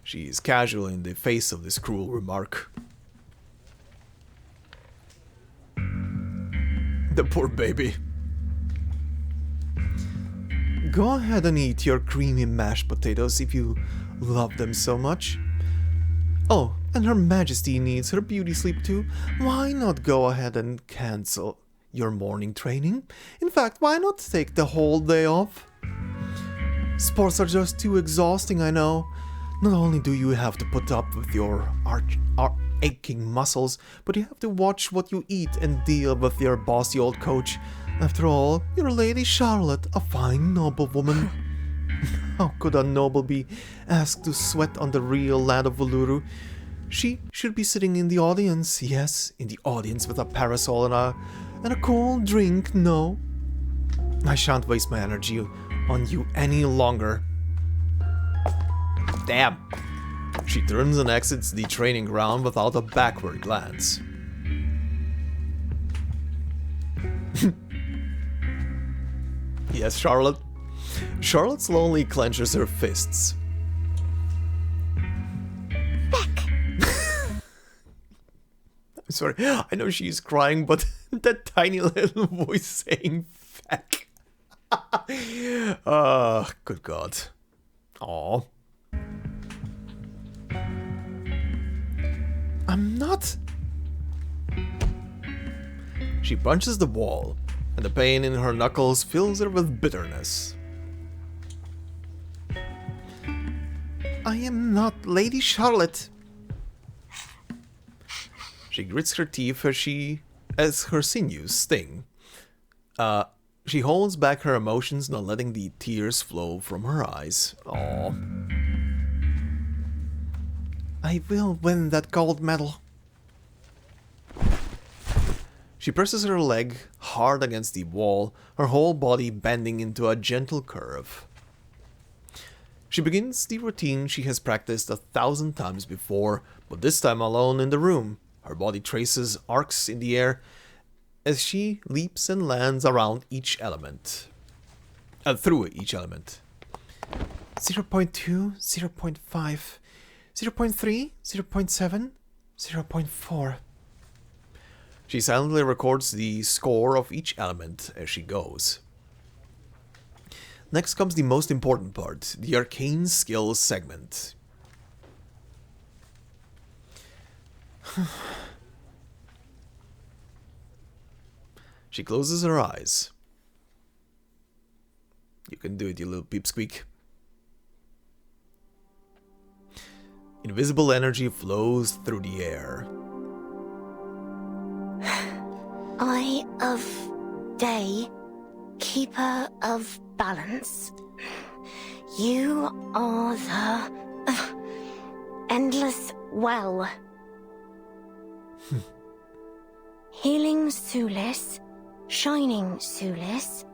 S1: She is casual in the face of this cruel remark. The poor baby. Go ahead and eat your creamy mashed potatoes if you love them so much. Oh, and Her Majesty needs her beauty sleep too. Why not go ahead and cancel your morning training? In fact, why not take the whole day off? Sports are just too exhausting, I know. Not only do you have to put up with your aching muscles, but you have to watch what you eat and deal with your bossy old coach. After all, you're Lady Charlotte, a fine, noble woman. How could a noble be asked to sweat on the real land of Voluru? She should be sitting in the audience, yes, in the audience with a parasol and a cold drink, no. I shan't waste my energy on you any longer. Damn. She turns and exits the training ground without a backward glance. Yes, Charlotte. Charlotte slowly clenches her fists. I'm sorry, I know she's crying, but that tiny little voice saying feck. Good God. Aw. I'm not... She punches the wall, and the pain in her knuckles fills her with bitterness. I am not Lady Charlotte. She grits her teeth as her sinews sting. She holds back her emotions, not letting the tears flow from her eyes. Aww. I will win that gold medal. She presses her leg hard against the wall, her whole body bending into a gentle curve. She begins the routine she has practiced 1,000 times before, but this time alone in the room. Her body traces arcs in the air as she leaps and lands around each element. Through each element. 0.2, 0.5, 0.3, 0.7, 0.4. She silently records the score of each element as she goes. Next comes the most important part, the arcane skills segment. She closes her eyes. You can do it, you little peepsqueak. Invisible energy flows through the air.
S4: Eye of day, keeper of balance. You are the endless well. Healing Sulis, shining Sulis,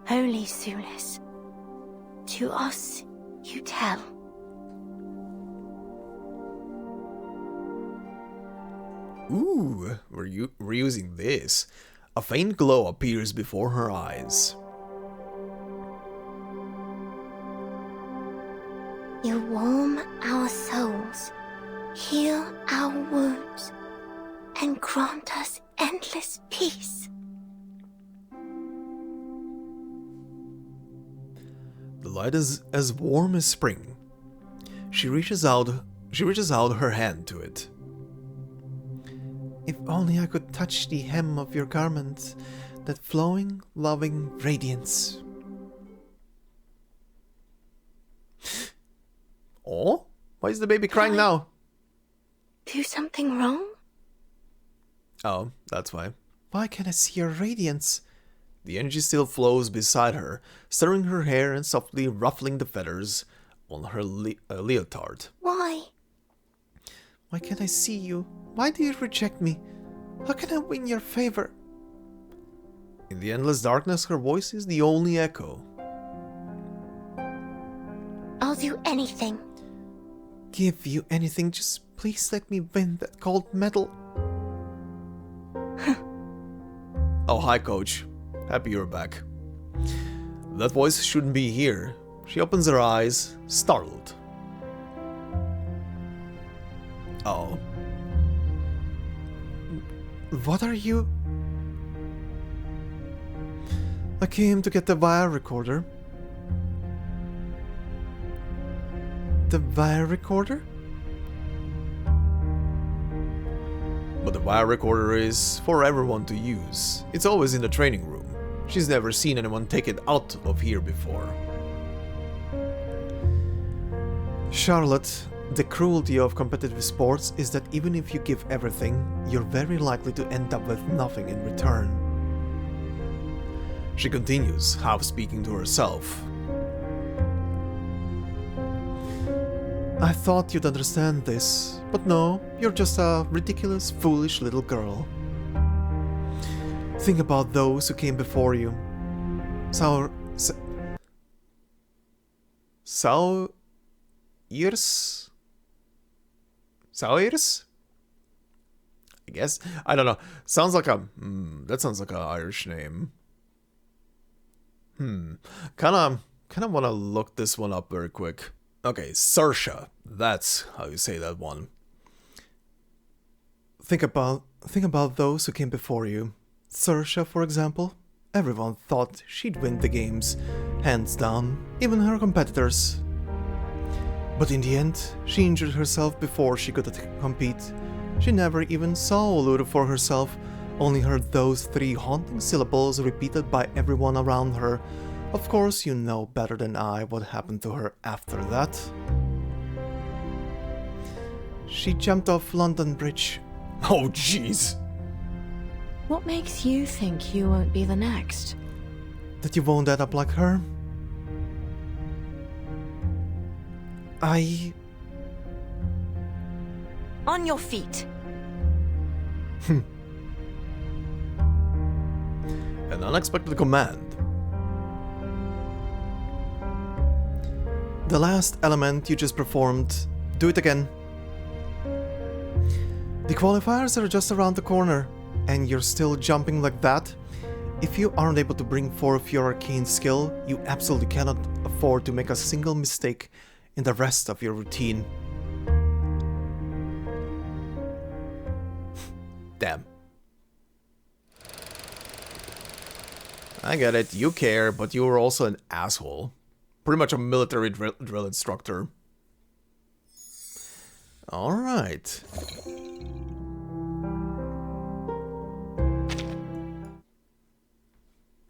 S4: holy Sulis. To us you tell.
S1: Ooh, we're using this. A faint glow appears before her eyes.
S4: You warm our souls, heal our wounds, and grant us endless peace.
S1: The light is as warm as spring. She reaches out her hand to it. If only I could touch the hem of your garment, that flowing, loving radiance. Oh? Why is the baby crying now?
S4: Do something wrong?
S1: Oh, that's why. Why can't I see your radiance? The energy still flows beside her, stirring her hair and softly ruffling the feathers on her leotard.
S4: Why?
S1: Why can't I see you? Why do you reject me? How can I win your favor? In the endless darkness, her voice is the only echo.
S4: I'll do anything.
S1: Give you anything, just please let me win that gold medal. Oh, hi, coach. Happy you're back. That voice shouldn't be here. She opens her eyes, startled. Oh. What are you? I came to get the wire recorder. The wire recorder? But the wire recorder is for everyone to use. It's always in the training room. She's never seen anyone take it out of here before. Charlotte, the cruelty of competitive sports is that even if you give everything, you're very likely to end up with nothing in return. She continues, half speaking to herself. I thought you'd understand this, but no, you're just a ridiculous, foolish little girl. Think about those who came before you. Sauirs? I guess? I don't know. Sounds like a... that sounds like an Irish name. Kinda wanna look this one up very quick. Okay, Saoirse. That's how you say that one. Think about those who came before you. Saoirse, for example. Everyone thought she'd win the games, hands down, even her competitors. But in the end, she injured herself before she could compete. She never even saw Uluru for herself, only heard those 3 haunting syllables repeated by everyone around her. Of course, you know better than I what happened to her after that. She jumped off London Bridge. Oh, jeez!
S5: What makes you think you won't be the next?
S1: That you won't end up like her?
S5: On your feet!
S1: An unexpected command. The last element you just performed, do it again. The qualifiers are just around the corner, and you're still jumping like that? If you aren't able to bring forth your arcane skill, you absolutely cannot afford to make a single mistake in the rest of your routine. Damn. I get it, you care, but you were also an asshole. Pretty much a military drill instructor. Alright.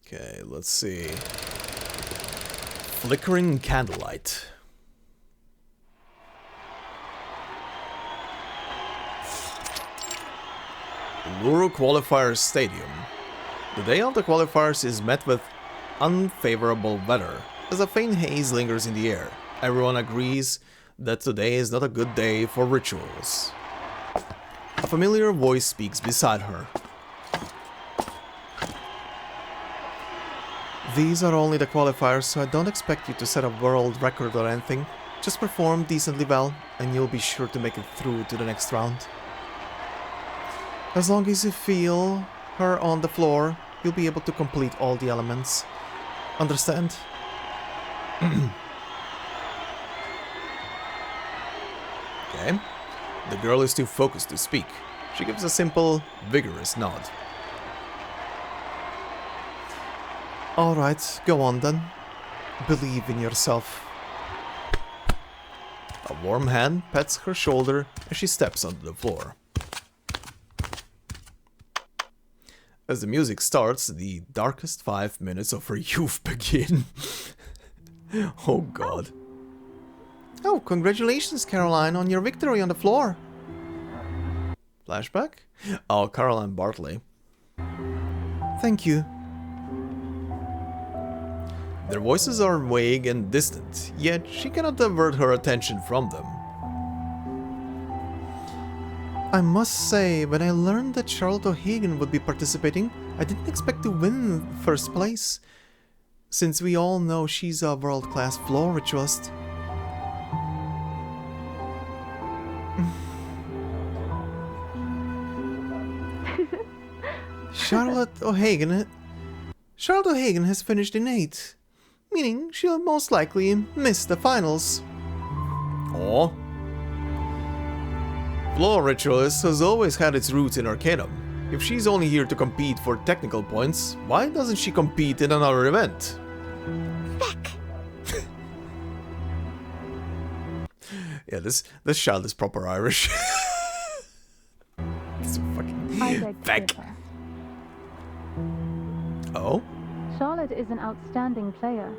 S1: Okay, let's see. Flickering candlelight. Uluru Qualifiers Stadium. The day of the qualifiers is met with unfavorable weather, as a faint haze lingers in the air. Everyone agrees that today is not a good day for rituals. A familiar voice speaks beside her. These are only the qualifiers, so I don't expect you to set a world record or anything. Just perform decently well, and you'll be sure to make it through to the next round. As long as you feel her on the floor, you'll be able to complete all the elements. Understand? Okay. The girl is too focused to speak. She gives a simple, vigorous nod. Alright, go on then. Believe in yourself. A warm hand pats her shoulder as she steps onto the floor. As the music starts, the darkest 5 minutes of her youth begin. Oh god. Oh, congratulations, Caroline, on your victory on the floor. Flashback? Oh, Caroline Bartley. Thank you. Their voices are vague and distant, yet she cannot divert her attention from them. I must say, when I learned that Charlotte O'Hagan would be participating, I didn't expect to win first place, since we all know she's a world-class floor ritualist. Charlotte O'Hagan has finished in 8th, meaning she'll most likely miss the finals. Aww. Floor Ritualist has always had its roots in Arcanum. If she's only here to compete for technical points, why doesn't she compete in another event?
S4: Beck.
S1: Yeah, this child is proper Irish. It's so fucking Beck. Oh?
S3: Charlotte is an outstanding player.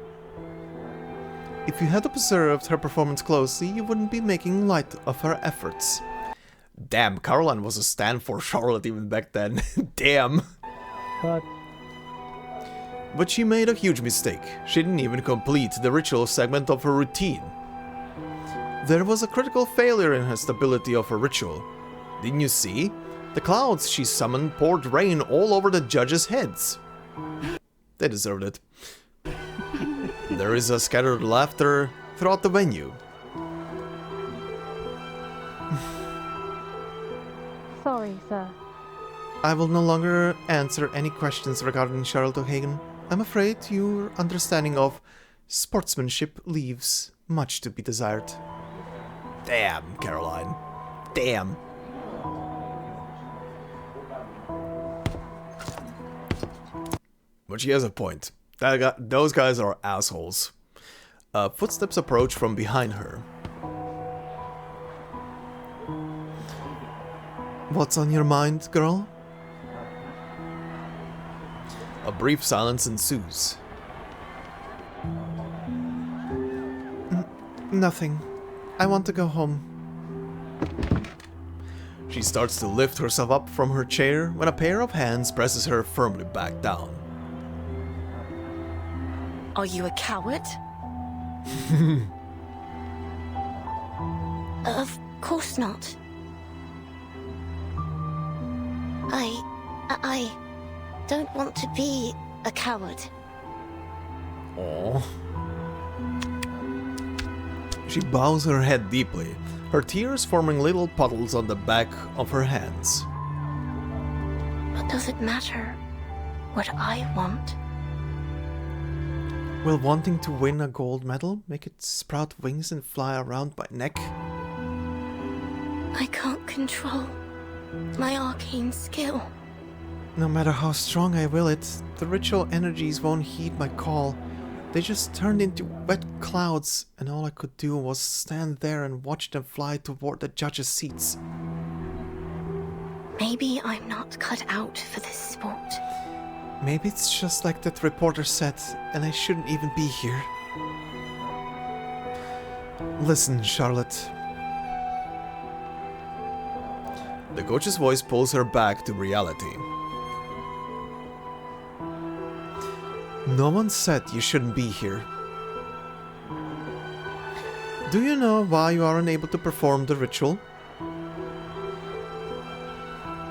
S1: If you had observed her performance closely, you wouldn't be making light of her efforts. Damn, Caroline was a stand for Charlotte even back then. Damn. But she made a huge mistake. She didn't even complete the ritual segment of her routine. There was a critical failure in her stability of her ritual. Didn't you see? The clouds she summoned poured rain all over the judges' heads. They deserved it. There is a scattered laughter throughout the venue.
S3: Sorry, sir.
S1: I will no longer answer any questions regarding Charlotte O'Hagan. I'm afraid your understanding of sportsmanship leaves much to be desired. Damn, Caroline. Damn. But she has a point. Those guys are assholes. Footsteps approach from behind her. What's on your mind, girl? A brief silence ensues. Nothing. I want to go home. She starts to lift herself up from her chair when a pair of hands presses her firmly back down.
S5: Are you a coward?
S4: Of course not. I don't want to be a coward.
S1: Aww. She bows her head deeply, her tears forming little puddles on the back of her hands.
S4: But does it matter what I want?
S1: Will wanting to win a gold medal make it sprout wings and fly around my neck?
S4: I can't control my arcane skill.
S1: No matter how strong I will it, the ritual energies won't heed my call. They just turned into wet clouds, and all I could do was stand there and watch them fly toward the judges' seats.
S4: Maybe I'm not cut out for this sport.
S1: Maybe it's just like that reporter said, and I shouldn't even be here. Listen, Charlotte. The coach's voice pulls her back to reality. No one said you shouldn't be here. Do you know why you are unable to perform the ritual?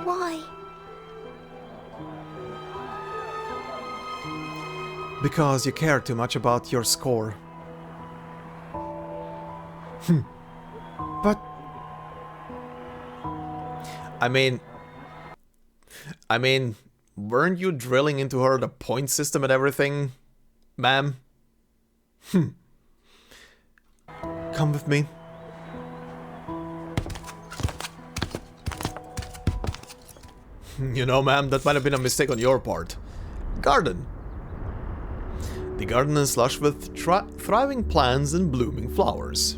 S4: Why?
S1: Because you care too much about your score. But... I mean, weren't you drilling into her the point system and everything, ma'am? Come with me. You know, ma'am, that might have been a mistake on your part. Garden. The garden is lush with thriving plants and blooming flowers.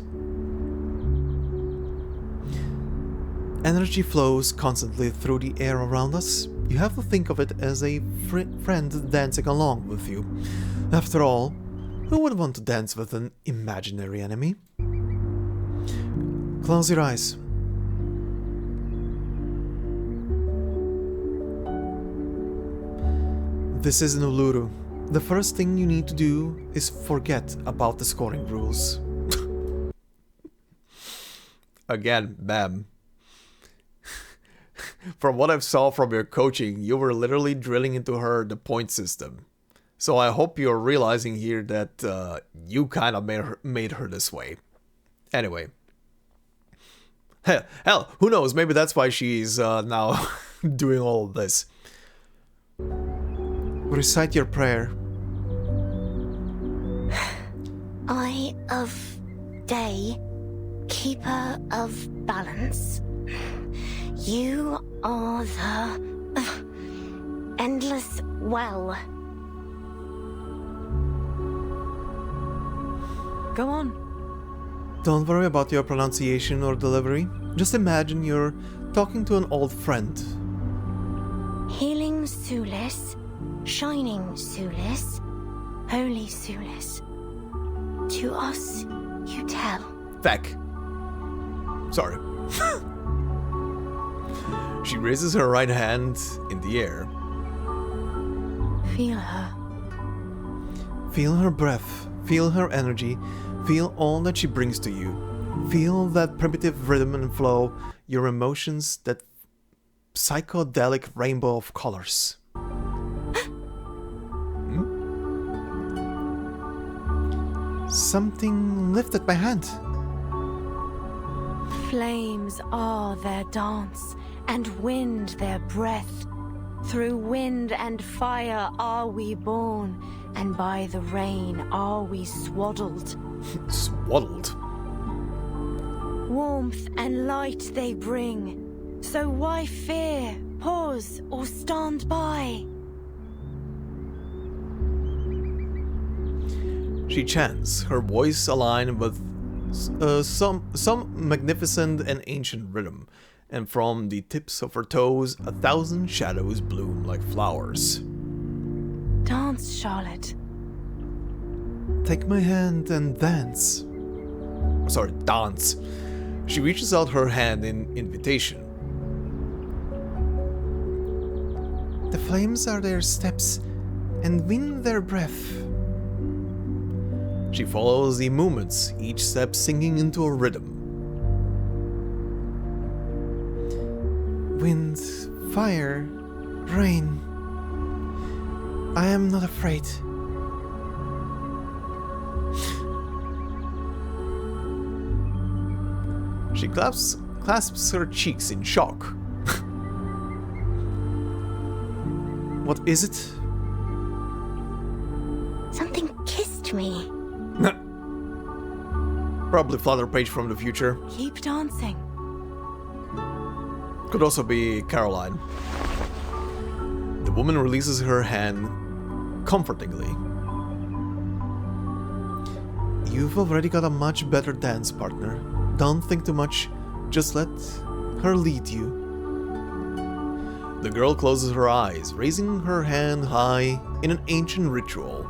S1: Energy flows constantly through the air around us. You have to think of it as a friend dancing along with you. After all, who would want to dance with an imaginary enemy? Close your eyes. This is Uluru. The first thing you need to do is forget about the scoring rules. Again, ma'am. From what I saw from your coaching, you were literally drilling into her the point system. So I hope you're realizing here that you kind of made her this way. Anyway. Hell, who knows? Maybe that's why she's now doing all of this. Recite your prayer.
S4: Eye of day, keeper of balance. You are the endless well.
S2: Go on.
S1: Don't worry about your pronunciation or delivery. Just imagine you're talking to an old friend.
S4: Healing Sulis, shining Sulis, holy Sulis. To us, you tell.
S1: Feck. Sorry. She raises her right hand in the air.
S4: Feel her.
S1: Feel her breath. Feel her energy. Feel all that she brings to you. Feel that primitive rhythm and flow, your emotions, that psychedelic rainbow of colors. Something lifted my hand.
S5: Flames are their dance, and wind their breath. Through wind and fire are we born, and by the rain are we swaddled.
S1: Swaddled?
S5: Warmth and light they bring, so why fear, pause, or stand by?
S1: She chants, her voice aligned with some magnificent and ancient rhythm, and from the tips of her toes 1,000 shadows bloom like flowers.
S5: Dance, Charlotte.
S1: Take my hand and dance. Sorry, dance. She reaches out her hand in invitation. The flames are their steps, and wind their breath. She follows the movements, each step singing into a rhythm. Wind, fire, rain. I am not afraid. She clasps her cheeks in shock. What is it?
S4: Something kissed me.
S1: Probably Flutterpage from the future.
S5: Keep dancing.
S1: Could also be Caroline. The woman releases her hand comfortingly. You've already got a much better dance partner. Don't think too much, just let her lead you. The girl closes her eyes, raising her hand high in an ancient ritual.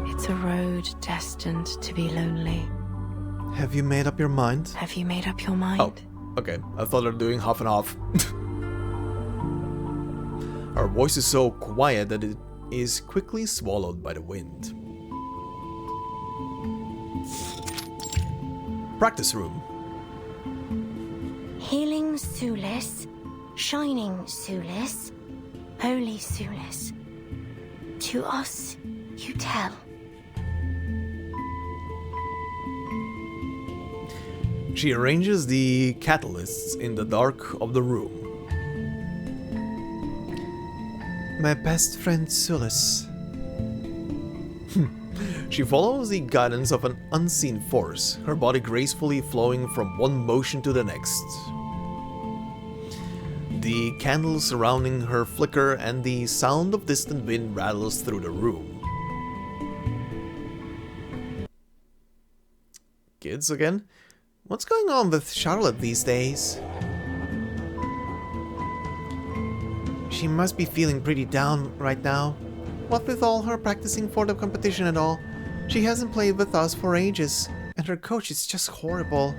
S5: It's a road destined to be lonely.
S1: Have you made up your mind?
S5: Have you made up your mind?
S1: Oh, okay. I thought they were doing half and half. Her voice is so quiet that it is quickly swallowed by the wind. Practice room.
S4: Healing Sulis, shining Sulis, holy Sulis. To us, you tell.
S1: She arranges the catalysts in the dark of the room. My best friend Sulis. She follows the guidance of an unseen force, her body gracefully flowing from one motion to the next. The candles surrounding her flicker and the sound of distant wind rattles through the room. Kids again? What's going on with Charlotte these days? She must be feeling pretty down right now. What with all her practicing for the competition and all, she hasn't played with us for ages, and her coach is just horrible.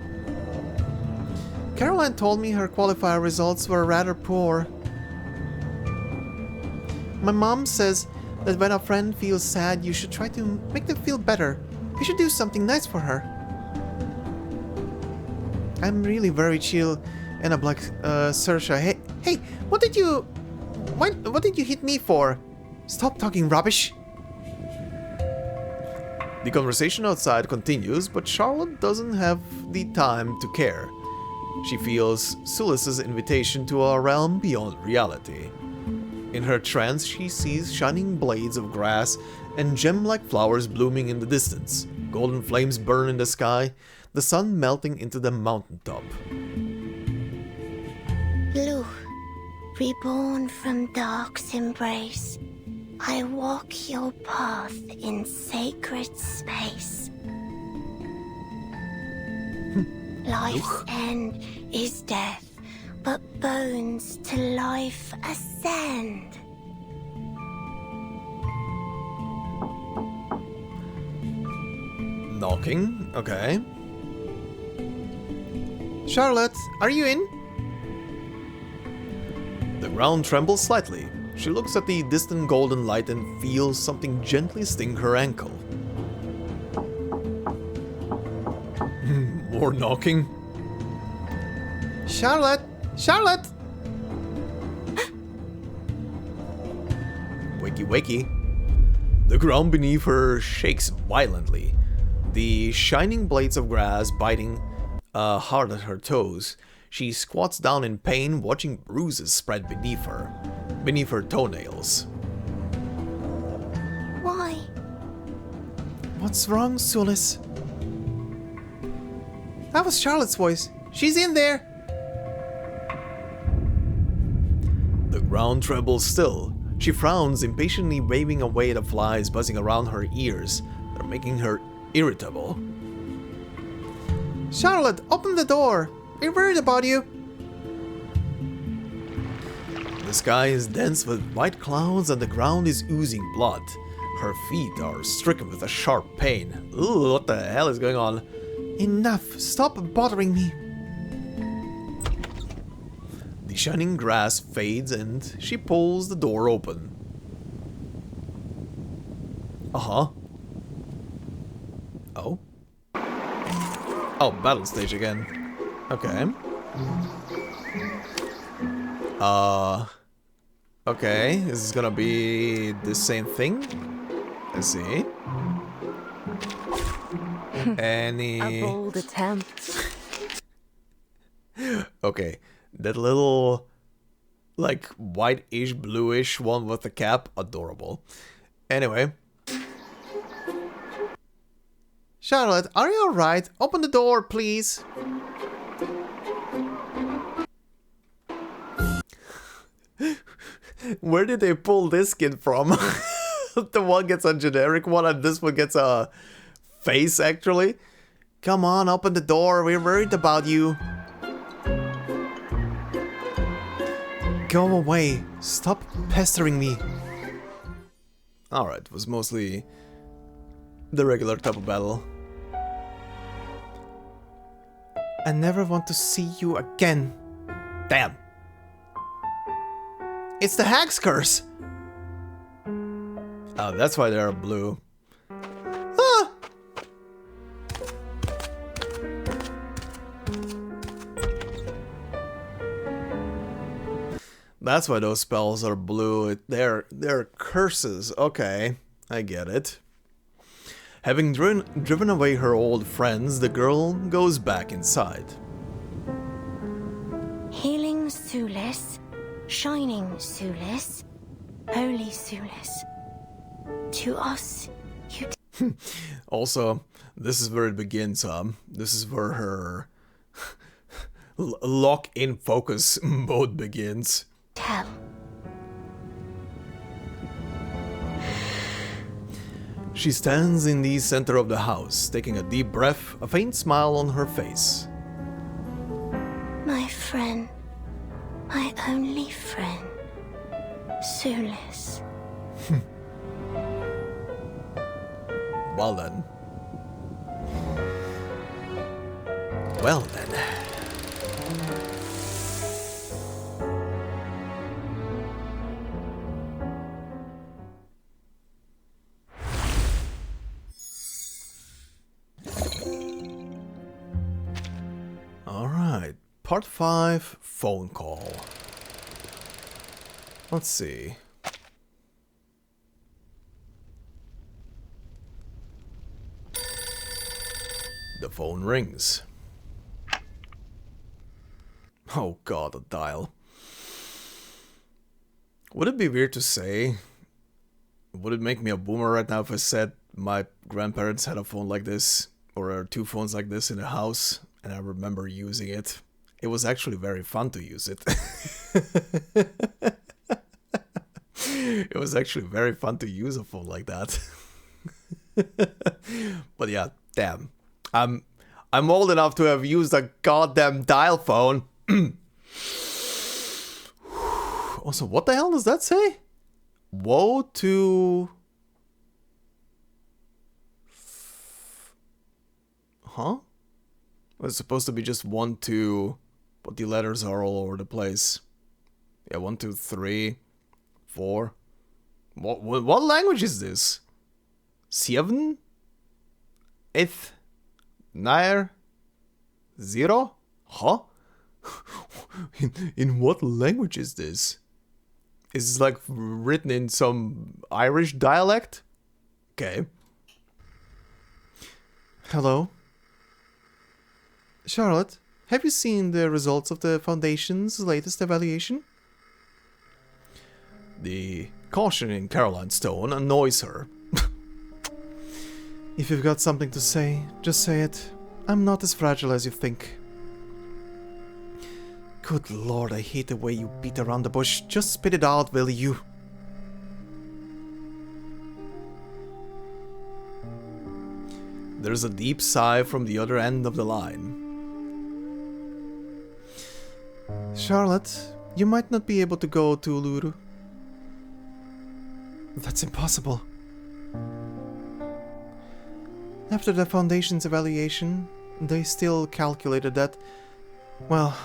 S1: Caroline told me her qualifier results were rather poor. My mom says that when a friend feels sad, you should try to make them feel better. You should do something nice for her. I'm really very chill and I'm like, Saoirse, hey, what did you hit me for? Stop talking rubbish. The conversation outside continues, but Charlotte doesn't have the time to care. She feels Sulis's invitation to a realm beyond reality. In her trance, she sees shining blades of grass and gem-like flowers blooming in the distance. Golden flames burn in the sky, the sun melting into the mountaintop.
S4: Lu, reborn from dark's embrace, I walk your path in sacred space. Life's end is death, but bones to life ascend.
S1: Knocking, okay. Charlotte, are you in? The ground trembles slightly. She looks at the distant golden light and feels something gently sting her ankle. More knocking. Charlotte! Charlotte! Wakey wakey. The ground beneath her shakes violently. The shining blades of grass biting hard at her toes. She squats down in pain, watching bruises spread beneath her toenails.
S4: Why?
S1: What's wrong, Sulis? That was Charlotte's voice. She's in there. The ground trembles still. She frowns, impatiently waving away the flies buzzing around her ears. They're making her irritable. Charlotte, open the door. We're worried about you. The sky is dense with white clouds and the ground is oozing blood. Her feet are stricken with a sharp pain. Ooh, what the hell is going on? Enough! Stop bothering me! The shining grass fades and she pulls the door open. Uh-huh. Oh? Oh, battle stage again. Okay. Okay, is this gonna be the same thing? Let's see.
S5: A bold attempt.
S1: Okay, that little, like, whitish, bluish one with the cap, adorable. Anyway. Charlotte, are you alright? Open the door, please. Where did they pull this skin from? The one gets a generic one and this one gets a face, actually. Come on, open the door. We're worried about you. Go away. Stop pestering me. Alright, it was mostly the regular type of battle. I never want to see you again. Damn. It's the Hag's curse. Oh, that's why they're blue. Ah! That's why those spells are blue. They're curses. Okay, I get it. Having driven away her old friends, the girl goes back inside.
S4: Healing Sulis, shining Sulis, holy Sulis. To us, you.
S1: Also, this is where it begins, this is where her lock-in focus mode begins.
S4: Tell.
S1: She stands in the center of the house, taking a deep breath, a faint smile on her face.
S4: My friend. My only friend. Sulis.
S1: Well then. Well then. Alright, part 5, phone call. Let's see. The phone rings. Oh god, a dial. Would it be weird to say? Would it make me a boomer right now if I said my grandparents had a phone like this? Or 2 phones like this in the house? And I remember using it. It was actually very fun to use it. It was actually very fun to use a phone like that. But yeah, damn. I'm old enough to have used a goddamn dial phone. Also, what the hell does that say? Woe to... Huh? It's supposed to be just 1, 2, but the letters are all over the place. Yeah, 1, 2, 3, 4. What language is this? 7? 8? 9? 0? Huh? In what language is this? Is it like written in some Irish dialect? Okay. Hello? Charlotte, have you seen the results of the Foundation's latest evaluation? The caution in Caroline's tone annoys her. If you've got something to say, just say it. I'm not as fragile as you think. Good lord, I hate the way you beat around the bush. Just spit it out, will you? There's a deep sigh from the other end of the line. Charlotte, you might not be able to go to Uluru. That's impossible. After the Foundation's evaluation, they still calculated that, well,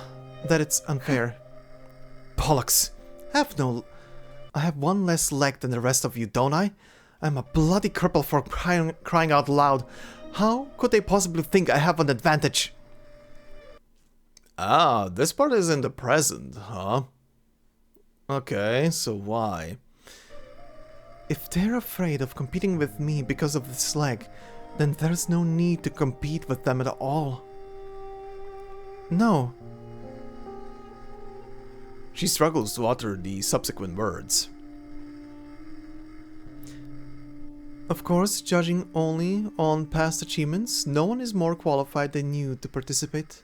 S1: that it's unfair. Bollocks! I have one less leg than the rest of you, don't I? I'm a bloody cripple for crying out loud. How could they possibly think I have an advantage? Ah, this part is in the present, huh? Okay, so why? If they're afraid of competing with me because of this leg, then there's no need to compete with them at all. No. She struggles to utter the subsequent words. Of course, judging only on past achievements, no one is more qualified than you to participate.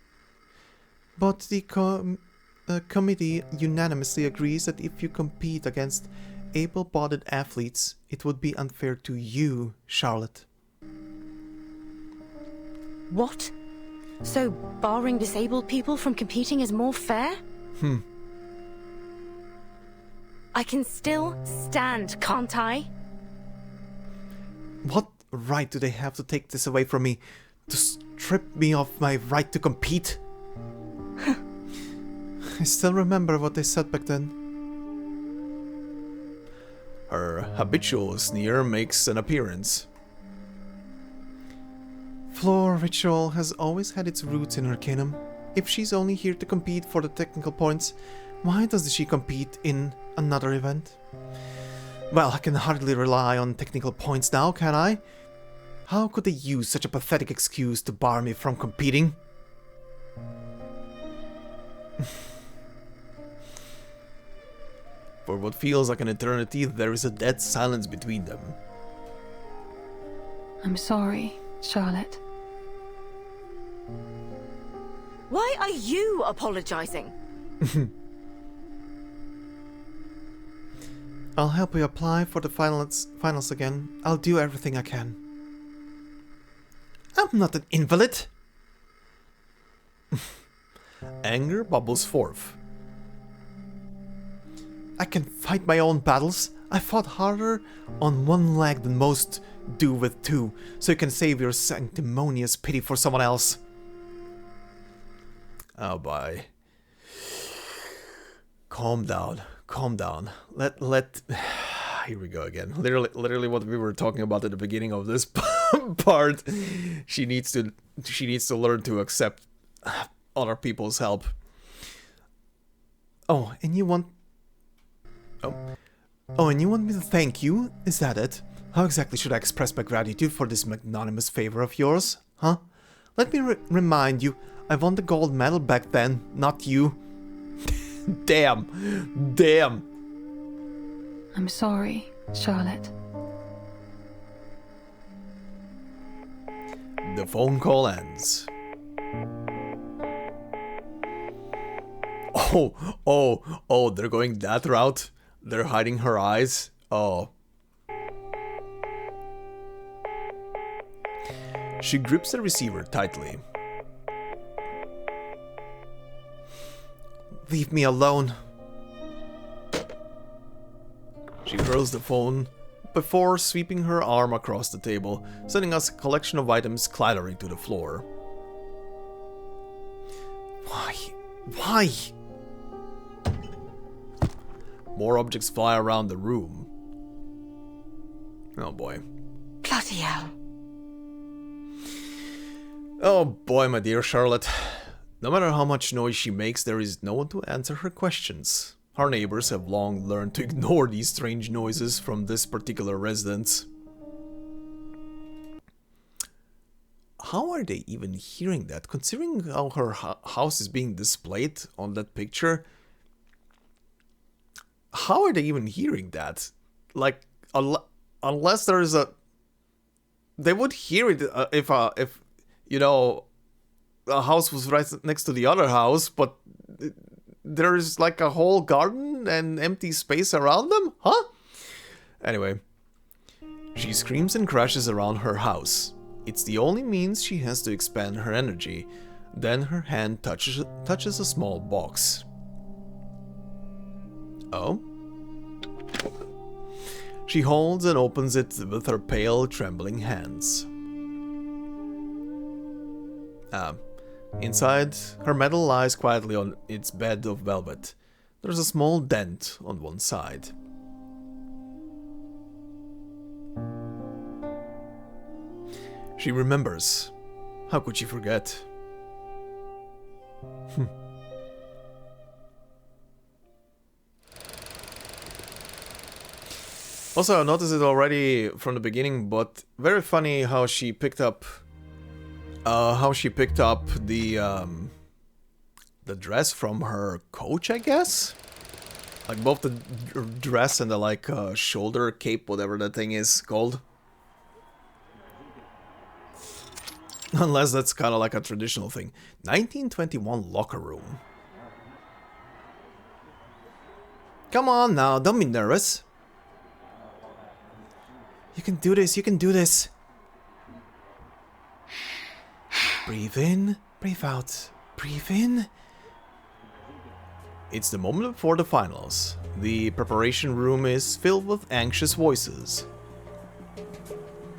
S1: But the committee unanimously agrees that if you compete against able-bodied athletes, it would be unfair to you, Charlotte.
S5: What? So, barring disabled people from competing is more fair? I can still stand, can't I?
S1: What right do they have to take this away from me? To strip me of my right to compete? I still remember what they said back then. Her habitual sneer makes an appearance. Floor ritual has always had its roots in Arcanum. If she's only here to compete for the technical points, why does she compete in another event? Well, I can hardly rely on technical points now, can I? How could they use such a pathetic excuse to bar me from competing? For what feels like an eternity, there is a dead silence between them.
S6: I'm sorry, Charlotte.
S5: Why are you apologizing?
S1: I'll help you apply for the finals again. I'll do everything I can. I'm not an invalid. Anger bubbles forth. I can fight my own battles. I fought harder on one leg than most do with two, so you can save your sanctimonious pity for someone else. Oh boy. Calm down. Calm down. Let here we go again. Literally what we were talking about at the beginning of this part. She needs to learn to accept other people's help. Oh, and you want and you want me to thank you? Is that it? How exactly should I express my gratitude for this magnanimous favor of yours? Huh? Let me remind you, I won the gold medal back then, not you. Damn. Damn.
S6: I'm sorry, Charlotte.
S1: The phone call ends. Oh, they're going that route? They're hiding her eyes? Oh. She grips the receiver tightly. Leave me alone. She throws the phone before sweeping her arm across the table, sending us a collection of items clattering to the floor. Why? More objects fly around the room. Oh boy.
S5: Bloody hell.
S1: Oh boy, my dear Charlotte. No matter how much noise she makes, there is no one to answer her questions. Her neighbors have long learned to ignore these strange noises from this particular residence. How are they even hearing that? Considering how her house is being displayed on that picture, how are they even hearing that? Like, unless there is a... They would hear it if you know, a house was right next to the other house, but there is like a whole garden and empty space around them? Huh? Anyway, she screams and crashes around her house. It's the only means she has to expand her energy. Then her hand touches a small box. Oh? She holds and opens it with her pale, trembling hands. Inside, her medal lies quietly on its bed of velvet. There's a small dent on one side. She remembers. How could she forget? Also, I noticed it already from the beginning, but very funny how she picked up the dress from her coach, I guess? Like both the dress and the like shoulder cape, whatever that thing is called. Unless that's kind of like a traditional thing. 1921 locker room. Come on now, don't be nervous. You can do this, you can do this. Breathe in, breathe out, breathe in. It's the moment before the finals. The preparation room is filled with anxious voices.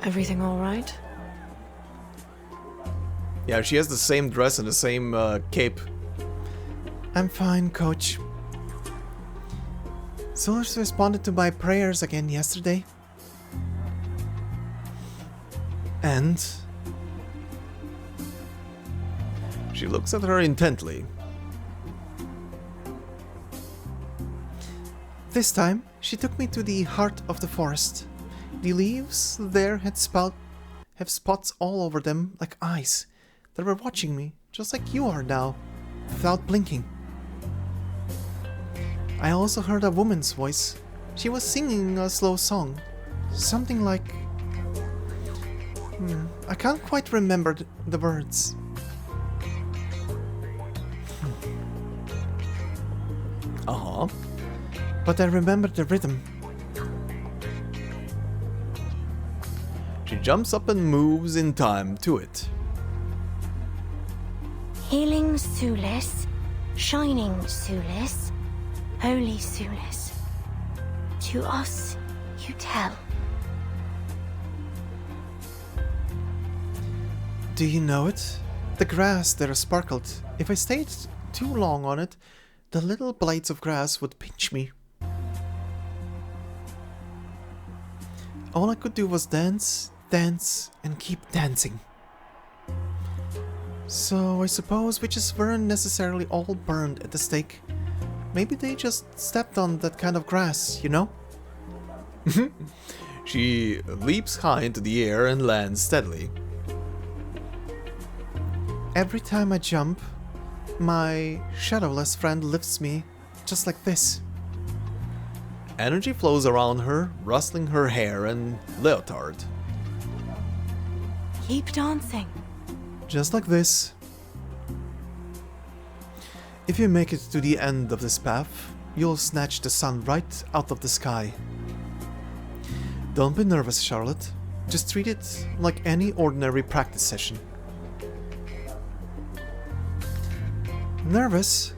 S5: Everything all right?
S1: Yeah, she has the same dress and the same cape. I'm fine, coach. Solus responded to my prayers again yesterday. And... She looks at her intently. This time, she took me to the heart of the forest. The leaves there have spots all over them like eyes. They were watching me, just like you are now, without blinking. I also heard a woman's voice. She was singing a slow song. Something like... I can't quite remember the words. Uh-huh. But I remember the rhythm. She jumps up and moves in time to it.
S4: Healing Sulis, shining Sulis, holy Sulis. To us, you tell.
S1: Do you know it? The grass there sparkled. If I stayed too long on it, the little blades of grass would pinch me. All I could do was dance, dance, and keep dancing. So I suppose witches weren't necessarily all burned at the stake. Maybe they just stepped on that kind of grass, you know? She leaps high into the air and lands steadily. Every time I jump, my shadowless friend lifts me, just like this. Energy flows around her, rustling her hair and leotard.
S5: Keep dancing.
S1: Just like this. If you make it to the end of this path, you'll snatch the sun right out of the sky. Don't be nervous, Charlotte. Just treat it like any ordinary practice session. Nervous?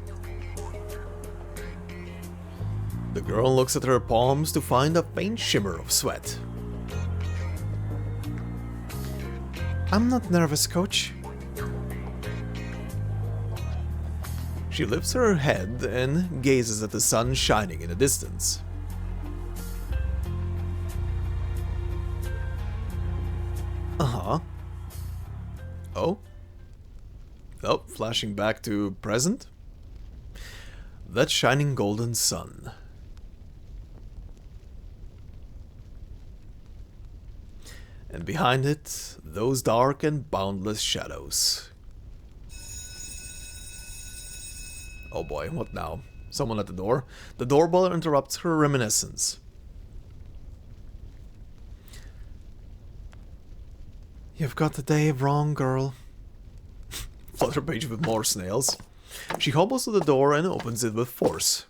S1: The girl looks at her palms to find a faint shimmer of sweat. I'm not nervous, coach. She lifts her head and gazes at the sun shining in the distance. Uh-huh. Oh? Oh, flashing back to present. That shining golden sun. And behind it, those dark and boundless shadows. Oh boy, what now? Someone at the door. The doorbell interrupts her reminiscence. You've got the day wrong, girl. Flutterpage with more snails. She hobbles to the door and opens it with force.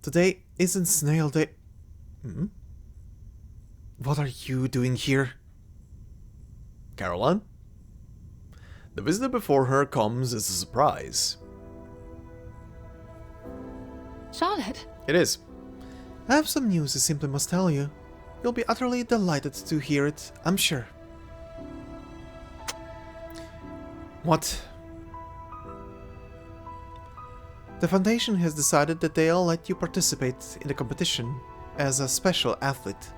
S1: Today isn't snail day. Hmm? What are you doing here? Caroline? The visitor before her comes as a surprise.
S6: Charlotte?
S1: It is. I have some news I simply must tell you. You'll be utterly delighted to hear it, I'm sure. What? The Foundation has decided that they'll let you participate in the competition as a special athlete.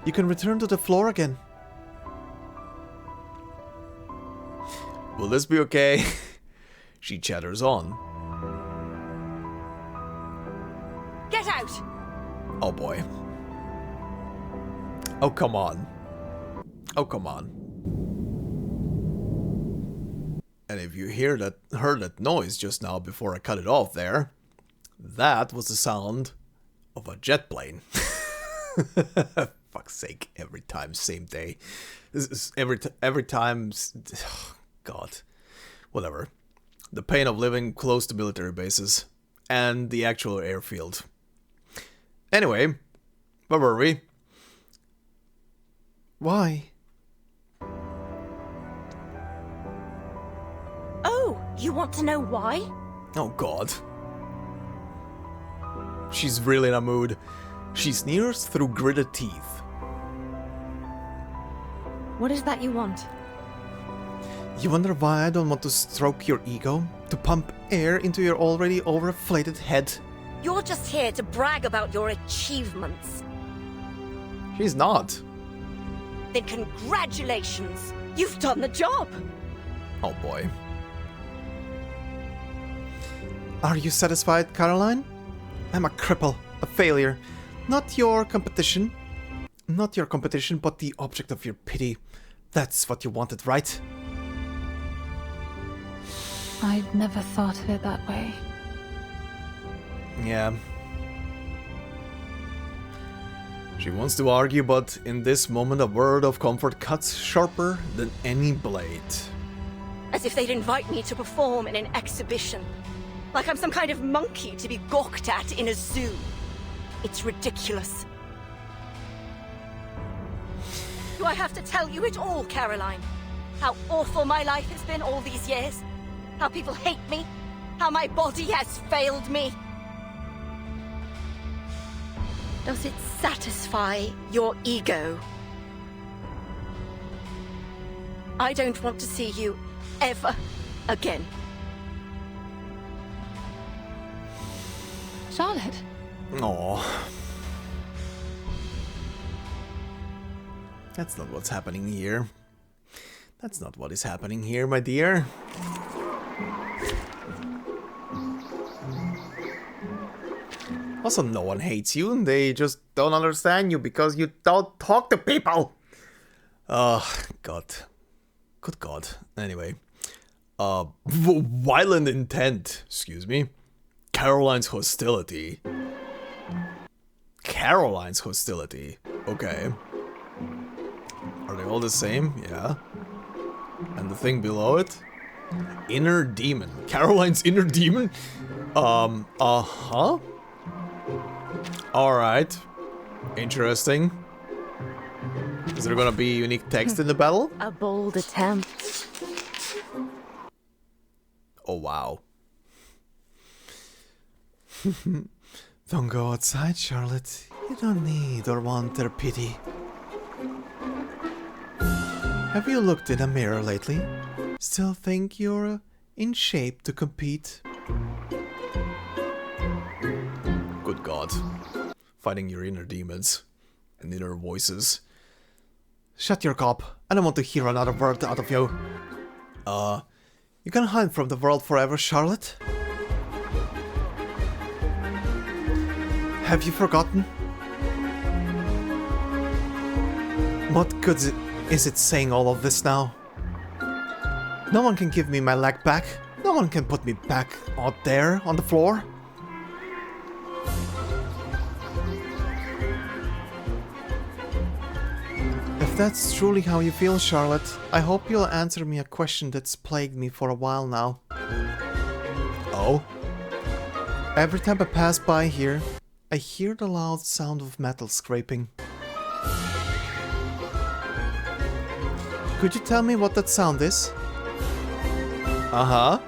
S1: You can return to the floor again. Will this be okay? She chatters on.
S2: Get out!
S1: Oh boy. Oh come on. Oh come on. And if you heard that noise just now before I cut it off there, that was the sound of a jet plane. Fuck's sake, every time, same day. This is every time. Oh, God. Whatever. The pain of living close to military bases and the actual airfield. Anyway, where were we? Why?
S5: Oh, you want to know why?
S1: Oh God. She's really in a mood. She sneers through gritted teeth.
S5: What is that you want?
S1: You wonder why I don't want to stroke your ego? To pump air into your already overinflated head?
S5: You're just here to brag about your achievements.
S1: She's not.
S5: Then congratulations! You've done the job!
S1: Oh boy. Are you satisfied, Caroline? I'm a cripple, a failure. Not your competition. Not your competition, but the object of your pity. That's what you wanted, right?
S6: I'd never thought of it that way.
S1: Yeah. She wants to argue, but in this moment a word of comfort cuts sharper than any blade.
S5: As if they'd invite me to perform in an exhibition. Like I'm some kind of monkey to be gawked at in a zoo. It's ridiculous. Do I have to tell you it all, Caroline? How awful my life has been all these years? How people hate me? How my body has failed me? Does it satisfy your ego? I don't want to see you ever again.
S6: Charlotte?
S1: Aww. That's not what's happening here. That's not what is happening here, my dear. Also, no one hates you, they just don't understand you because you don't talk to people! Oh, God. Good God. Anyway. Violent intent, excuse me. Caroline's hostility. Caroline's hostility. Okay. Are they all the same? Yeah. And the thing below it? Inner demon. Caroline's inner demon? Uh-huh. Alright. Interesting. Is there gonna be unique text in the battle?
S5: A bold attempt.
S1: Oh, wow. Don't go outside, Charlotte. You don't need or want their pity. Have you looked in a mirror lately? Still think you're in shape to compete? Good God. Fighting your inner demons. And inner voices. Shut your gob. I don't want to hear another word out of you. You can hide from the world forever, Charlotte. Have you forgotten? What good is it saying all of this now? No one can give me my leg back. No one can put me back out there on the floor. If that's truly how you feel, Charlotte, I hope you'll answer me a question that's plagued me for a while now. Oh? Every time I pass by here, I hear the loud sound of metal scraping. Could you tell me what that sound is? Uh-huh.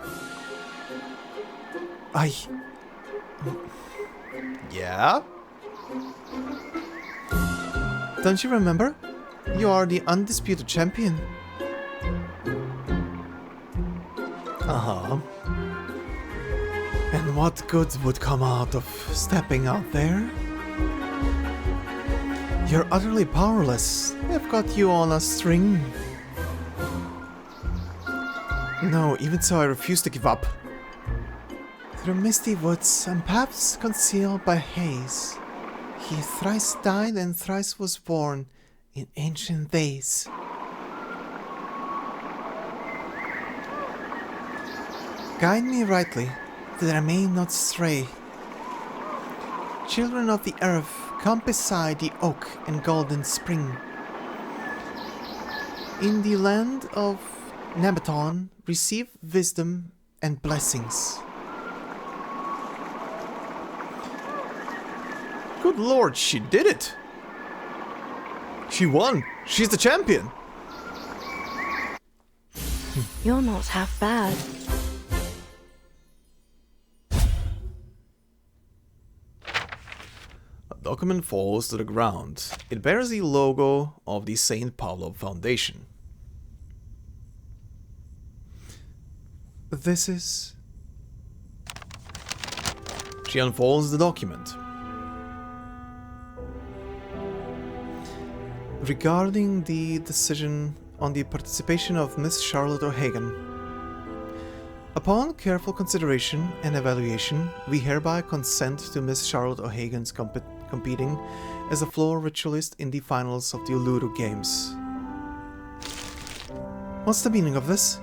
S1: Yeah? Don't you remember? You are the undisputed champion. Uh-huh. And what good would come out of stepping out there? You're utterly powerless. They've got you on a string. No, even so I refuse to give up. Through misty woods and paths concealed by haze, he thrice died and thrice was born in ancient days. Guide me rightly, that I may not stray. Children of the earth, come beside the oak and golden spring. In the land of Nabaton, receive wisdom and blessings. Good lord, she did it! She won! She's the champion!
S5: You're not half bad.
S1: A document falls to the ground. It bears the logo of the St. Paulo Foundation. This is... She unfolds the document. Regarding the decision on the participation of Miss Charlotte O'Hagan. Upon careful consideration and evaluation, we hereby consent to Miss Charlotte O'Hagan's competing as a floor ritualist in the finals of the Uluru Games. What's the meaning of this?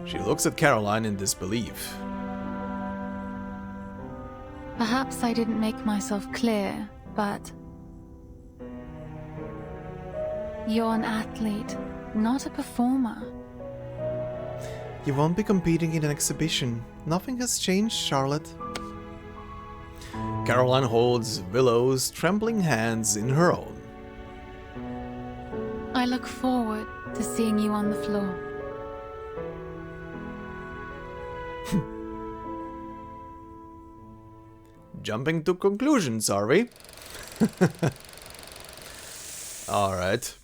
S1: She looks at Caroline in disbelief.
S6: Perhaps I didn't make myself clear, but you're an athlete, not a performer.
S1: You won't be competing in an exhibition. Nothing has changed, Charlotte. Caroline holds Willow's trembling hands in her own.
S6: I look forward to seeing you on the floor.
S1: Jumping to conclusions, are we? Alright.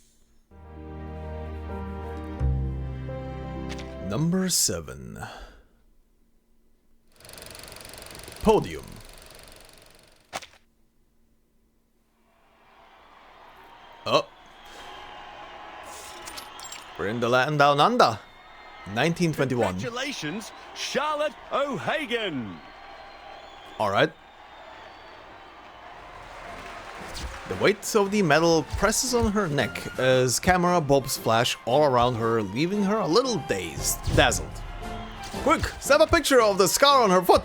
S1: Number 7. Podium. Oh. We're in the land down under. 1921.
S7: Congratulations, Charlotte O'Hagan!
S1: Alright. The weight of the metal presses on her neck as camera bulbs flash all around her, leaving her a little dazed, dazzled. Quick, snap a picture of the scar on her foot!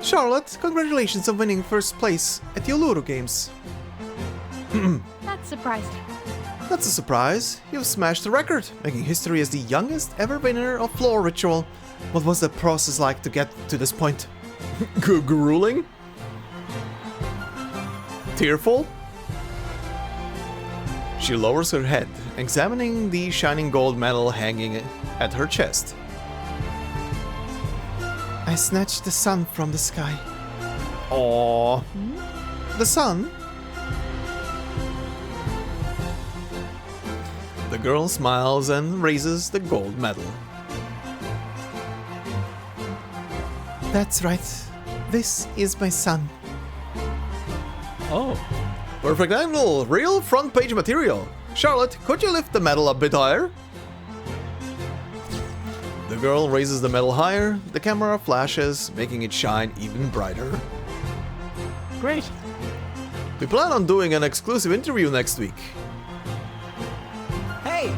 S1: Charlotte, congratulations on winning first place at the Uluru Games.
S3: That's surprising.
S1: That's a surprise. You've smashed the record, making history as the youngest ever winner of floor ritual. What was the process like to get to this point? Grueling? Tearful? She lowers her head, examining the shining gold medal hanging at her chest. I snatched the sun from the sky. Aww. The sun? The girl smiles and raises the gold medal. That's right. This is my son.
S7: Oh.
S1: Perfect angle, real front page material. Charlotte, could you lift the medal a bit higher? The girl raises the medal higher, the camera flashes, making it shine even brighter.
S7: Great.
S1: We plan on doing an exclusive interview next week.
S8: Hey!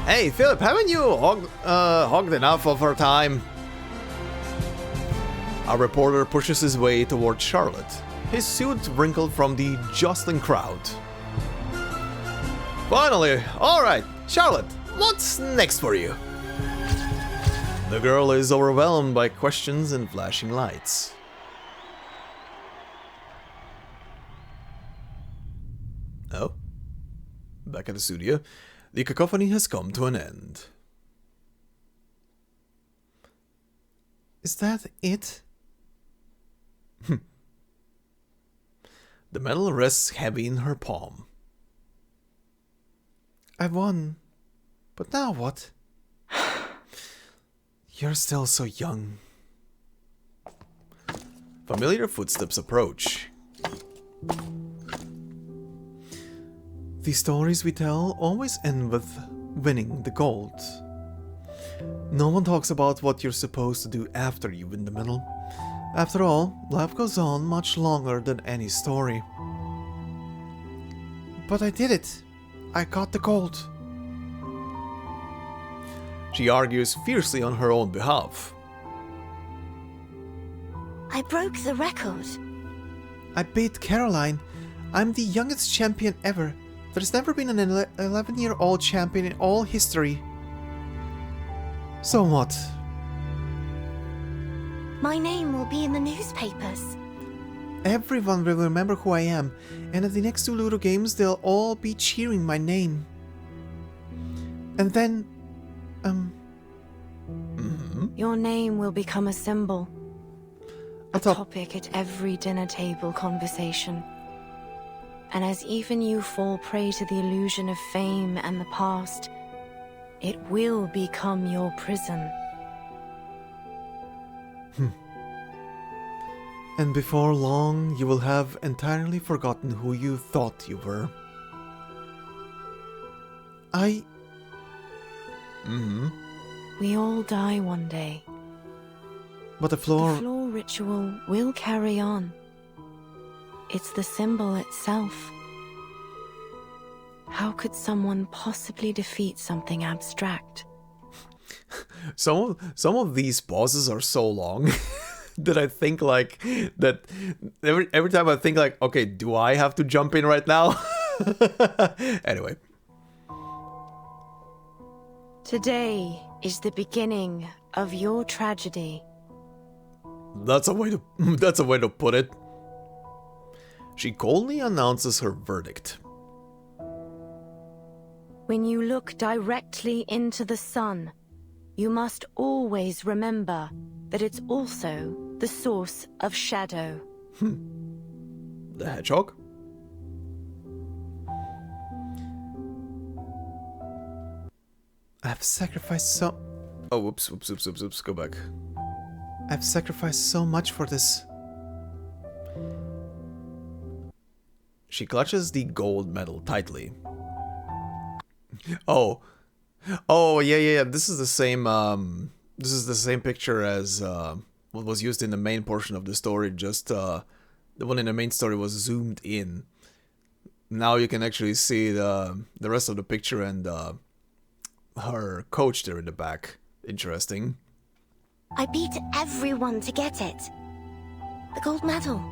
S1: Hey, Philip, haven't you hogged enough of our time? Our reporter pushes his way towards Charlotte, his suit wrinkled from the jostling crowd. Finally, alright, Charlotte, what's next for you? The girl is overwhelmed by questions and flashing lights. Oh? Back at the studio, the cacophony has come to an end. Is that it? The medal rests heavy in her palm. I won. But now what? You're still so young. Familiar footsteps approach. The stories we tell always end with winning the gold. No one talks about what you're supposed to do after you win the medal. After all, life goes on much longer than any story. But I did it. I got the gold. She argues fiercely on her own behalf.
S5: I broke the record.
S1: I beat Caroline. I'm the youngest champion ever. There's never been an 11-year-old champion in all history. So what?
S5: My name will be in the newspapers.
S1: Everyone will remember who I am, and at the next 2 Ludo games they'll all be cheering my name. And then...
S5: Your name will become a symbol. A
S1: What's up?
S5: topic at every dinner table conversation. And as even you fall prey to the illusion of fame and the past, it will become your prison.
S1: And before long, you will have entirely forgotten who you thought you were.
S5: We all die one day.
S1: But the floor...
S5: The floor ritual will carry on. It's the symbol itself. How could someone possibly defeat something abstract?
S1: Some of these pauses are so long that I think like that every time I think like, okay, do I have to jump in right now? Anyway.
S5: Today is the beginning of your tragedy.
S1: That's a way to put it. She coldly announces her verdict.
S5: When you look directly into the sun, you must always remember that it's also the source of shadow.
S1: The hedgehog? I've sacrificed so... Oh, whoops, go back. I've sacrificed so much for this. She clutches the gold medal tightly. Oh, yeah. This is the same picture as what was used in the main portion of the story. Just the one in the main story was zoomed in. Now you can actually see the rest of the picture and her coach there in the back. Interesting.
S4: I beat everyone to get it. The gold medal.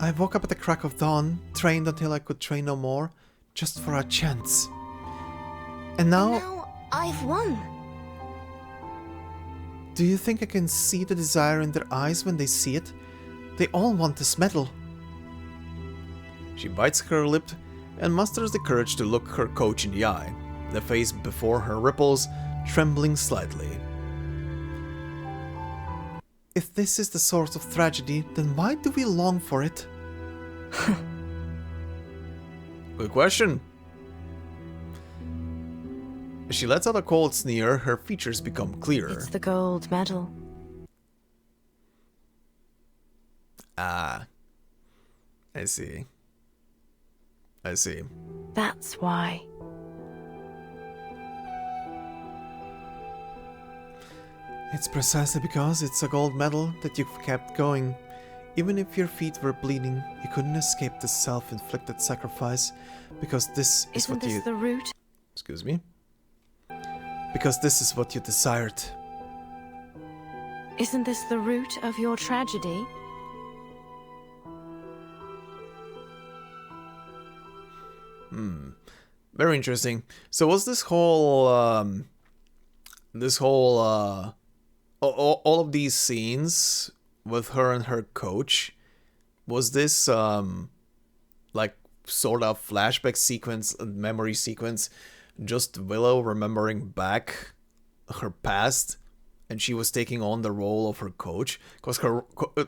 S1: I woke up at the crack of dawn, trained until I could train no more, just for a chance. And
S4: Now I've won.
S1: do you think I can see the desire in their eyes when they see it? They all want this medal. She bites her lip and musters the courage to look her coach in the eye, the face before her ripples, trembling slightly. If this is the source of tragedy, then why do we long for it? Good question. As she lets out a cold sneer, her features become clearer.
S5: It's the gold medal.
S1: Ah. I see. I see.
S5: That's why.
S1: It's precisely because it's a gold medal that you've kept going. Even if your feet were bleeding, you couldn't escape the self-inflicted sacrifice, because this is
S5: Isn't
S1: what
S5: this
S1: you...
S5: the root?
S1: Excuse me? Because this is what you desired.
S5: Isn't this the root of your tragedy?
S1: Very interesting. So was this whole, all of these scenes with her and her coach, was this, like, sort of flashback sequence and memory sequence, just Willow remembering back her past, and she was taking on the role of her coach? Because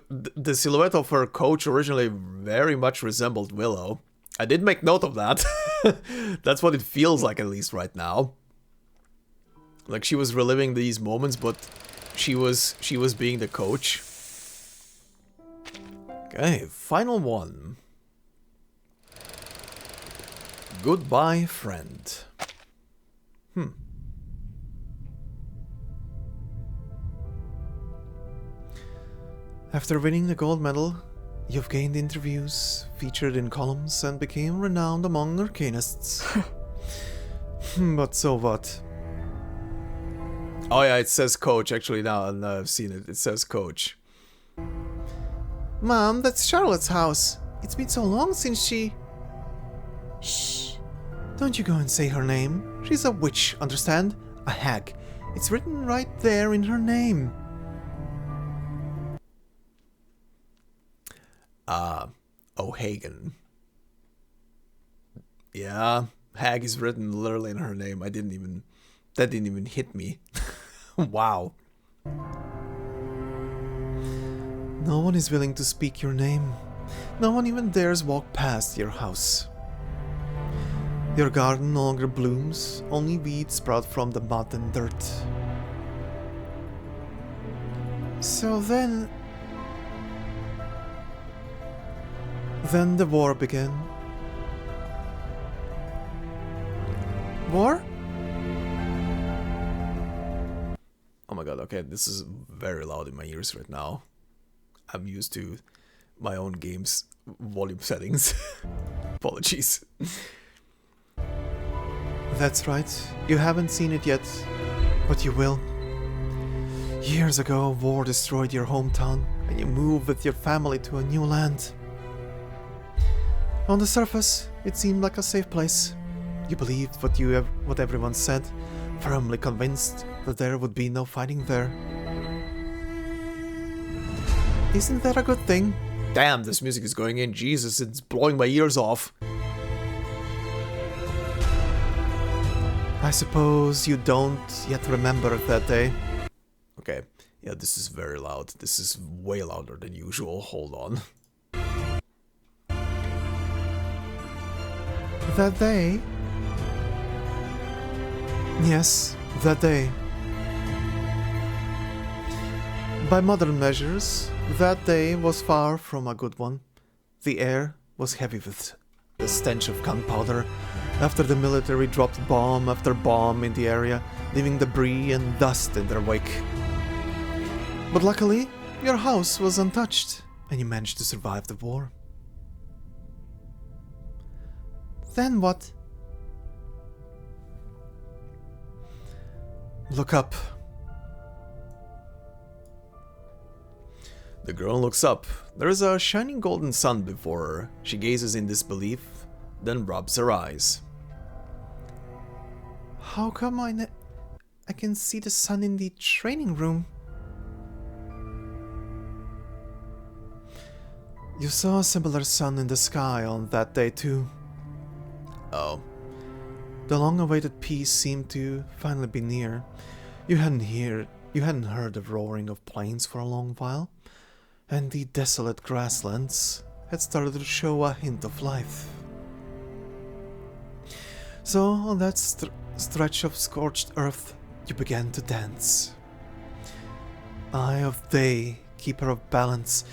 S1: the silhouette of her coach originally very much resembled Willow. I did make note of that. That's what it feels like, at least right now. Like she was reliving these moments, but she was being the coach. Okay, final one. Goodbye, friend. After winning the gold medal, you've gained interviews, featured in columns, and became renowned among Arcanists. But so what? Oh yeah, it says coach, actually, now I've seen it. It says coach. Mom, that's Charlotte's house. It's been so long since she...
S5: Shh.
S1: Don't you go and say her name. She's a witch, understand? A hag. It's written right there in her name. O'Hagan. Yeah, hag is written literally in her name. That didn't even hit me. Wow. No one is willing to speak your name. No one even dares walk past your house. Your garden no longer blooms, only weeds sprout from the mud and dirt. So then the war began. War? Oh my god, okay, this is very loud in my ears right now. I'm used to my own game's volume settings. Apologies. That's right, you haven't seen it yet, but you will. Years ago, war destroyed your hometown, and you moved with your family to a new land. On the surface, it seemed like a safe place. You believed what everyone said, firmly convinced that there would be no fighting there. Isn't that a good thing? Damn, this music is going in. Jesus, it's blowing my ears off. I suppose you don't yet remember that day. Okay, yeah, this is very loud. This is way louder than usual. Hold on. That day? Yes, that day. By modern measures, that day was far from a good one. The air was heavy with the stench of gunpowder after the military dropped bomb after bomb in the area, leaving debris and dust in their wake. But luckily, your house was untouched, and you managed to survive the war. Then what? Look up. The girl looks up. There is a shining golden sun before her. She gazes in disbelief, then rubs her eyes. How come I can see the sun in the training room? You saw a similar sun in the sky on that day too. Oh. The long-awaited peace seemed to finally be near. You hadn't heard the roaring of planes for a long while, and the desolate grasslands had started to show a hint of life. So, on that stretch of scorched earth, you began to dance. Eye of Day, keeper of balance,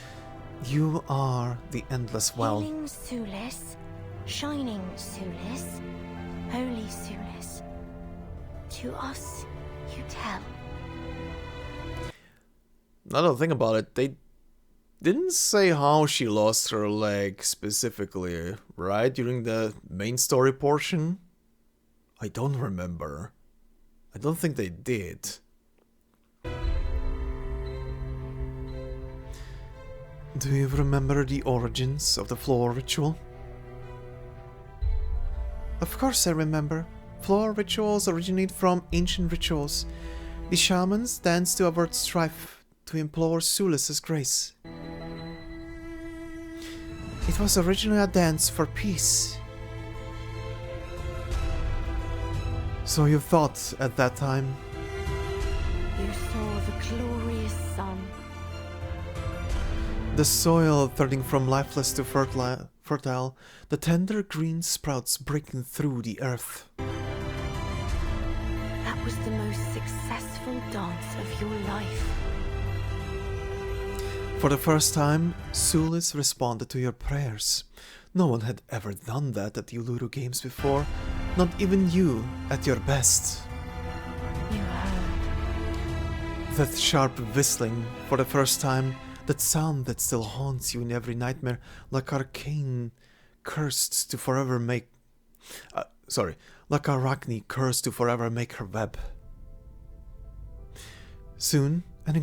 S1: You are the endless well.
S5: Healing solace, shining solace, holy solace. To us, you tell.
S1: Now that I think about it, they didn't say how she lost her leg specifically, right? During the main story portion? I don't remember. I don't think they did. Do you remember the origins of the floor ritual? Of course I remember. Floor rituals originate from ancient rituals. The shamans dance to avert strife, to implore Sulace's grace. It was originally a dance for peace. So you thought at that time?
S5: You saw the glorious sun.
S1: The soil turning from lifeless to fertile, the tender green sprouts breaking through the earth.
S5: That was the most successful dance of your life.
S1: For the first time, Sulace responded to your prayers. No one had ever done that at the Uluru Games before, not even you at your best.
S5: You heard.
S1: That sharp whistling for the first time, that sound that still haunts you in every nightmare, like Arcane cursed to forever make... like Arachne cursed to forever make her web. Soon, an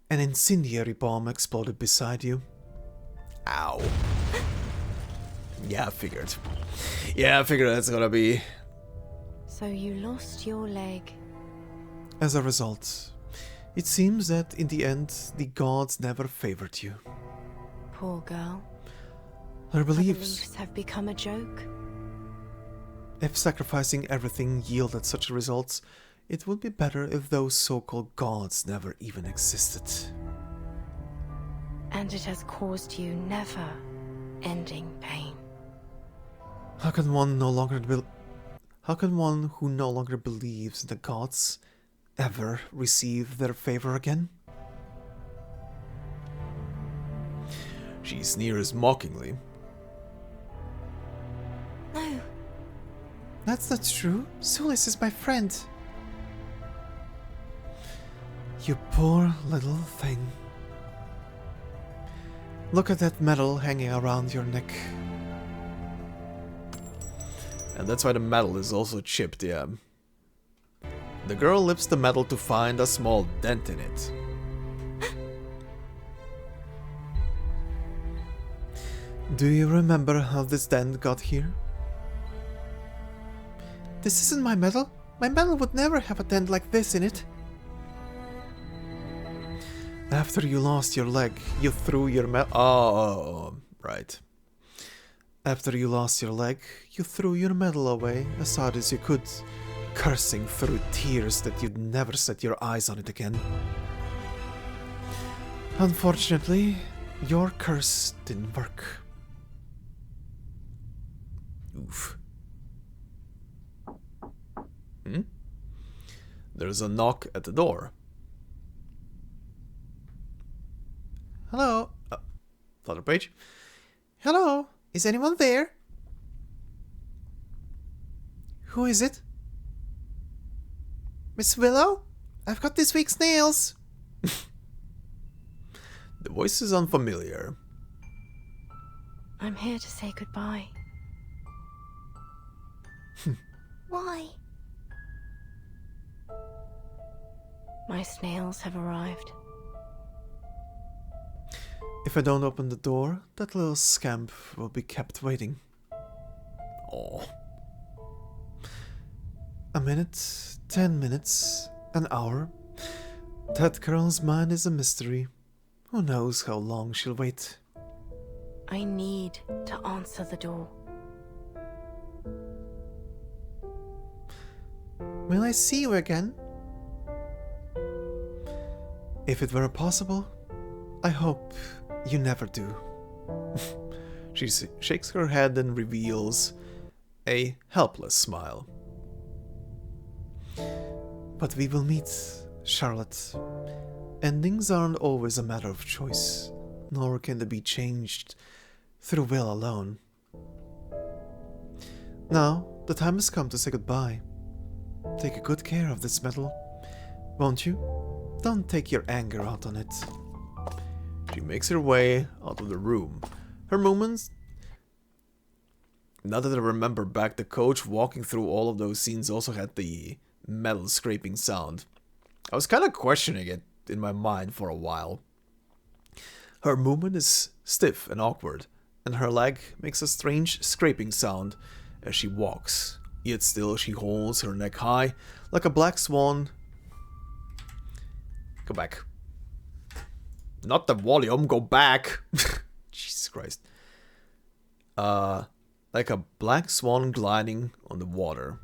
S1: an incendiary bomb exploded beside you. Ow. Yeah, I figured. Yeah, I figured that's gonna be...
S5: So you lost your leg.
S1: As a result, it seems that in the end, the gods never favored you.
S5: Poor girl.
S1: Her
S5: Her
S1: beliefs,
S5: beliefs have become a joke.
S1: if sacrificing everything yielded such results, it would be better if those so-called gods never even existed.
S5: And it has caused you never-ending pain.
S1: How can one who no longer believes in the gods ever receive their favor again? She sneers mockingly.
S5: No.
S1: That's not true. Sulace is my friend. You poor little thing. Look at that medal hanging around your neck. And that's why the medal is also chipped, yeah. The girl lifts the medal to find a small dent in it. Do you remember how this dent got here? This isn't my medal. My medal would never have a dent like this in it. After you lost your leg, you threw your medal... Oh, right. After you lost your leg, you threw your medal away as hard as you could, cursing through tears that you'd never set your eyes on it again. Unfortunately, your curse didn't work. Oof. There's a knock at the door. Hello? Flutterpage? Hello? Is anyone there? Who is it? Miss Willow? I've got this week's nails. The voice is unfamiliar.
S5: I'm here to say goodbye.
S4: Why?
S5: My snails have arrived.
S1: If I don't open the door, that little scamp will be kept waiting. Oh. A minute, 10 minutes, an hour. That girl's mind is a mystery. Who knows how long she'll wait?
S5: I need to answer the door.
S1: Will I see you again? If it were possible, I hope you never do. She shakes her head and reveals a helpless smile. But we will meet, Charlotte. Endings aren't always a matter of choice, nor can they be changed through will alone. Now, the time has come to say goodbye. Take good care of this medal, won't you? Don't take your anger out on it. She makes her way out of the room. Her movements... Now that I remember back, the coach walking through all of those scenes also had the metal scraping sound. I was kind of questioning it in my mind for a while. Her movement is stiff and awkward, and her leg makes a strange scraping sound as she walks. Yet still she holds her neck high, like a black swan. Go back. Not the volume, go back! Jesus Christ. Like a black swan gliding on the water.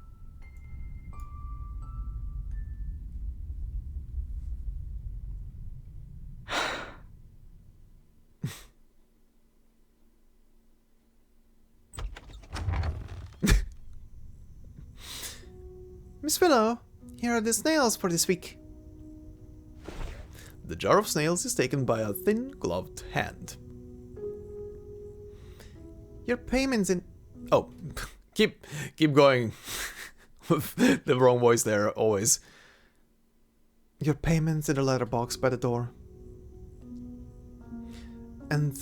S1: Miss Willow, here are the snails for this week. The jar of snails is taken by a thin, gloved hand. Your payments in... Oh, keep going with the wrong voice there, always. Your payments in the letterbox by the door. And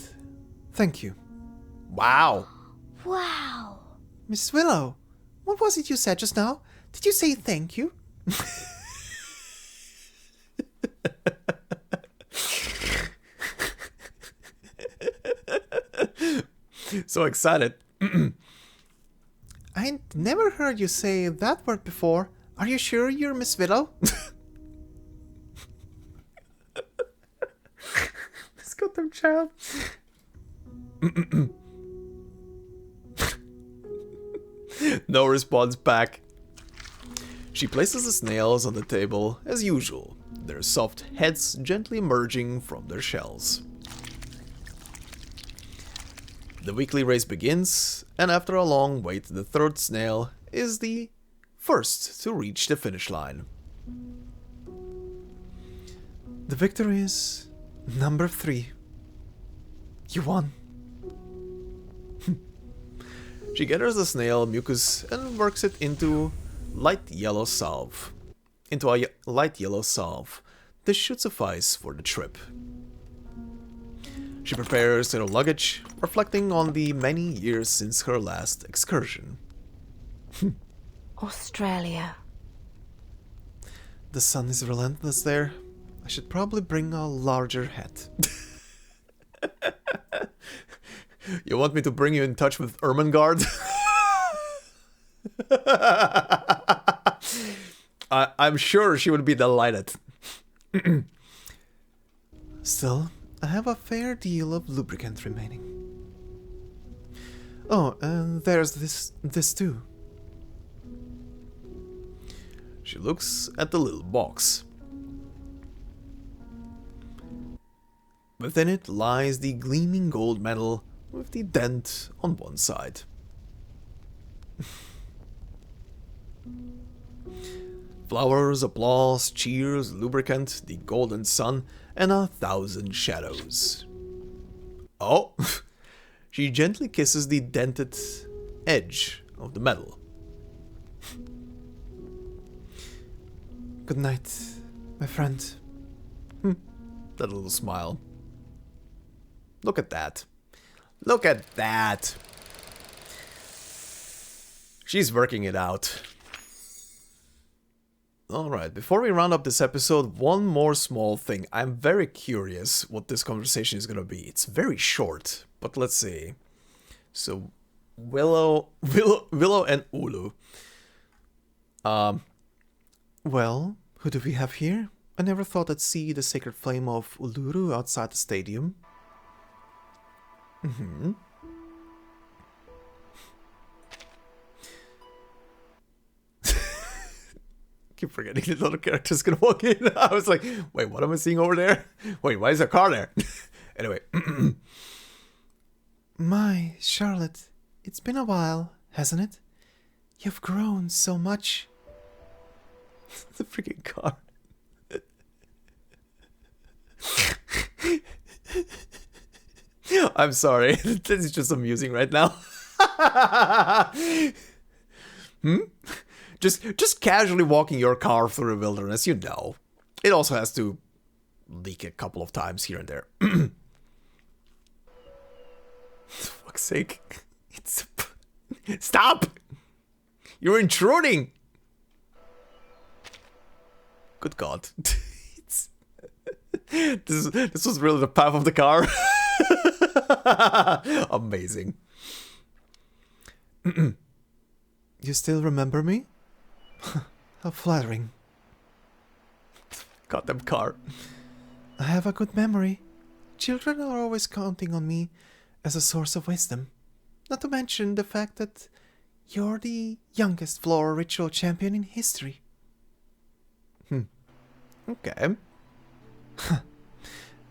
S1: thank you. Wow.
S4: Wow.
S1: Miss Willow, what was it you said just now? Did you say thank you? So excited. I never heard you say that word before. Are you sure you're Miss Willow? This goddamn child. No response back. She places the snails on the table as usual, their soft heads gently emerging from their shells. The weekly race begins, and after a long wait, the third snail is the first to reach the finish line. The victory is number 3. You won. She gathers the snail mucus and works it into light yellow salve. This should suffice for the trip. She prepares her luggage, reflecting on the many years since her last excursion.
S5: Australia.
S1: The sun is relentless there. I should probably bring a larger hat. You want me to bring you in touch with Ermengarde? I'm sure she would be delighted. Still, I have a fair deal of lubricant remaining. Oh, and there's this too. She looks at the little box. Within it lies the gleaming gold medal with the dent on one side. Flowers, applause, cheers, lubricant, the golden sun, and 1,000 shadows. Oh, she gently kisses the dented edge of the medal. Good night, my friend. That little smile. Look at that. Look at that. She's working it out. Alright, before we round up this episode, one more small thing. I'm very curious what this conversation is gonna be. It's very short, but let's see. So, Willow and Ulu. Well, who do we have here? I never thought I'd see the sacred flame of Uluru outside the stadium. Keep forgetting the little character's gonna walk in. I was like, wait, what am I seeing over there? Wait, why is there a car there? Anyway. My, Charlotte, it's been a while, hasn't it? You've grown so much. The freaking car. I'm sorry. This is just amusing right now. Just casually walking your car through the wilderness, you know. It also has to leak a couple of times here and there. For fuck's sake. Stop! You're intruding! Good God. This was really the path of the car. Amazing. You still remember me? How flattering. Goddamn car. I have a good memory. Children are always counting on me as a source of wisdom. Not to mention the fact that you're the youngest floral ritual champion in history. Okay.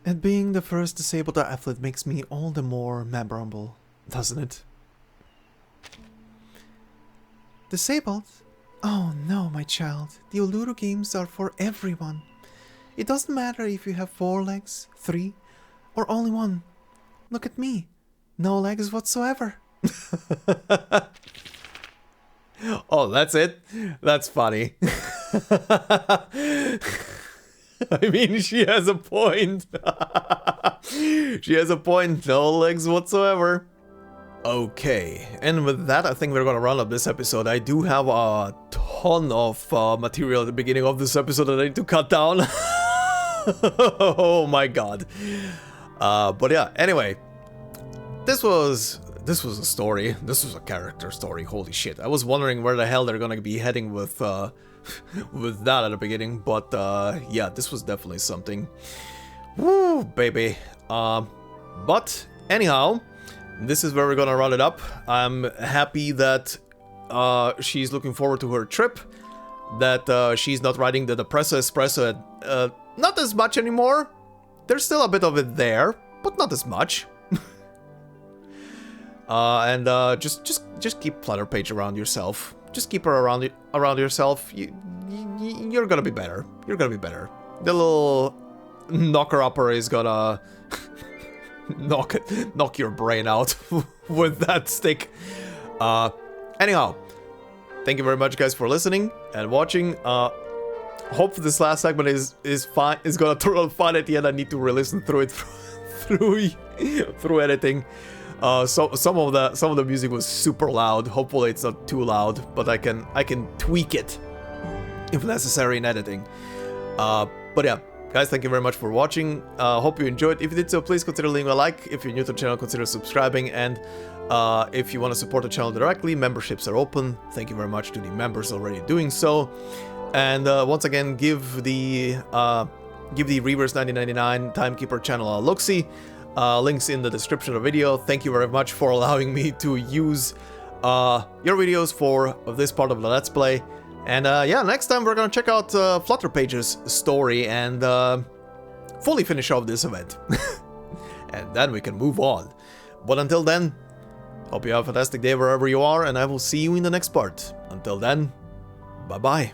S1: And being the first disabled athlete makes me all the more memorable, doesn't it? Disabled? Oh no, my child. The Uluru games are for everyone. It doesn't matter if you have 4 legs, 3, or only 1. Look at me. No legs whatsoever. Oh, that's it? That's funny. I mean, she has a point. She has a point. No legs whatsoever. Okay, and with that, I think we're gonna round up this episode. I do have a ton of material at the beginning of this episode that I need to cut down. Oh my god. But yeah, anyway. This was a story. This was a character story. Holy shit. I was wondering where the hell they're gonna be heading with with that at the beginning, but yeah, this was definitely something. Woo, baby. But anyhow, this is where we're gonna round it up. I'm happy that she's looking forward to her trip, that she's not riding the Depresso Espresso not as much anymore. There's still a bit of it there, but not as much. And just keep Flutterpage around yourself. Just keep her around yourself. You're gonna be better. You're gonna be better. The little knocker-upper is gonna knock your brain out with that stick. Anyhow, thank you very much, guys, for listening and watching. Hope this last segment is fine. Is gonna turn out fine at the end. I need to re-listen through it through editing. So some of the music was super loud. Hopefully it's not too loud, but I can tweak it if necessary in editing. But yeah, guys, thank you very much for watching. Hope you enjoyed. If you did so, please consider leaving a like. If you're new to the channel, consider subscribing. And if you want to support the channel directly, memberships are open. Thank you very much to the members already doing so. And once again, give the Reavers 1999 Timekeeper channel a look-see. Links in the description of the video. Thank you very much for allowing me to use your videos for this part of the Let's Play. And yeah, next time we're gonna check out Flutterpage's story and fully finish off this event. And then we can move on. But until then, hope you have a fantastic day wherever you are, and I will see you in the next part. Until then, bye-bye.